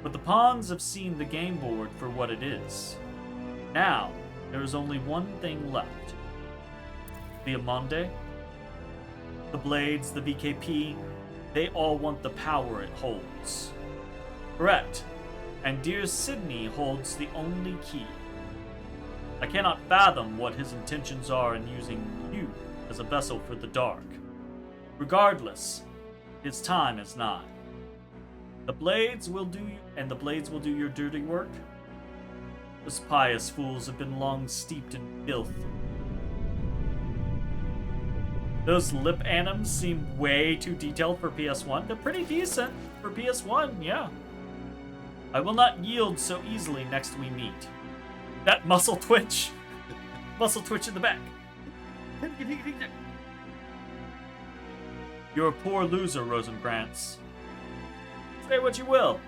But the pawns have seen the game board for what it is. Now, there is only one thing left. The Amonde, the Blades, the VKP, they all want the power it holds. Correct. And dear Sydney holds the only key. I cannot fathom what his intentions are in using you as a vessel for the dark. Regardless, his time is nigh. The Blades will do your dirty work. Those pious fools have been long steeped in filth. Those lip anims seem way too detailed for PS1. They're pretty decent for PS1, yeah. I will not yield so easily next we meet. That muscle twitch. Muscle twitch in the back. You're a poor loser, Rosenkrantz. Say what you will.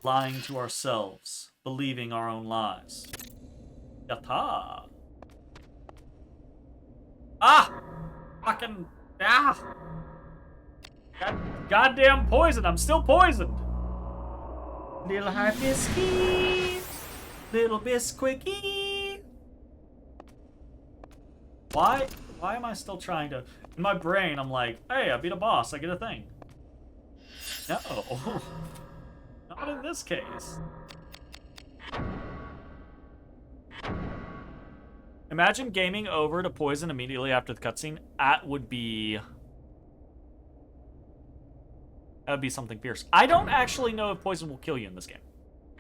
Lying to ourselves, believing our own lies. Yatta. Ah! Fucking... Ah! Goddamn poison. I'm still poisoned. Little hibiscus. Little bisquicky. Why am I still trying to... In my brain, I'm like, hey, I beat a boss. I get a thing. No. Not in this case. Imagine gaming over to poison immediately after the cutscene. That would be something fierce. I don't actually know if poison will kill you in this game.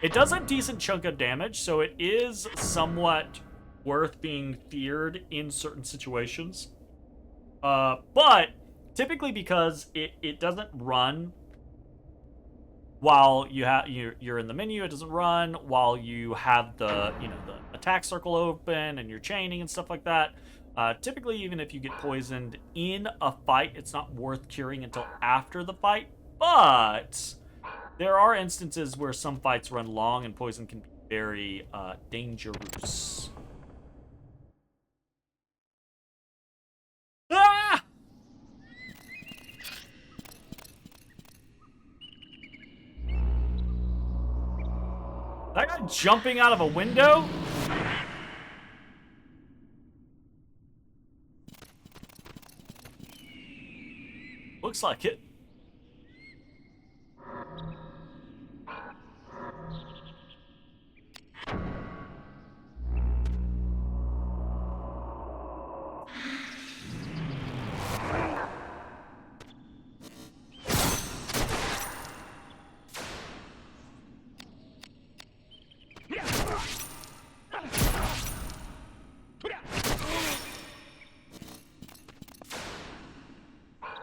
It does a decent chunk of damage, so it is somewhat worth being feared in certain situations. But typically because it doesn't run while you're in the menu, it doesn't run while you have the the attack circle open and you're chaining and stuff like that. Typically, even if you get poisoned in a fight, it's not worth curing until after the fight. But there are instances where some fights run long and poison can be very dangerous. Ah! That guy jumping out of a window? Looks like it.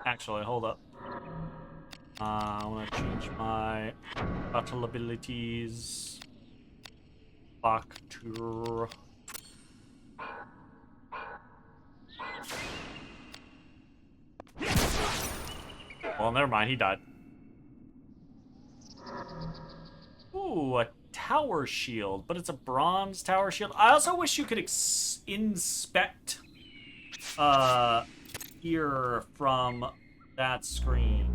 Actually, hold up. I want to change my battle abilities back to... Well, never mind, he died. Ooh, a tower shield, but it's a bronze tower shield. I also wish you could inspect here from that screen.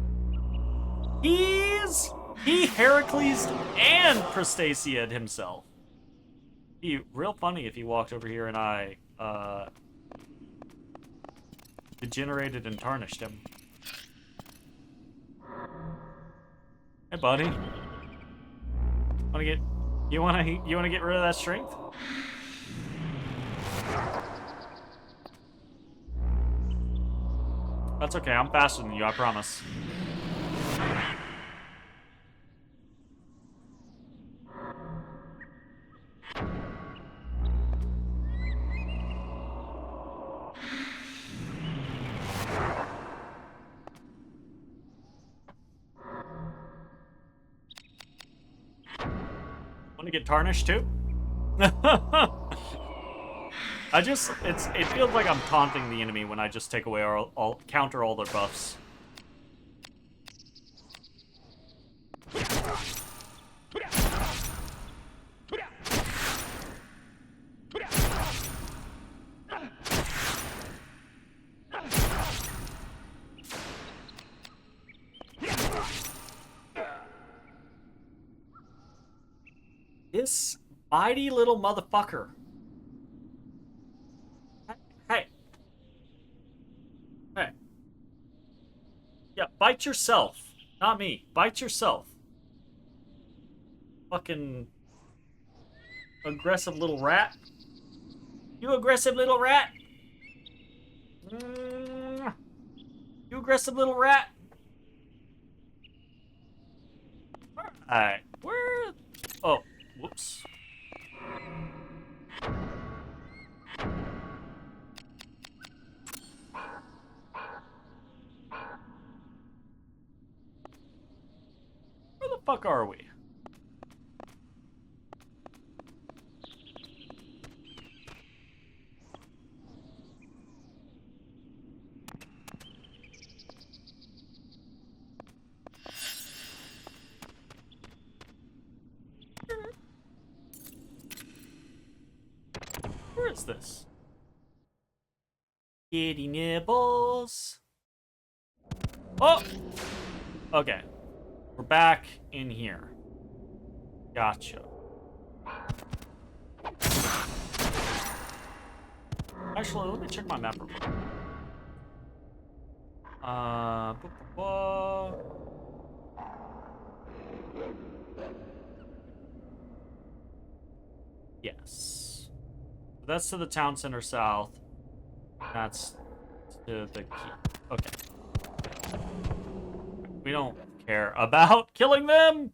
He Heracles and Crustacea himself. Be real funny if he walked over here and I degenerated and tarnished him. Hey, buddy. You wanna get rid of that strength? That's okay, I'm faster than you, I promise. Want to get tarnished too? It feels like I'm taunting the enemy when I just take away counter all their buffs. This bitey little motherfucker. Hey. Hey. Yeah, bite yourself. Not me. Bite yourself. Fucking aggressive little rat. You aggressive little rat. You aggressive little rat. Alright. Where... Oh. Whoops. Where the fuck are we? is this? Kitty nibbles. Oh! Okay. We're back in here. Gotcha. Actually, let me check my map real quick. Yes. That's to the town center south. That's to the key. Okay. We don't care about killing them.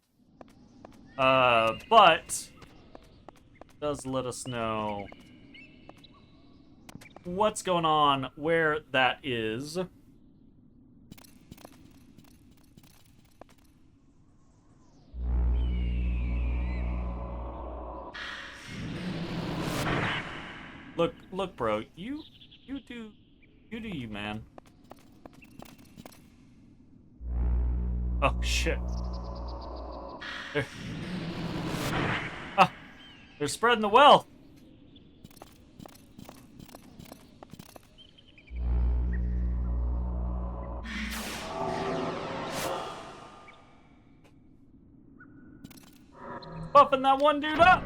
But it does let us know what's going on, where that is. Look, bro. You do you, man. Oh shit. They're spreading the wealth. Buffing that one dude up.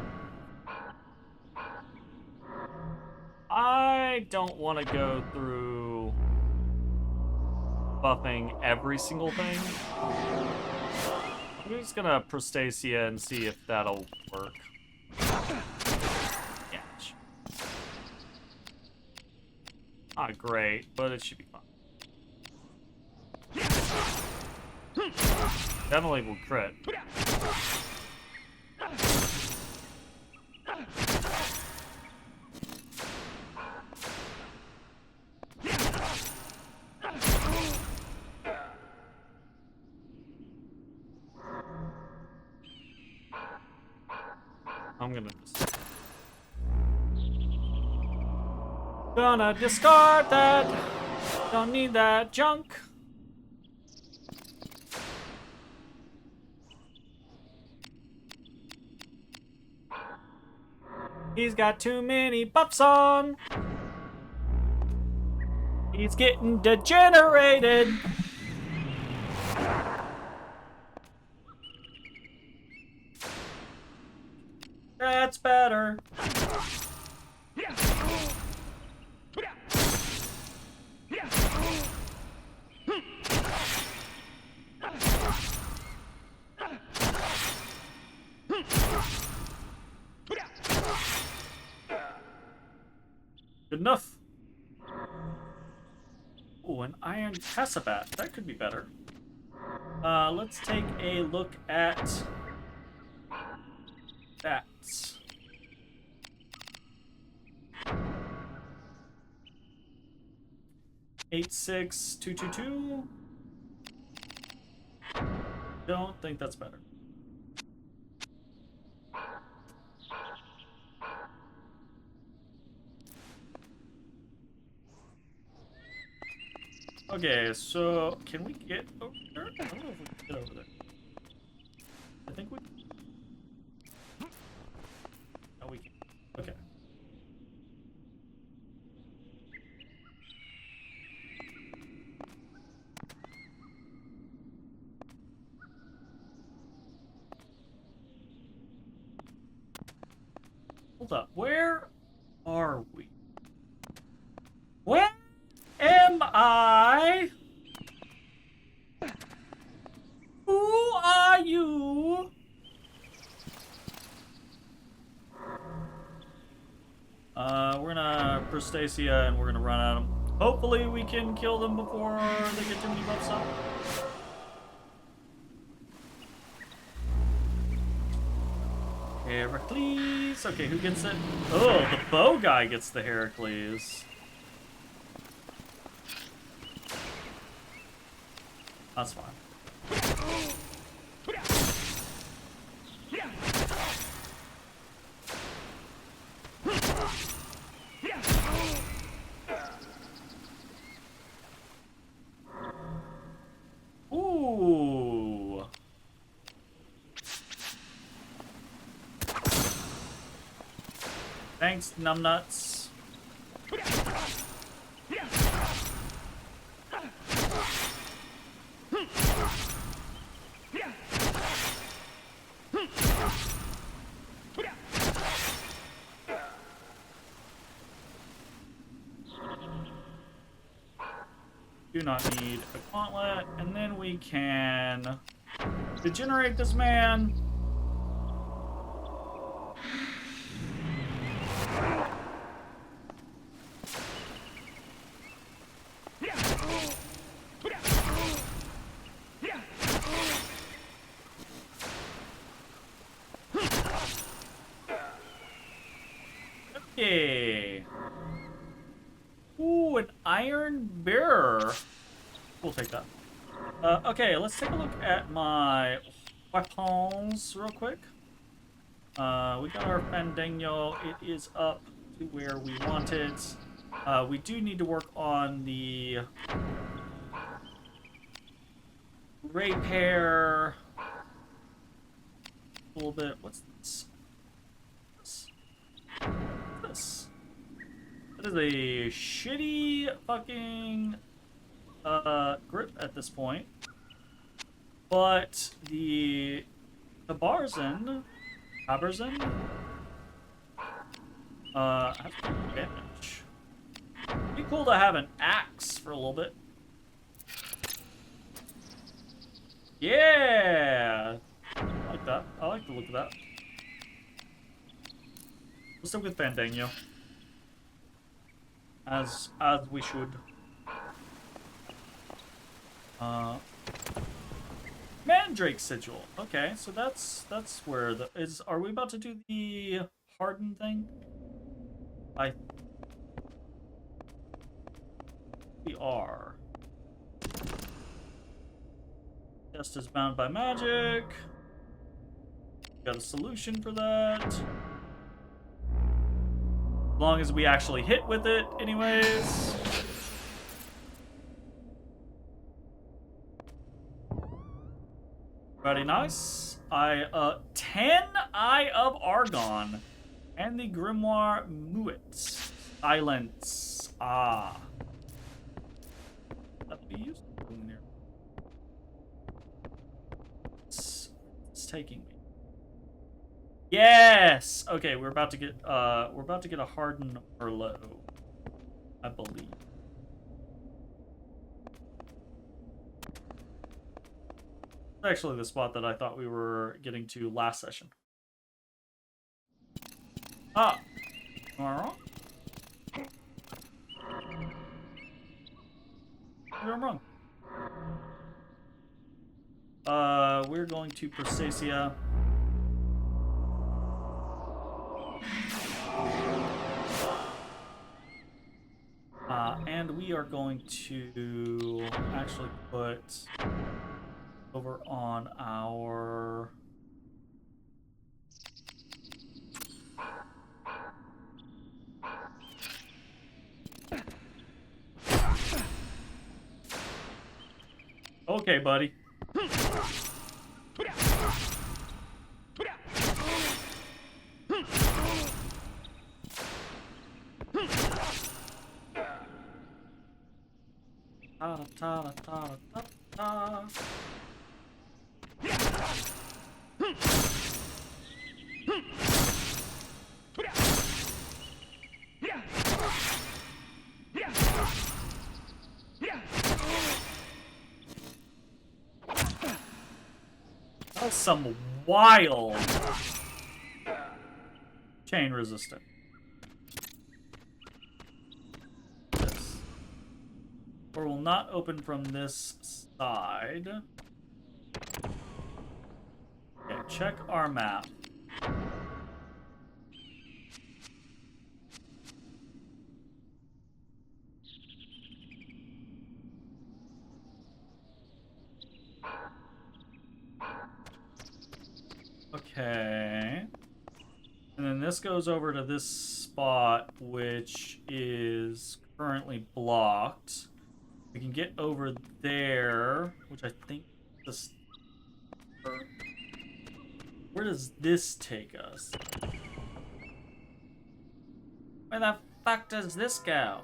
I don't want to go through buffing every single thing. I'm just gonna Prostasia and see if that'll work. Yeah. Not great, but it should be fine. Definitely will crit. I'm gonna discard that. Don't need that junk. He's got too many buffs on. He's getting degenerated. That's better. Good enough. Ooh, an iron Tessabat. That could be better. Let's take a look at that. 86222. Don't think that's better. Okay, so can we get over there? I don't know if we can get over there. I think we. No, we can. Okay. Hold up. Where are we? Where am I? Who are you? We're gonna Prostasia and we're gonna run at them. Hopefully we can kill them before they get too many buffs up. Heracles. Okay, who gets it? Oh, the bow guy gets the Heracles. That's fine. Ooh. Thanks, numbnuts. Do not need a gauntlet, and then we can degenerate this man. Okay. Ooh, an iron bearer. We'll take that. Okay, let's take a look at my weapons real quick. We got our Fandango. It is up to where we want it. We do need to work on the repair a little bit. What's this? This. That is a shitty fucking grip at this point. But the Tabarzin has good damage. Be cool to have an axe for a little bit. Yeah! I like that. I like the look of that. We'll stick with Fandango. As we should. Mandrake sigil. Okay, so that's where the is. Are we about to do the harden thing? We are. Chest is bound by magic. Got a solution for that. As long as we actually hit with it, anyways. Pretty nice. 10 Eye of Argon. And the Grimoire Muet. Silence. Ah. That'll be useful in there. It's taking me. Yes! Okay, we're about to get a hardened Merlot, I believe. Actually the spot that I thought we were getting to last session. Ah! Am I wrong? Maybe I'm wrong. We're going to Persacia. And we are going to actually put over on our okay, buddy. Ta ta ta ta ta. That was some wild chain resistant. This. Or will not open from this side. Okay, check our map. Okay. And then this goes over to this spot, which is currently blocked. We can get over there, which I think this... Where does this take us? Where the fuck does this go?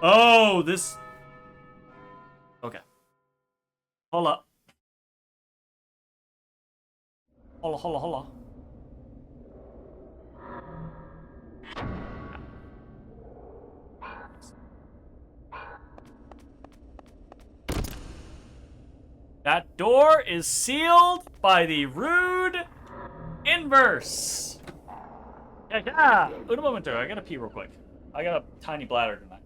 Oh, this... Okay. Hold up. Hold on. That door is sealed by the rude inverse. Yeah. Un momento. I gotta pee real quick. I got a tiny bladder tonight.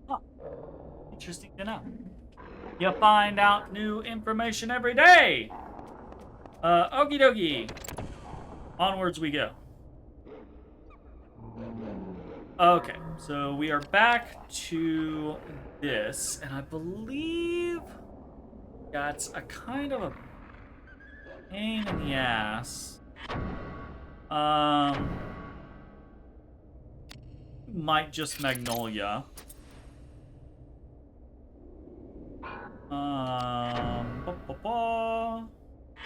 Huh. Interesting to know. You find out new information every day. Okie dokie. Onwards we go. Okay, so we are back to this, and I believe that's a kind of a pain in the ass. Might just Magnolia.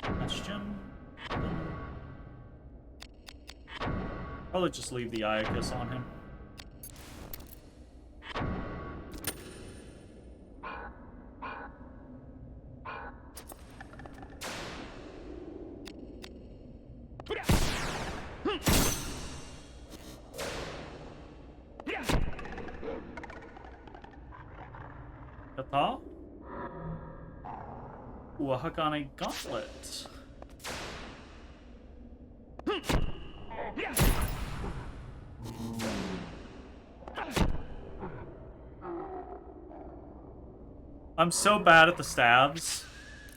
Question. Probably just leave the Iacus on him. Kata? Ooh, a Hakane Gauntlet. I'm so bad at the stabs.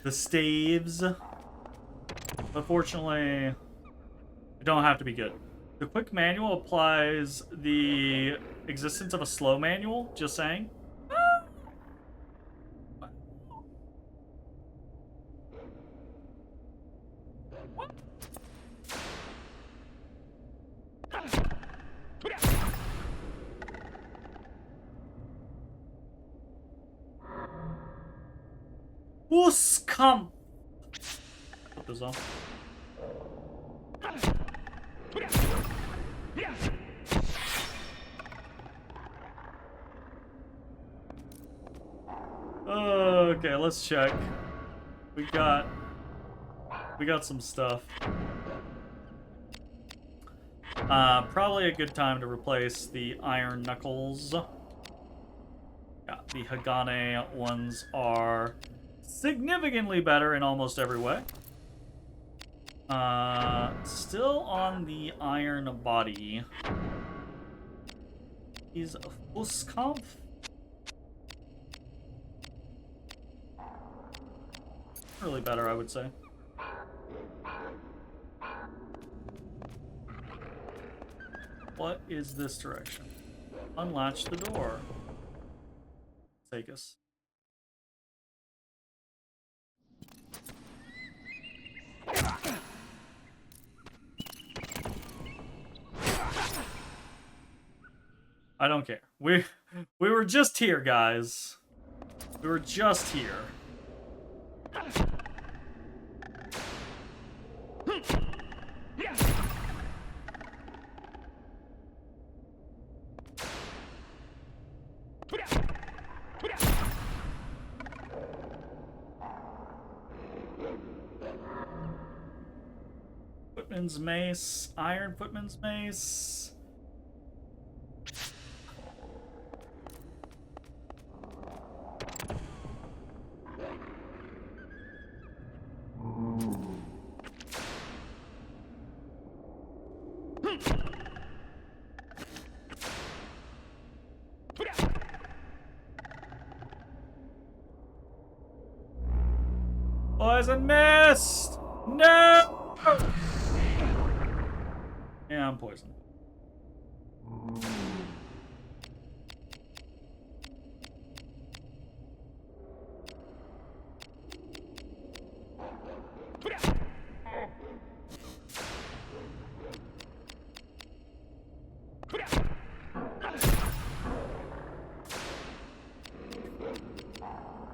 The staves. But fortunately, I don't have to be good. The quick manual applies the existence of a slow manual, just saying. Come. Put this on. Okay, let's check. We got some stuff. Probably a good time to replace the iron knuckles. Yeah, the Hagane ones are significantly better in almost every way. Still on the iron body. He's a Fuskampf. Really better, I would say. What is this direction? Unlatch the door. Take us. I don't care. We were just here, guys. We were just here. Footman's mace, iron footman's mace. Poison mist! No! Yeah, I'm poisoned.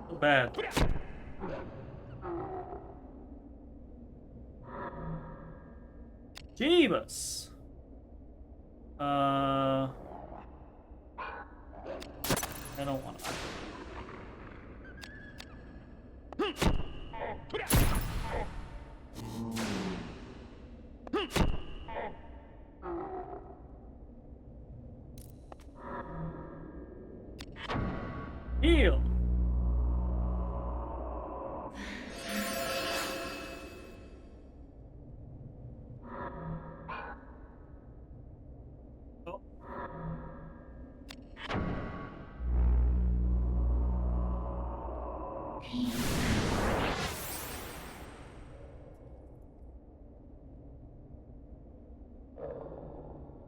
So bad. Jeebus. I don't want to. Heal.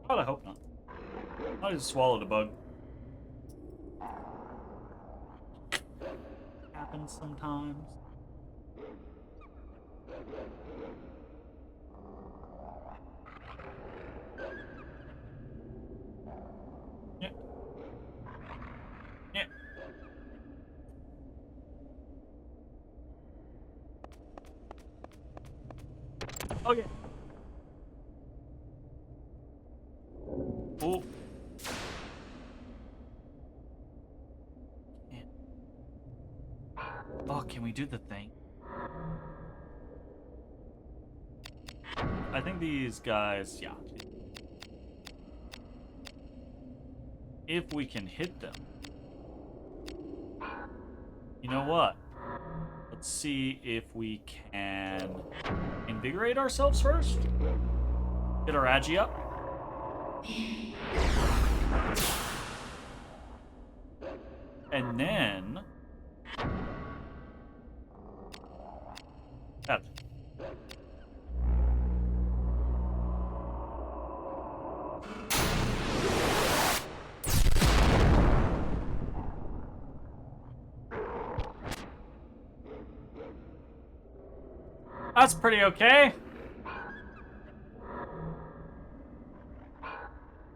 God, I hope not. I just swallowed a bug. Happens sometimes. Yeah. Yeah. Okay. Oh. Oh, can we do the thing? I think these guys, yeah. If we can hit them. You know what? Let's see if we can invigorate ourselves first. Get our agi up. And then... That. That's pretty okay.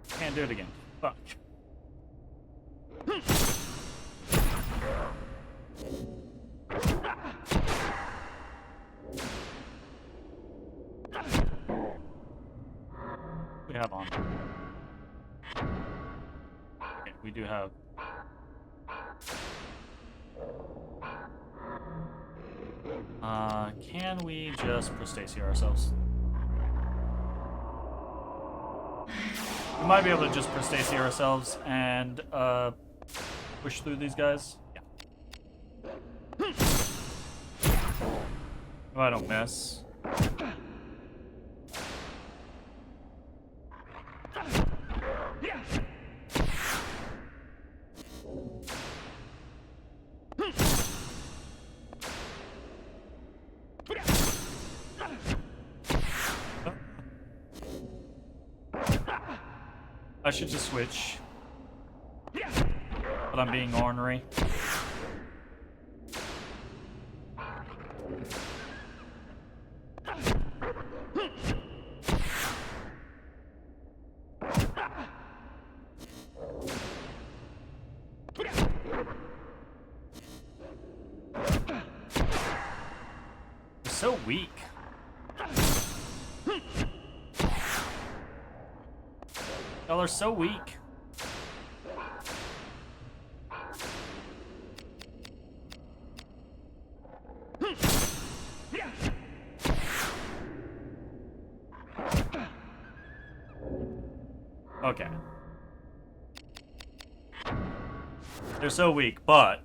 Can't do it again. Fuck. We have on. Okay, we do have. Can we just Prostasia ourselves? We might be able to just Prostasia ourselves and push through these guys. Yeah. If I don't miss. I should just switch. But I'm being ornery. They're so weak. Y'all are so weak. Okay. They're so weak, but...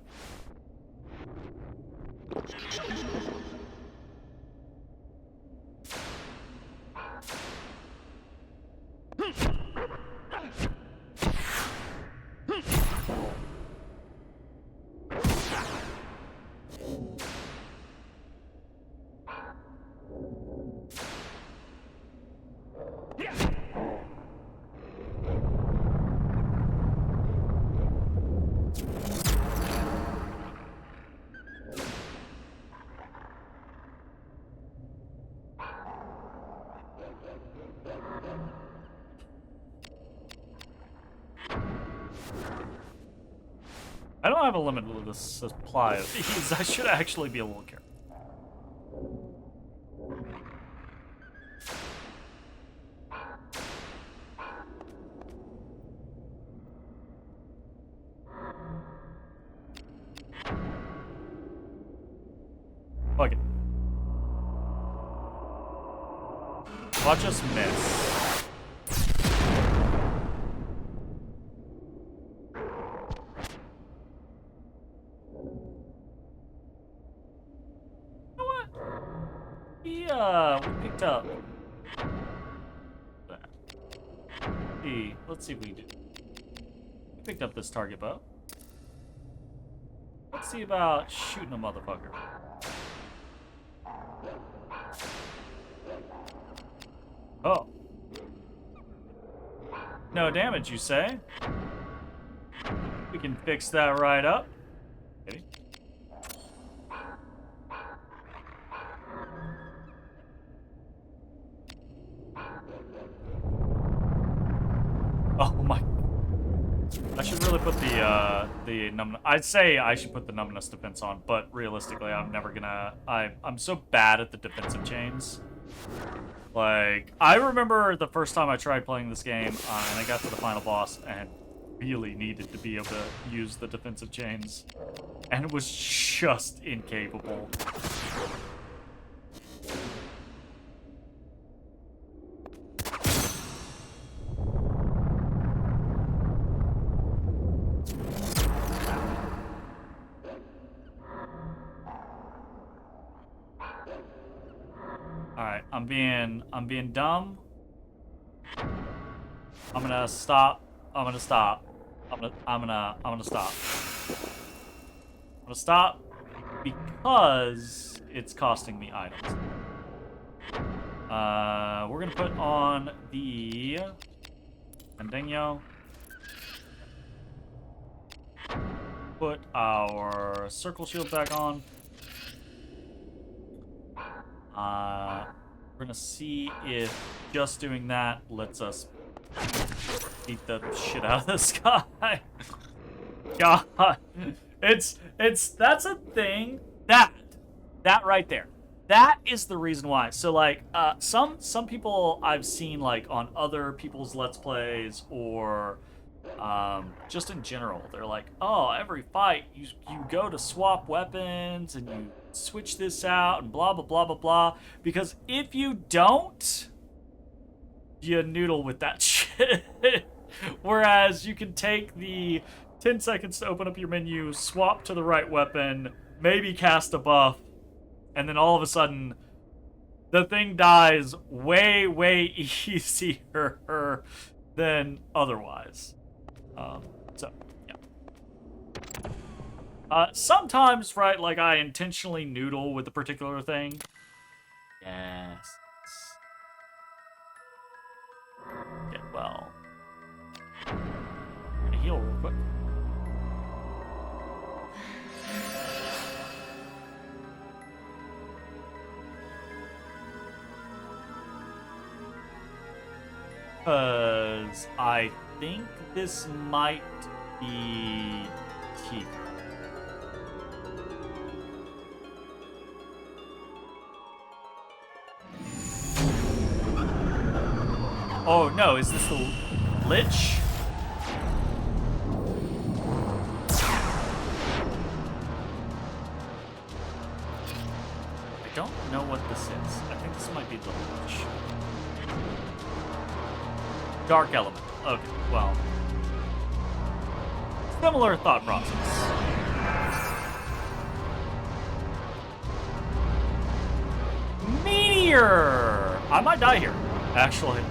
I don't have a limited supply of these. I should actually be a little careful. Fuck it. Watch us miss. We picked up that. Let's see if we do. We picked up this target bow. Let's see about shooting a motherfucker. Oh. No damage, you say? We can fix that right up. Maybe. Oh my! I should really put the numbness. I'd say I should put the numbness defense on, but realistically, I'm never gonna. I'm so bad at the defensive chains. Like, I remember the first time I tried playing this game, and I got to the final boss, and really needed to be able to use the defensive chains, and it was just incapable. Alright, I'm being dumb. I'm gonna stop. I'm gonna stop. I'm gonna stop. I'm gonna stop because it's costing me items. We're gonna put on the Mandingo. Put our circle shield back on. We're gonna see if just doing that lets us beat the shit out of this guy. God, that's a thing. That right there. That is the reason why. So like, some people I've seen like on other people's Let's Plays or just in general, they're like, oh, every fight you go to swap weapons and you switch this out and blah blah blah blah blah, because if you don't, you noodle with that shit. Whereas you can take the 10 seconds to open up your menu, swap to the right weapon, maybe cast a buff, and then all of a sudden the thing dies way easier than otherwise. So, yeah. Sometimes, right, like I intentionally noodle with a particular thing. Yes. Yeah, well. heal real quick. Because I think this might be Tigra. Oh no, is this the Lich? I don't know what this is. I think this might be the Lich. Dark element. Okay, well. Similar thought process. Meteor! I might die here, actually.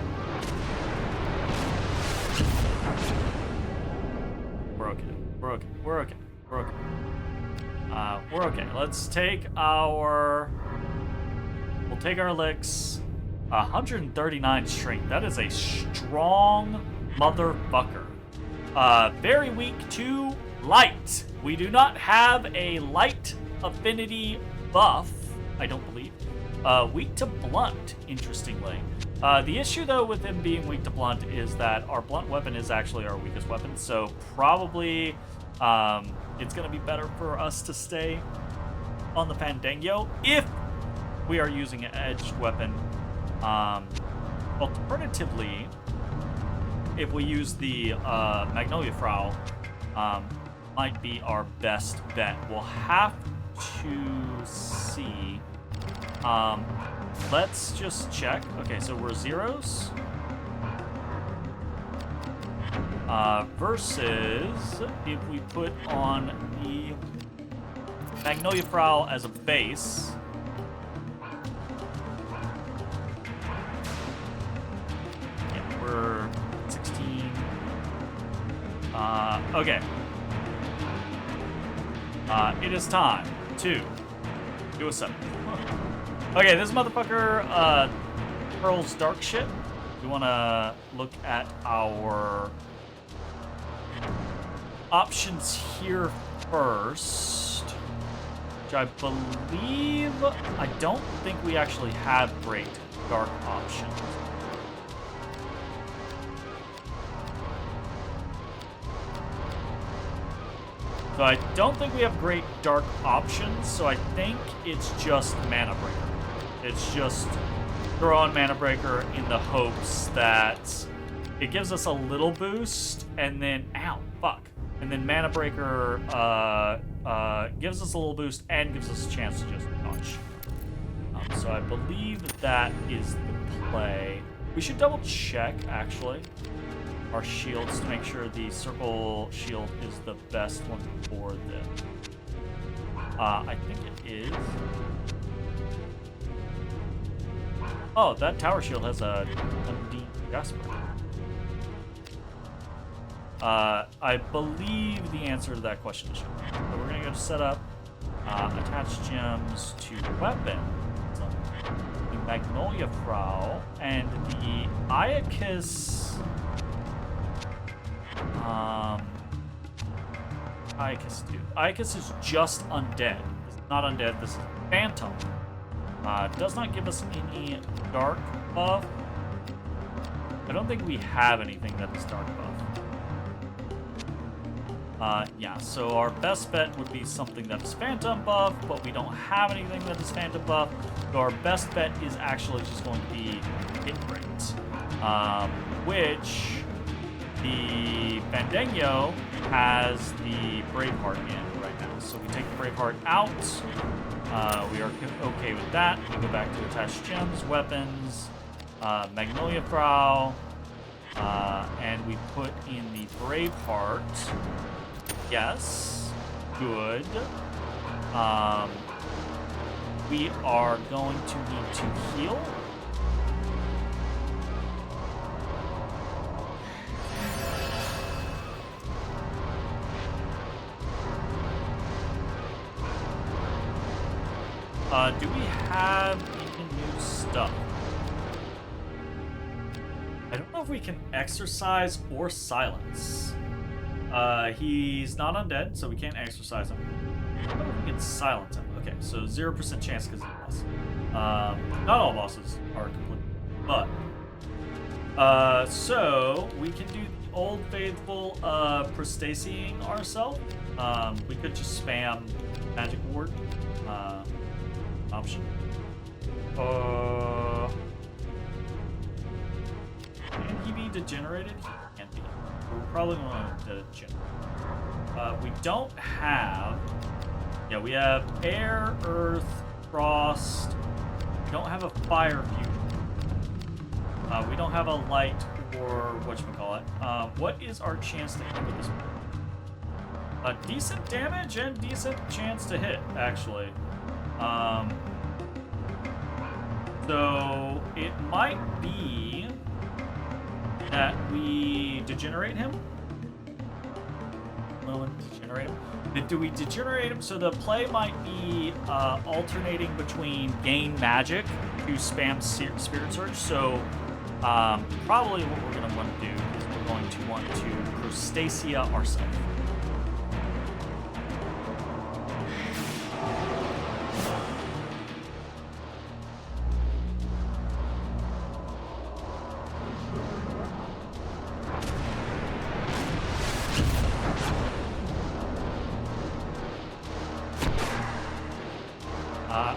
We're okay. We're okay. We're okay. We're okay. We're okay. Let's take our... We'll take our licks. 139 strength. That is a strong motherfucker. Very weak to light. We do not have a light affinity buff, I don't believe. Weak to blunt, interestingly. The issue, though, with him being weak to blunt is that our blunt weapon is actually our weakest weapon, so probably it's going to be better for us to stay on the Fandango if we are using an edged weapon. Alternatively, if we use the Magnolia Frau, might be our best bet. We'll have to see. Let's just check. Okay, so we're zeros. Versus if we put on the Magnolia Frau as a base. Yeah, we're 16. Okay. It is time to do a 7. Okay, this motherfucker hurls dark shit. We want to look at our options here first, which I believe, I don't think we actually have great dark options. So I don't think we have great dark options, so I think it's just Mana Breaker. It's just throw on Mana Breaker in the hopes that it gives us a little boost, and then, ow, fuck. And then Mana Breaker gives us a little boost and gives us a chance to just dodge. So I believe that is the play. We should double check, actually, our shields to make sure the circle shield is the best one for this. I think it is. Oh, that tower shield has a MD Jasper. I believe the answer to that question is yes. So we're gonna go to setup, attach gems to weapons, the Magnolia Frau, and the Iacus. Iacus, dude. Iacus is just undead. This is not undead. This is phantom. Does not give us any dark buff. I don't think we have anything that is dark buff. Yeah, so our best bet would be something that is phantom buff, but we don't have anything that is phantom buff. So our best bet is actually just going to be hit rate, which the Fandango has the Braveheart in right now. So we take the Braveheart out. We are okay with that. We go back to attach gems, weapons, Magnolia Frau, and we put in the Braveheart. Yes, good. We are going to need to heal. Do we have any new stuff? I don't know if we can exercise or silence. He's not undead, so we can't exorcise him. I wonder if we can silence him. Okay, so 0% chance because he's a boss. Not all bosses are complete, but so we can do the old faithful prostacying ourselves. We could just spam magic ward option. Can he be degenerated? He can be. We probably want to degenerate. We don't have. Yeah, we have air, earth, frost. We don't have a fire fusion. We don't have a light or whatchamacallit. What is our chance to hit with this? Decent damage and decent chance to hit, actually. So it might be that we degenerate him. Degenerate him. Do we degenerate him? So the play might be alternating between gain magic to spam Spirit Surge. So probably what we're going to want to do is we're going to want to Prostacia ourselves.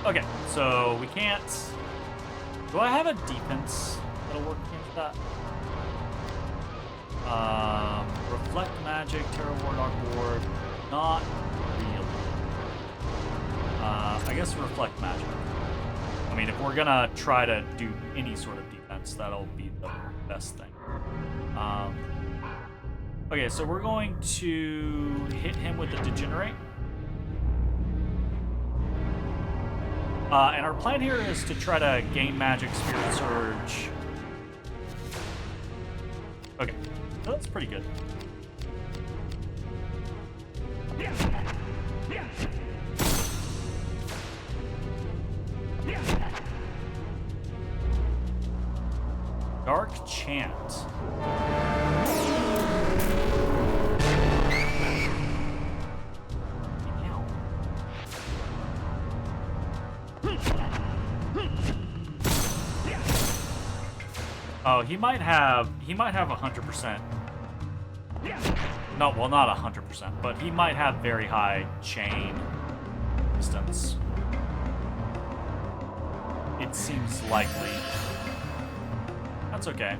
Okay, so we can't. Do I have a defense that'll work against that? Reflect magic, Terror Ward, Arc Ward. Not really. I guess reflect magic. I mean, if we're gonna try to do any sort of defense, that'll be the best thing. Okay, so we're going to hit him with the Degenerate. And our plan here is to try to gain magic, Spirit Surge. Okay, so that's pretty good. Dark Chant. Oh, he might have 100%. No, well, not 100%, but he might have very high chain distance. It seems likely. That's okay.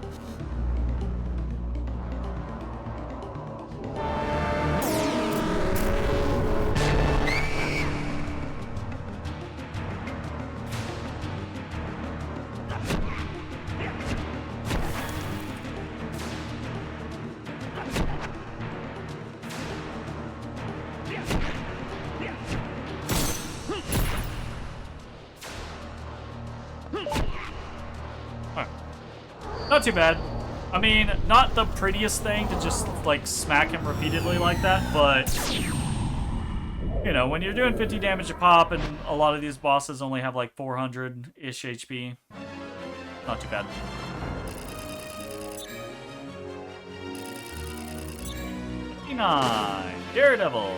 Not too bad. I mean, not the prettiest thing to just, like, smack him repeatedly like that, but, you know, when you're doing 50 damage a pop and a lot of these bosses only have, like, 400-ish HP, not too bad. #59, Daredevil.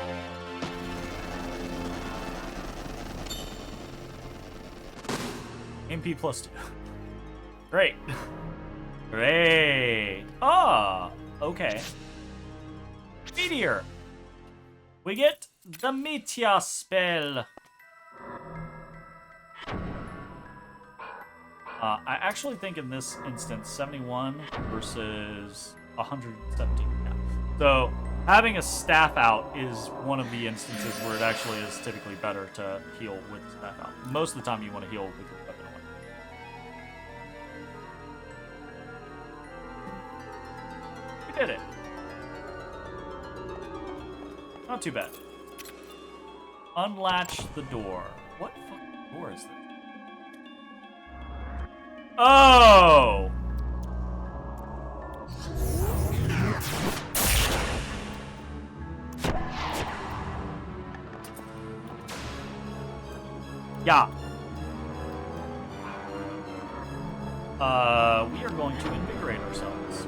MP +2. Great. Great. Ah, okay. Meteor. We get the Meteor spell. I actually think in this instance, 71 versus 117. Yeah. So having a staff out is one of the instances where it actually is typically better to heal with the staff out. Most of the time you want to heal with your weapon away. Did it. Not too bad. Unlatch the door. What fucking door is this? Oh! Yeah. We are going to invigorate ourselves.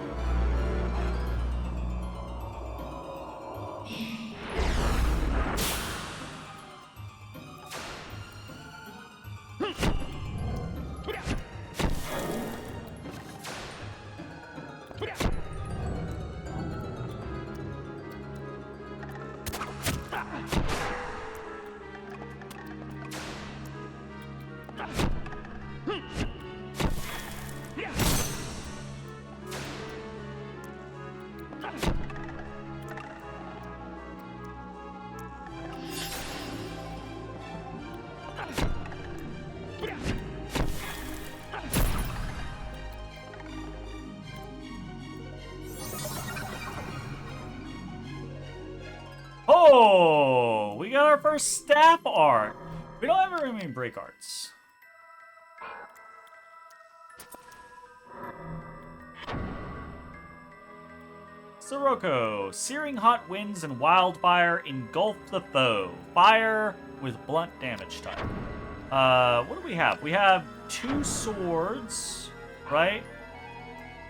Oh, we got our first staff art. We don't have very many break arts. Sirocco, searing hot winds and wildfire engulf the foe. Fire with blunt damage type. What do we have? We have 2 swords, right?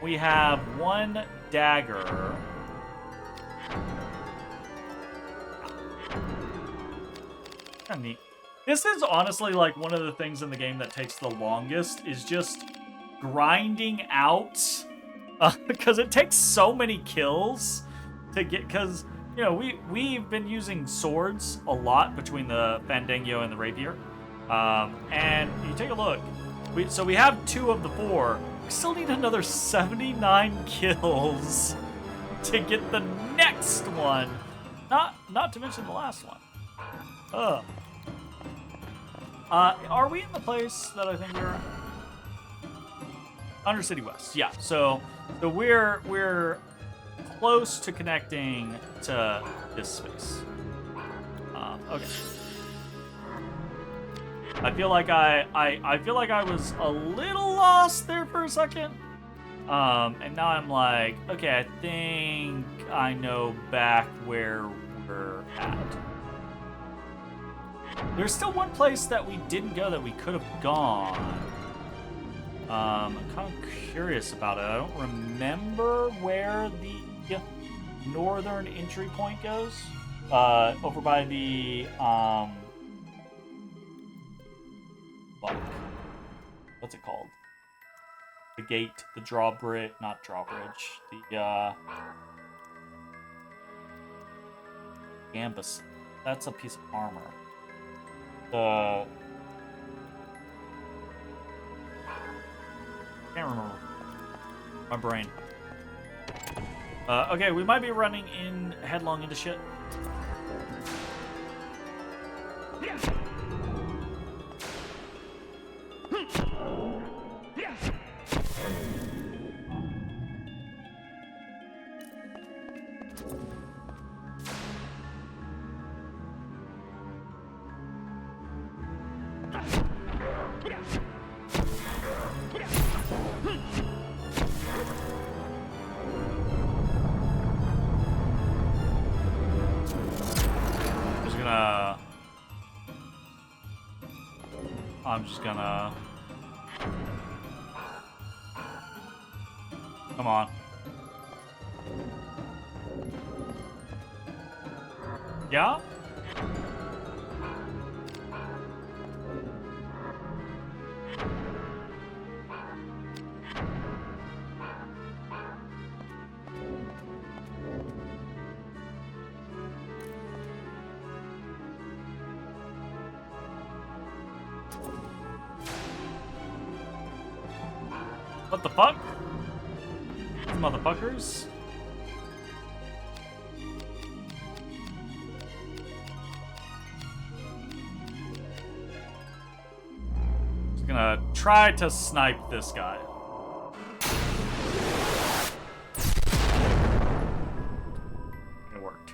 We have 1 dagger. Kinda neat. This is honestly like one of the things in the game that takes the longest is just grinding out, because it takes so many kills to get. Because you know we've been using swords a lot between the Fandango and the Rapier, and you take a look. So we have 2 of the 4. We still need another 79 kills to get the next one. Not to mention the last one. Are we in the place that I think we're at? Undercity West, yeah. So we're close to connecting to this space. Okay. I feel like I feel like I was a little lost there for a second. And now I'm like, okay, I think I know back where we're at. There's still one place that we didn't go that we could have gone. I'm kind of curious about it. I don't remember where the northern entry point goes. Over by the like, what's it called? The gate, the drawbridge, not drawbridge. The gambus. That's a piece of armor. Can't remember. My brain. Okay, we might be running in headlong into shit. I'm just gonna... Come on. Yeah? What the fuck? These motherfuckers. Just gonna try to snipe this guy. It worked.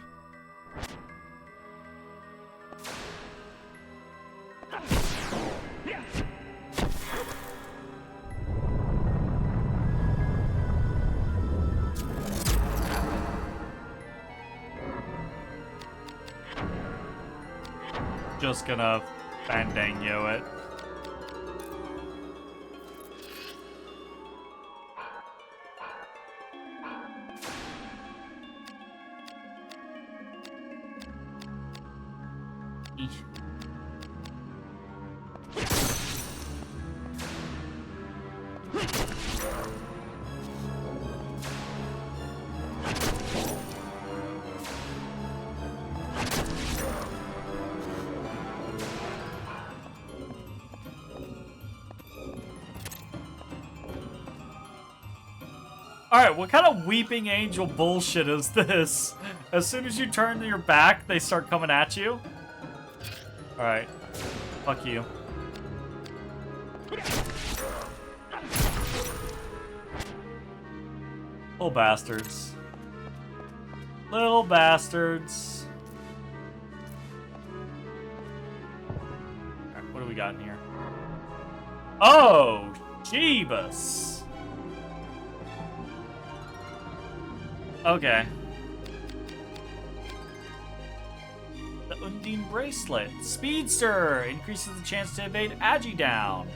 Just gonna Fandango it. Eesh. Alright, what kind of weeping angel bullshit is this? As soon as you turn your back, they start coming at you? Alright. Fuck you. Little bastards. Little bastards. Alright, what do we got in here? Oh, Jeebus. Okay. The Undine Bracelet. Speedster! Increases the chance to evade Agi down.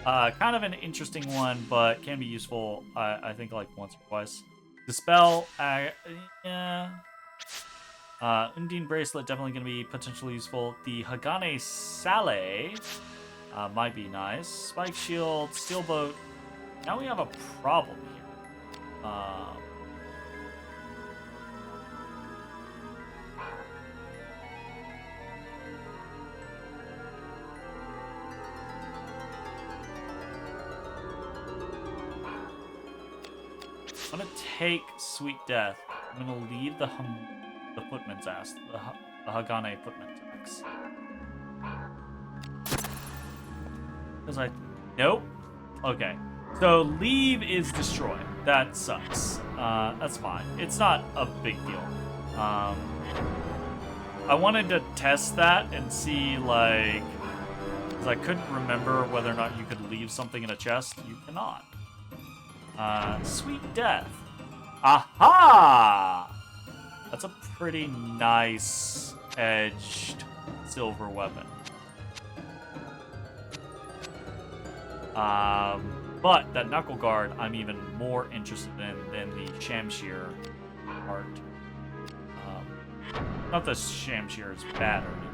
Kind of an interesting one, but can be useful, I think, like once or twice. Dispel. Yeah. Undine Bracelet definitely going to be potentially useful. The Hagane Sale might be nice. Spike Shield, Steel Boat. Now we have a problem here. I'm gonna take Sweet Death. I'm gonna leave the Footman's Axe, the Hagane Footman's Axe. Because nope. Okay. So leave is destroy. That sucks. That's fine. It's not a big deal. I wanted to test that and see, like, because I couldn't remember whether or not you could leave something in a chest. You cannot. Sweet Death. Aha! That's a pretty nice edged silver weapon. But that Knuckle Guard I'm even more interested in than the Shamshir part. Not that Shamshir is bad or anything.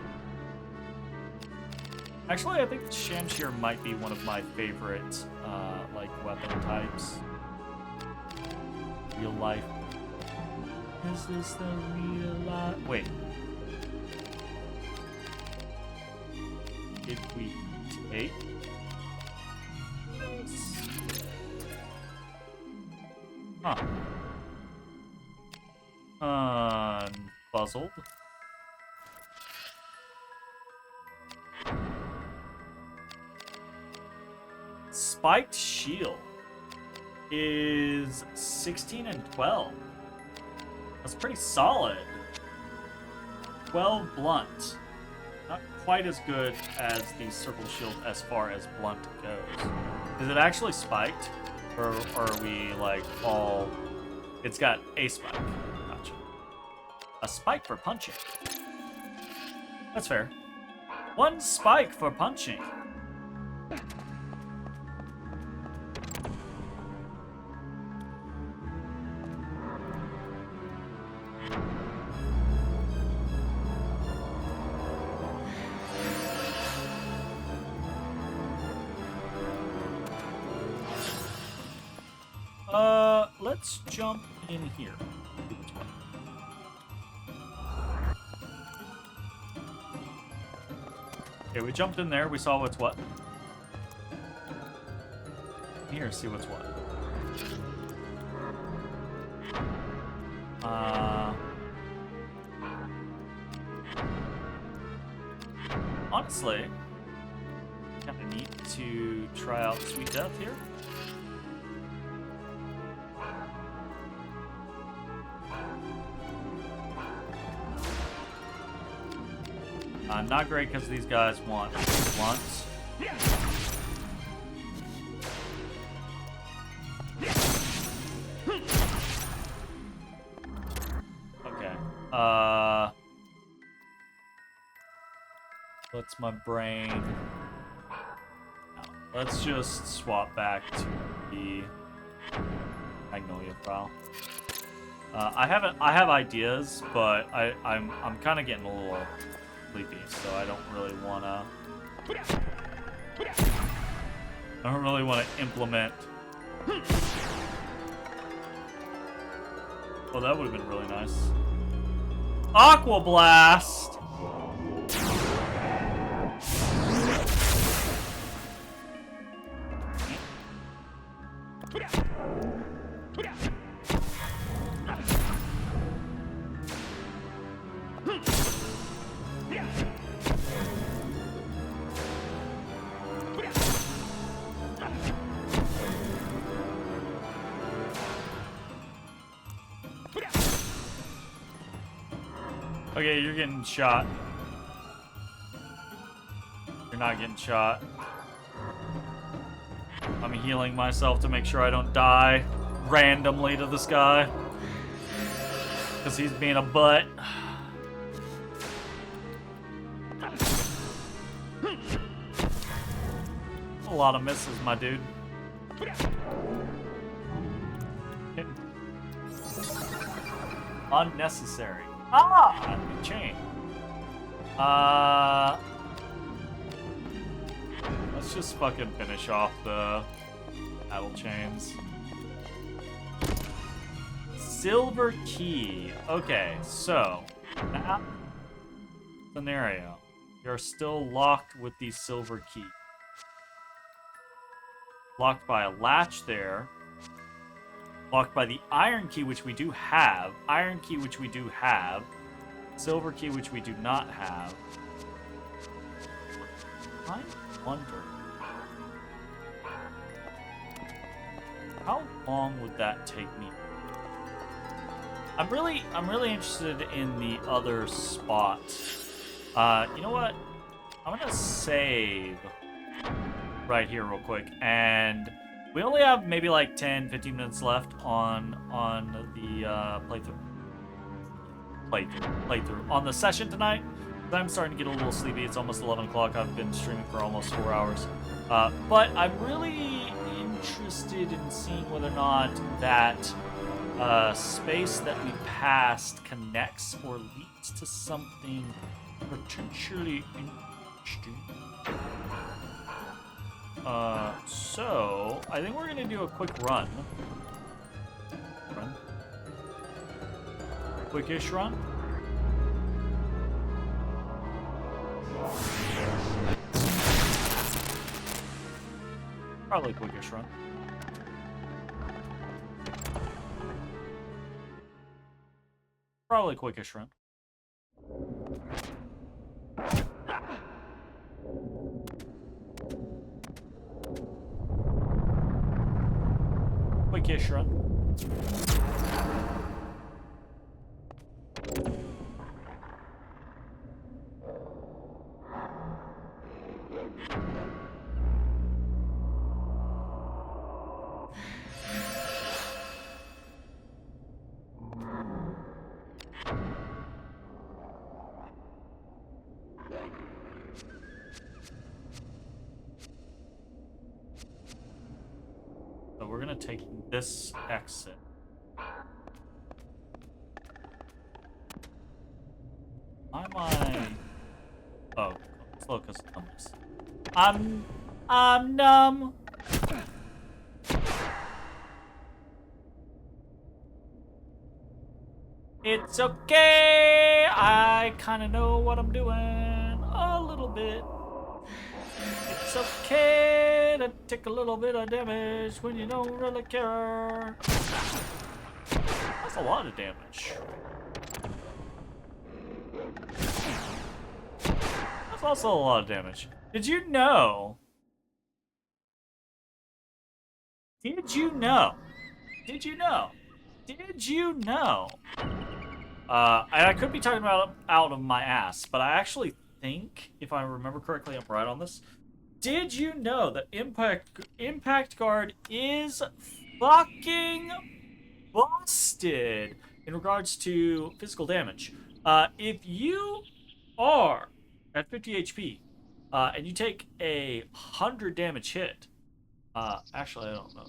Actually, I think Shamshir might be one of my favorite, like, weapon types. Real life. Is this the real life? Wait. If we take this. Huh. Puzzled. Spiked Shield is 16 and 12. That's pretty solid. 12 blunt. Not quite as good as the Circle Shield as far as blunt goes. Is it actually spiked? Or are we like all... It's got a spike. Gotcha. A spike for punching. That's fair. 1 spike for punching. Let's jump in here. Okay, we jumped in there. We saw what's what. Here, see what's what. Honestly, kind of neat to try out Sweet Death here. Not great because these guys want blunts. Okay. What's my brain? No, let's just swap back to the Magnolia file. I have ideas, but I'm kind of getting a little sleepy, so I don't really wanna implement. Oh, that would have been really nice. Aqua Blast. Okay, you're getting shot. You're not getting shot. I'm healing myself to make sure I don't die randomly to this guy. Because he's being a butt. A lot of misses, my dude. Unnecessary. Ah! New chain. Let's just fucking finish off the battle chains. Silver key. Okay, so that scenario. You're still locked with the silver key. Locked by a latch there. Locked by the iron key, which we do have. Iron key, which we do have. Silver key, which we do not have. I wonder, how long would that take me? I'm really interested in the other spot. You know what? I'm gonna save right here real quick, and we only have maybe like 10-15 minutes left on the playthrough on the session tonight. I'm starting to get a little sleepy. It's almost 11 o'clock. I've been streaming for almost 4 hours, but I'm really interested in seeing whether or not that space that we passed connects or leads to something potentially interesting. So I think we're gonna do a quick run. Quickish run. Probably quickish run. Probably quickish run. Quickish run. So we're gonna take this exit. Why am I? Oh, it's locus numbness. I'm numb. It's okay. I kind of know what I'm doing a little bit. It's okay to take a little bit of damage when you don't really care. That's a lot of damage. That's also a lot of damage. Did you know? Did you know? Did you know? Did you know? And I could be talking about out of my ass, but I actually think, if I remember correctly, I'm right on this. Did you know that Impact Guard is fucking busted in regards to physical damage? If you are at 50 HP and you take a 100 damage hit, actually I don't know.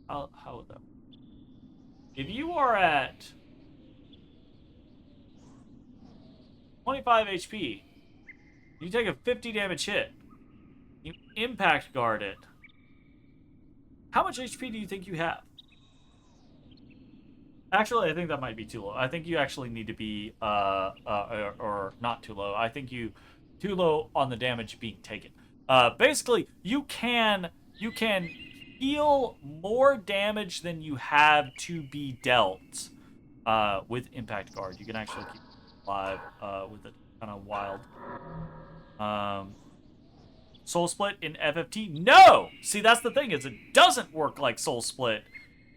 How would that? If you are at 25 HP, you take a 50 damage hit. You impact guard it. How much HP do you think you have? Actually, I think that might be too low. I think you actually need to be, or not too low. I think you too low on the damage being taken. Basically, you can heal more damage than you have to be dealt with impact guard. You can actually keep. live with a kind of wild Soul Split in FFT. No! See, that's the thing, is it doesn't work like Soul Split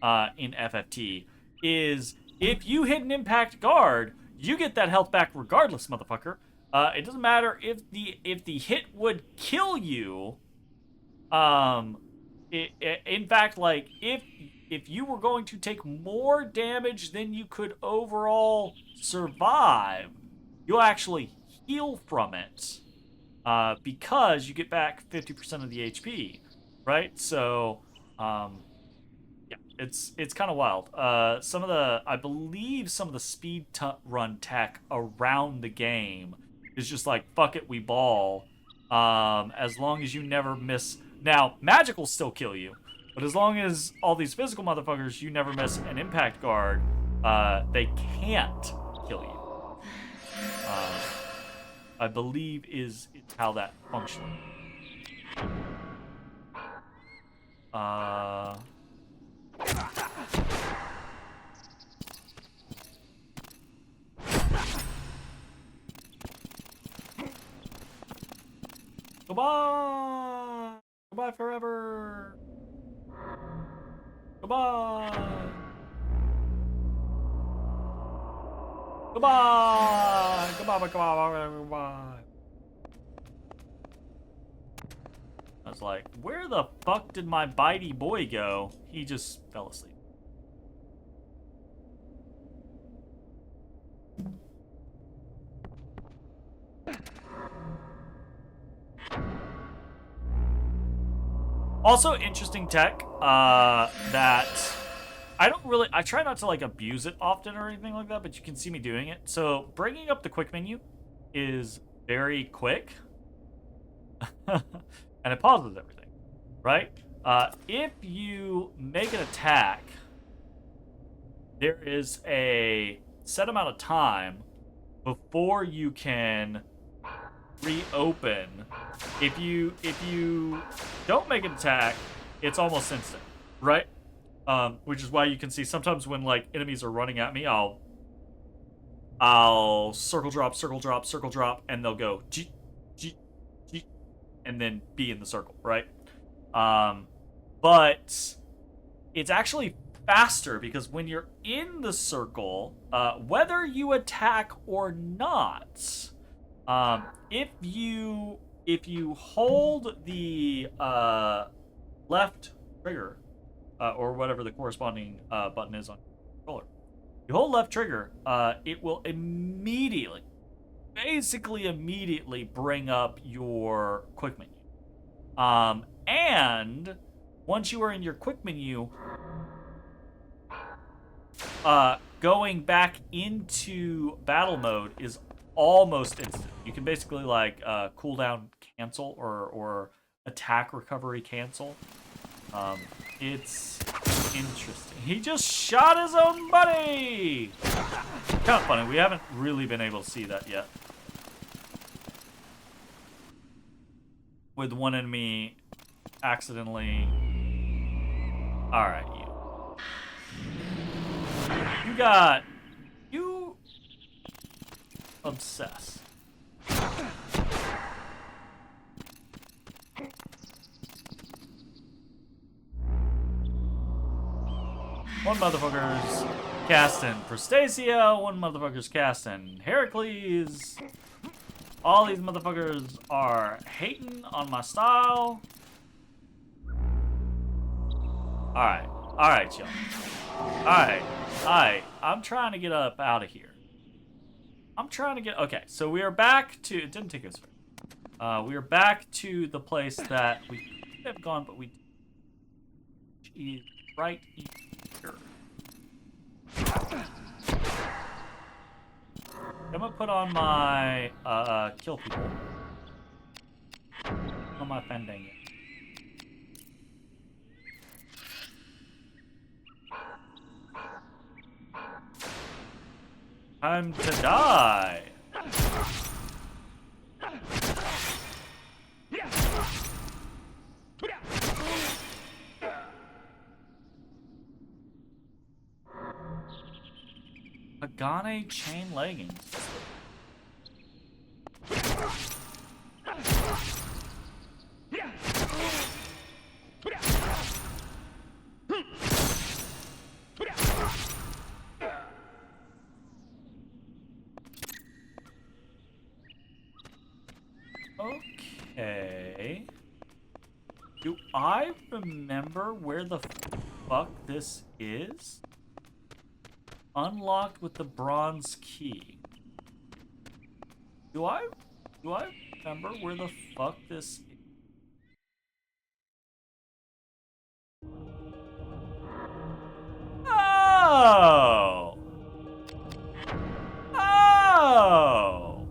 in FFT. Is if you hit an impact guard, you get that health back regardless, motherfucker. It doesn't matter if the hit would kill you. In fact, like if you were going to take more damage than you could overall survive, you'll actually heal from it, because you get back 50% of the HP, right? So, yeah, it's kind of wild. I believe some of the speed run tech around the game is just like, fuck it, we ball. As long as you never miss. Now, magic will still kill you, but as long as all these physical motherfuckers, you never miss an impact guard, they can't kill you. I believe is how that functions. Goodbye! Goodbye forever! Goodbye! Goodbye! Goodbye, goodbye, goodbye. I was like, where the fuck did my bitey boy go? He just fell asleep. Also, interesting tech that I try not to like abuse it often or anything like that, but you can see me doing it. So bringing up the quick menu is very quick. And it pauses everything, right? If you make an attack, there is a set amount of time before you can reopen. If you don't make an attack, it's almost instant, right? Which is why you can see sometimes when like enemies are running at me, I'll circle drop, and they'll go G, and then be in the circle, right? But it's actually faster because when you're in the circle, whether you attack or not, if you hold the left trigger, or whatever the corresponding button is on your controller, you hold left trigger, it will basically immediately bring up your quick menu. And once you are in your quick menu, going back into battle mode is almost instant. You can basically like cooldown cancel or attack recovery cancel. It's interesting. He just shot his own buddy! Kind of funny. We haven't really been able to see that yet. With one enemy accidentally... Alright, you obsess. One motherfucker's casting Prostasia, one motherfucker's casting Heracles. All these motherfuckers are hating on my style. Alright, y'all. Alright, I'm trying to get up out of here. Okay, so we are back to, it didn't take us very. We are back to the place that we could have gone, but we is right here. I'm gonna put on my kill people. On my fending. Time to die. Agane chain leggings. Okay. Do I remember where the fuck this is? Unlocked with the bronze key. Do I remember where the fuck this is? Oh! Oh!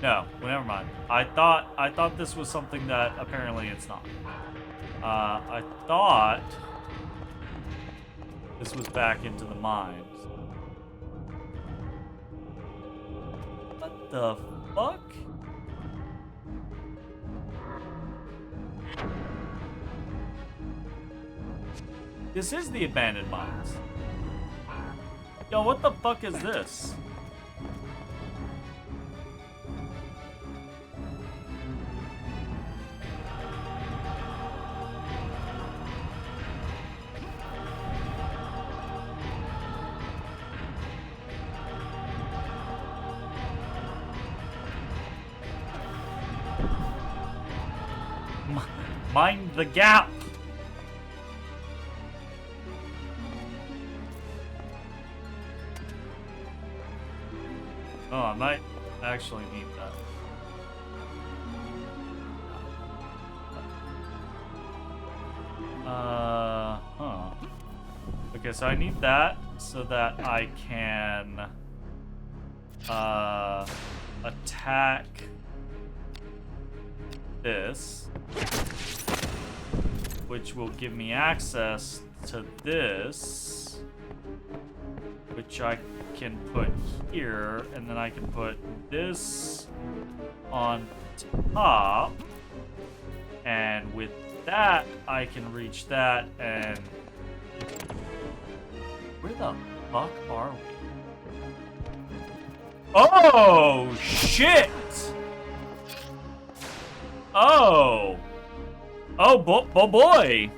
No, well, never mind. I thought this was something that apparently it's not. I thought this was back into the mines. What the fuck? This is the abandoned mines. Yo, what the fuck is this? Mind the gap! Oh, I might actually need that. Huh. Okay, so I need that so that I can attack this, which will give me access to this, which I can put here, and then I can put this on top, and with that I can reach that. And where the fuck are we? Oh shit! Oh boy!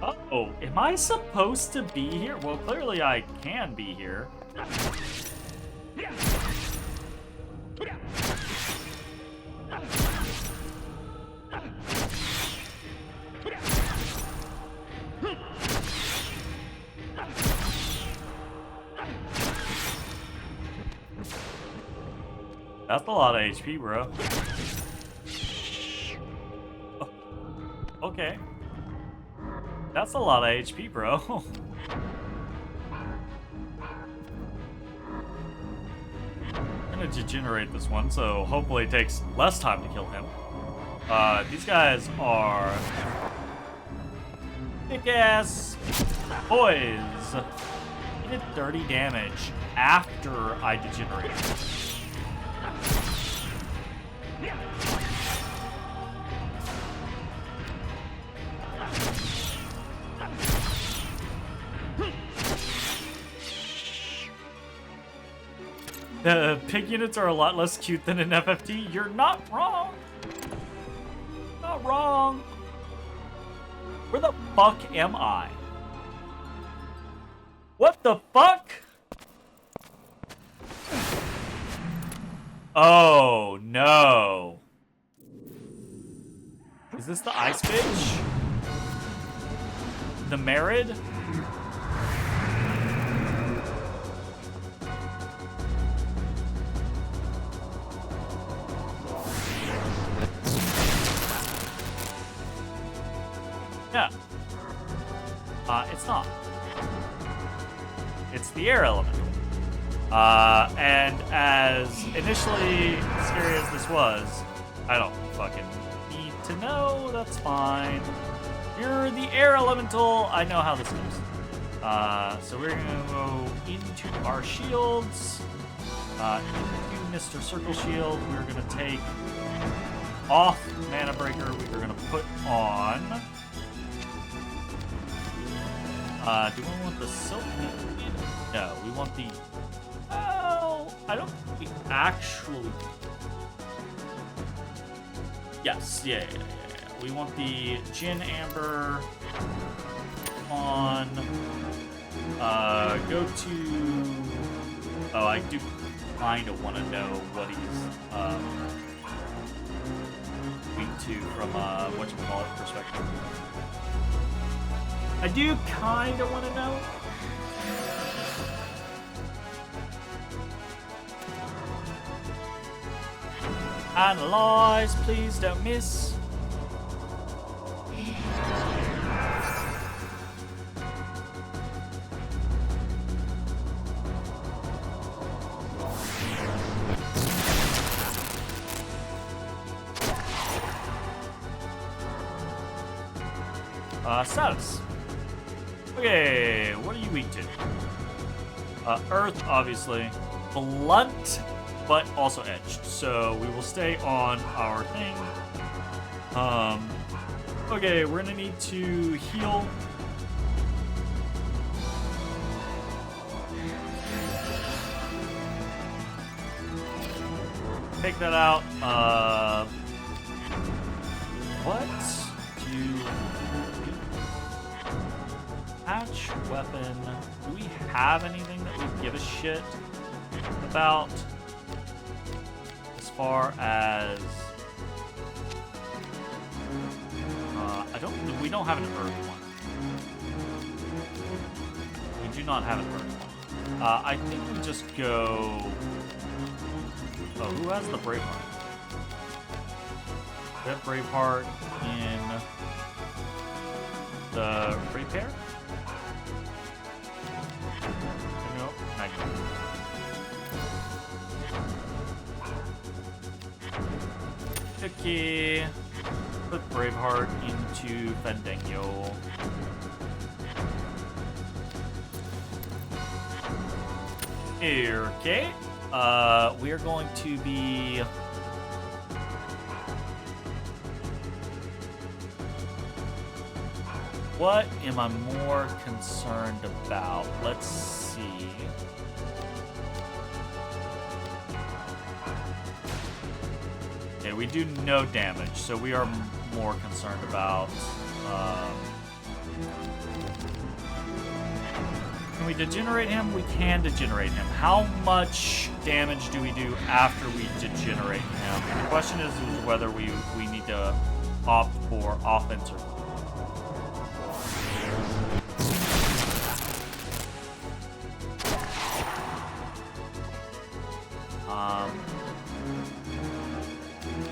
Oh, am I supposed to be here? Well, clearly I can be here. That's a lot of HP, bro. Okay. That's a lot of HP, bro. I'm gonna degenerate this one, so hopefully it takes less time to kill him. These guys are thick-ass boys. He did 30 damage after I degenerated. The pig units are a lot less cute than in FFT. You're not wrong. Not wrong. Where the fuck am I? What the fuck? Oh no. Is this the ice bitch? The Merid? Yeah. It's not. It's the air element. And as initially scary as this was, I don't fucking need to know. That's fine. You're the air elemental. I know how this goes. So we're gonna go into our shields. Into Mr. Circle Shield. We're gonna take off Mana Breaker. We're gonna put on. Do we want the silk? No, we want the. Oh, I don't think we actually. Yes, yeah. We want the Gin Amber on. Go to. Oh, I do kind of want to know what he's. weak to from whatchamacallit perspective? I do kind of want to know. Analyze, please don't miss. Status. Okay, what are you weak to? Earth, obviously. Blunt, but also edged. So we will stay on our thing. Okay, we're gonna need to heal. Take that out. What do you... Patch weapon. Do we have anything that we give a shit about as far as we don't have an earth one. We do not have an earth one. I think we just go. Oh, who has the Braveheart? We have Braveheart in the Repair? Nope, not yet. Okay. Put Braveheart into Fandango. Okay. We are going to be... What am I more concerned about? Let's see. Okay, we do no damage, so we are more concerned about... Can we degenerate him? We can degenerate him. How much damage do we do after we degenerate him? The question is whether we need to opt for offense or...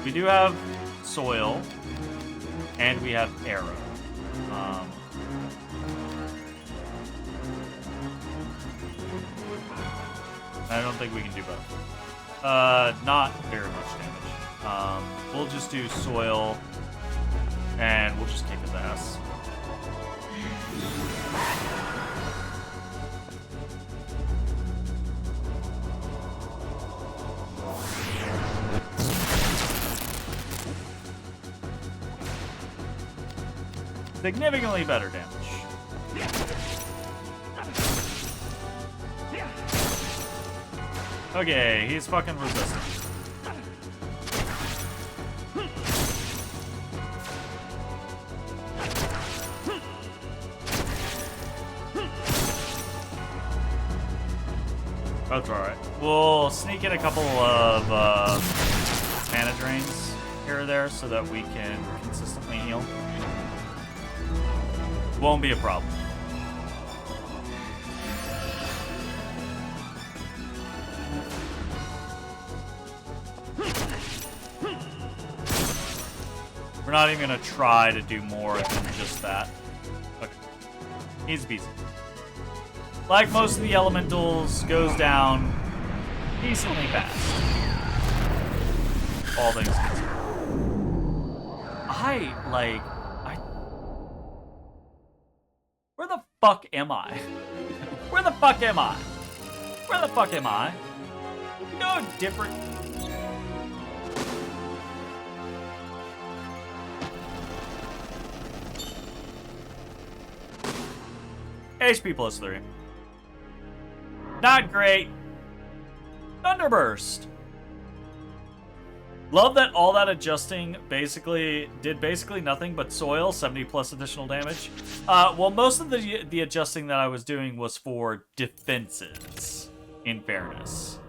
We do have soil, and we have arrow. I don't think we can do both. Not very much damage. We'll just do soil, and we'll just kick his ass. Significantly better damage. Okay, he's fucking resistant. That's alright. We'll sneak in a couple of mana drains here or there so that we can consistently heal. Won't be a problem. We're not even gonna try to do more than just that. Okay. Easy peasy. Like most of the elementals, goes down decently fast. All things considered. Where the fuck am I? Where the fuck am I? Where the fuck am I? You know, different... HP plus 3. Not great. Thunderburst. Love that all that adjusting did basically nothing but soil, 70 plus additional damage. Well, most of the adjusting that I was doing was for defenses, in fairness.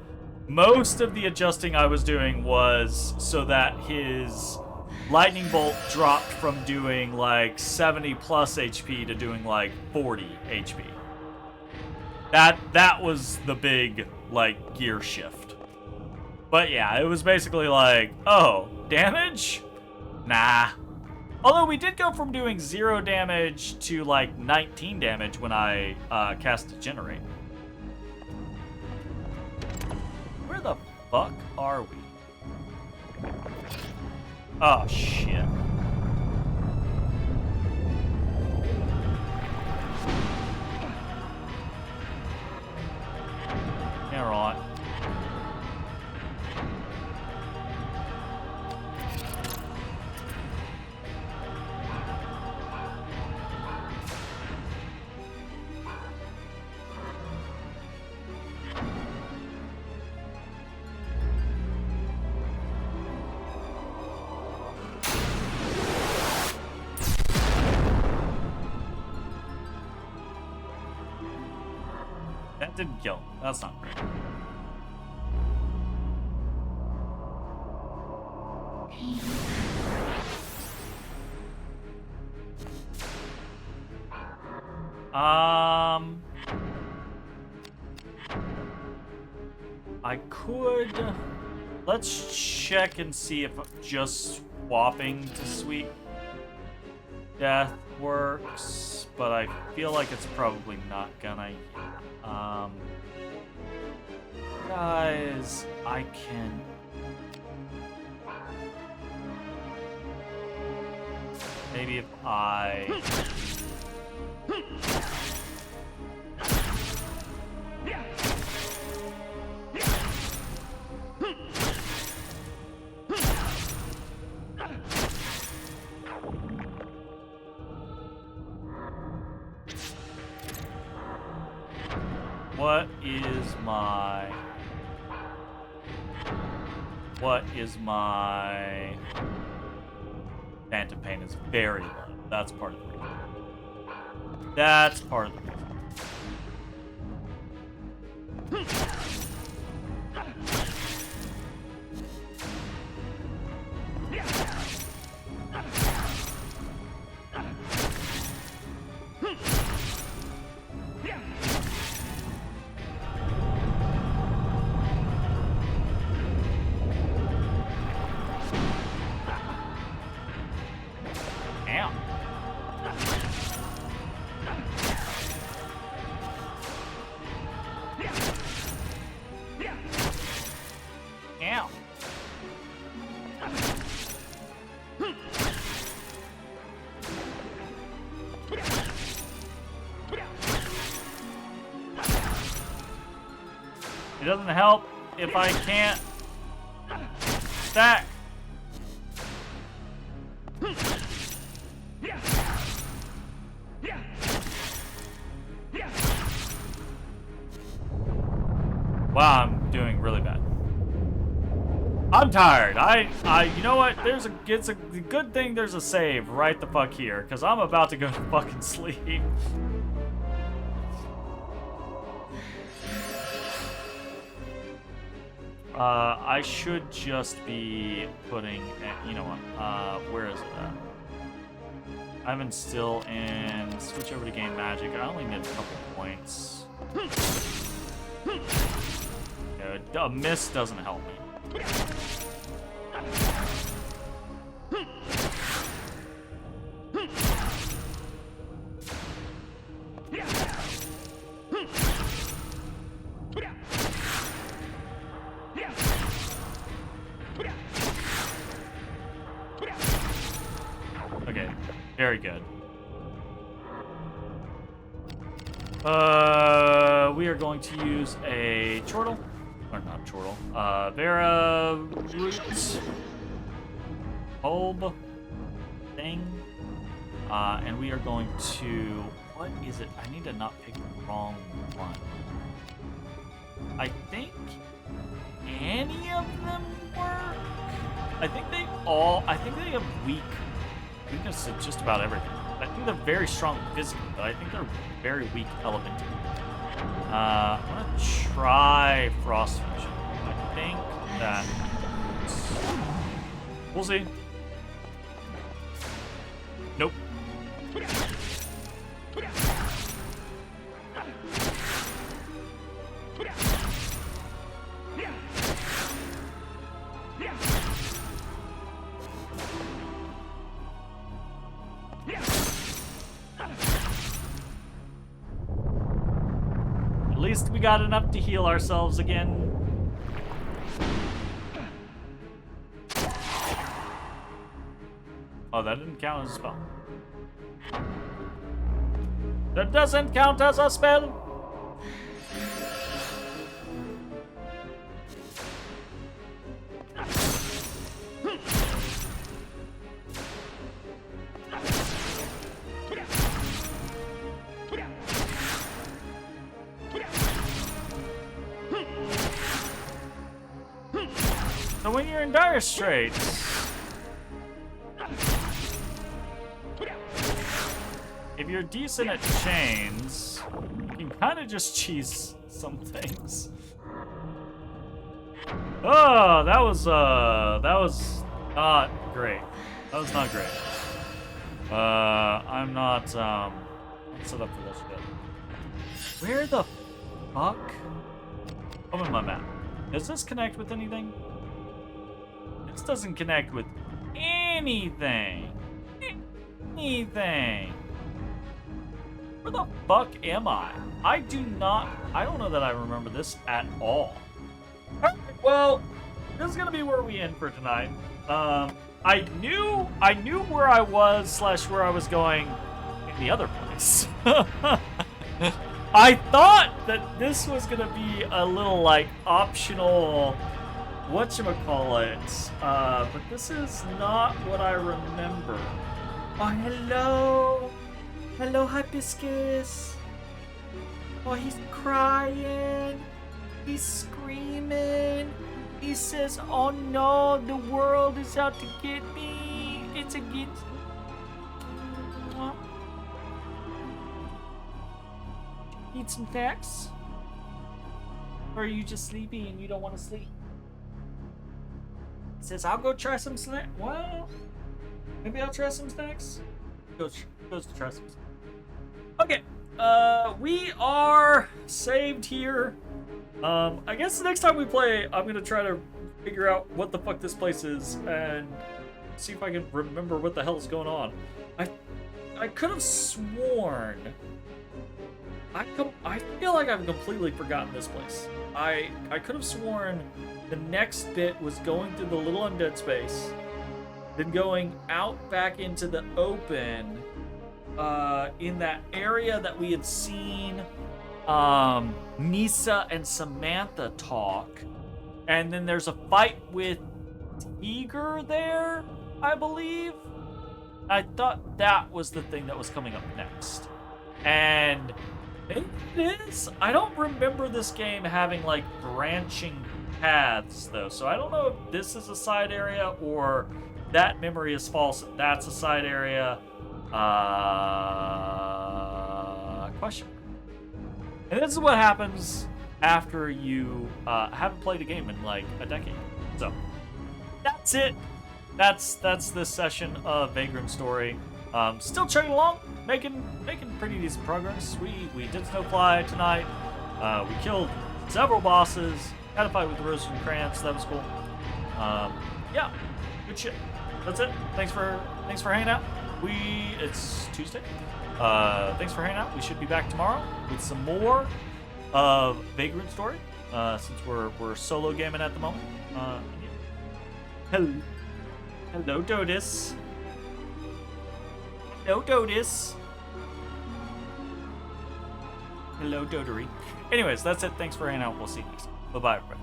Most of the adjusting I was doing was so that his lightning bolt dropped from doing like 70 plus HP to doing like 40 HP. That was the big like gear shift. But yeah, it was basically like, oh, damage? Nah. Although we did go from doing 0 damage to like 19 damage when I cast Degenerate. Where the fuck are we? Oh, shit. Yeah, right. That didn't kill. That's not great. I could... Let's check and see if just swapping to Sweet Death works, but I feel like it's probably not gonna. Guys, I can... Maybe if I... What is my... Phantom Pain is very low. That's part of the reason. That's part of the reason. It doesn't help if I can't stack. Wow, I'm doing really bad. I'm tired. You know what? It's a good thing there's a save right the fuck here, because I'm about to go to fucking sleep. I should just be putting, you know what, where is it at? I'm in still in, switch over to game magic. I only need a couple points. Yeah, a miss doesn't help me. Okay, very good. We are going to use a chortle, or not chortle, Vera root bulb thing, and we are going to, what is it? I need to not pick the wrong one. I think any of them work. I think they have weakness to just about everything. I think they're very strong physically, but I think they're very weak elementally. I'm gonna try Frost Fusion. I think that... We'll see. At least we got enough to heal ourselves again. Oh, that didn't count as a spell. That doesn't count as a spell. So when you're in dire straits, if you're decent at chains, you can kind of just cheese some things. Oh, that was not great. That was not great. I'm not set up for this shit. Where the fuck? Open my map. Does this connect with anything? This doesn't connect with anything. Anything. Where the fuck am I? I don't know that I remember this at all. Alright, well, this is gonna be where we end for tonight. I knew where I was / where I was going in the other place. I thought that this was gonna be a little like optional whatchamacallit, but this is not what I remember. Oh, hello. Hello, Hibiscus. Oh, he's crying. He's screaming. He says, oh no, the world is out to get me. It's against me. Need some snacks? Or are you just sleepy and you don't want to sleep? He says, I'll go try some snacks. Well, maybe I'll try some snacks. Goes to try some snacks. Okay, we are saved here. I guess the next time we play, I'm gonna try to figure out what the fuck this place is and see if I can remember what the hell's going on. I could have sworn. I feel like I've completely forgotten this place. I could have sworn the next bit was going through the little undead space, then going out back into the open, in that area that we had seen Nisa and Samantha talk, and then there's a fight with Tiger there, I believe. I thought that was the thing that was coming up next, and maybe it is. I don't remember this game having like branching paths though, so I don't know if this is a side area or that memory is false. That's a side area. Question. And this is what happens after you haven't played a game in like a decade. So that's it. That's this session of Vagrant Story. Still chugging along, making pretty decent progress. We did Snowfly tonight. We killed several bosses. Had a fight with the Rosencrantz. That was cool. Yeah, good shit. That's it. Thanks for hanging out. It's Tuesday. Thanks for hanging out. We should be back tomorrow with some more of Vagrant Story, since we're solo gaming at the moment. Hello, Dodis. Hello, Dodis. Hello, Dodery. Anyways, that's it. Thanks for hanging out. We'll see you next time. Bye-bye, everybody.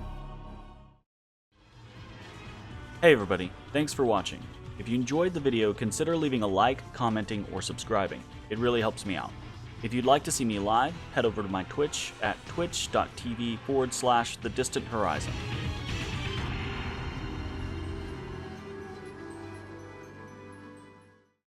Hey, everybody. Thanks for watching. If you enjoyed the video, consider leaving a like, commenting, or subscribing. It really helps me out. If you'd like to see me live, head over to my Twitch at twitch.tv/thedistanthorizon.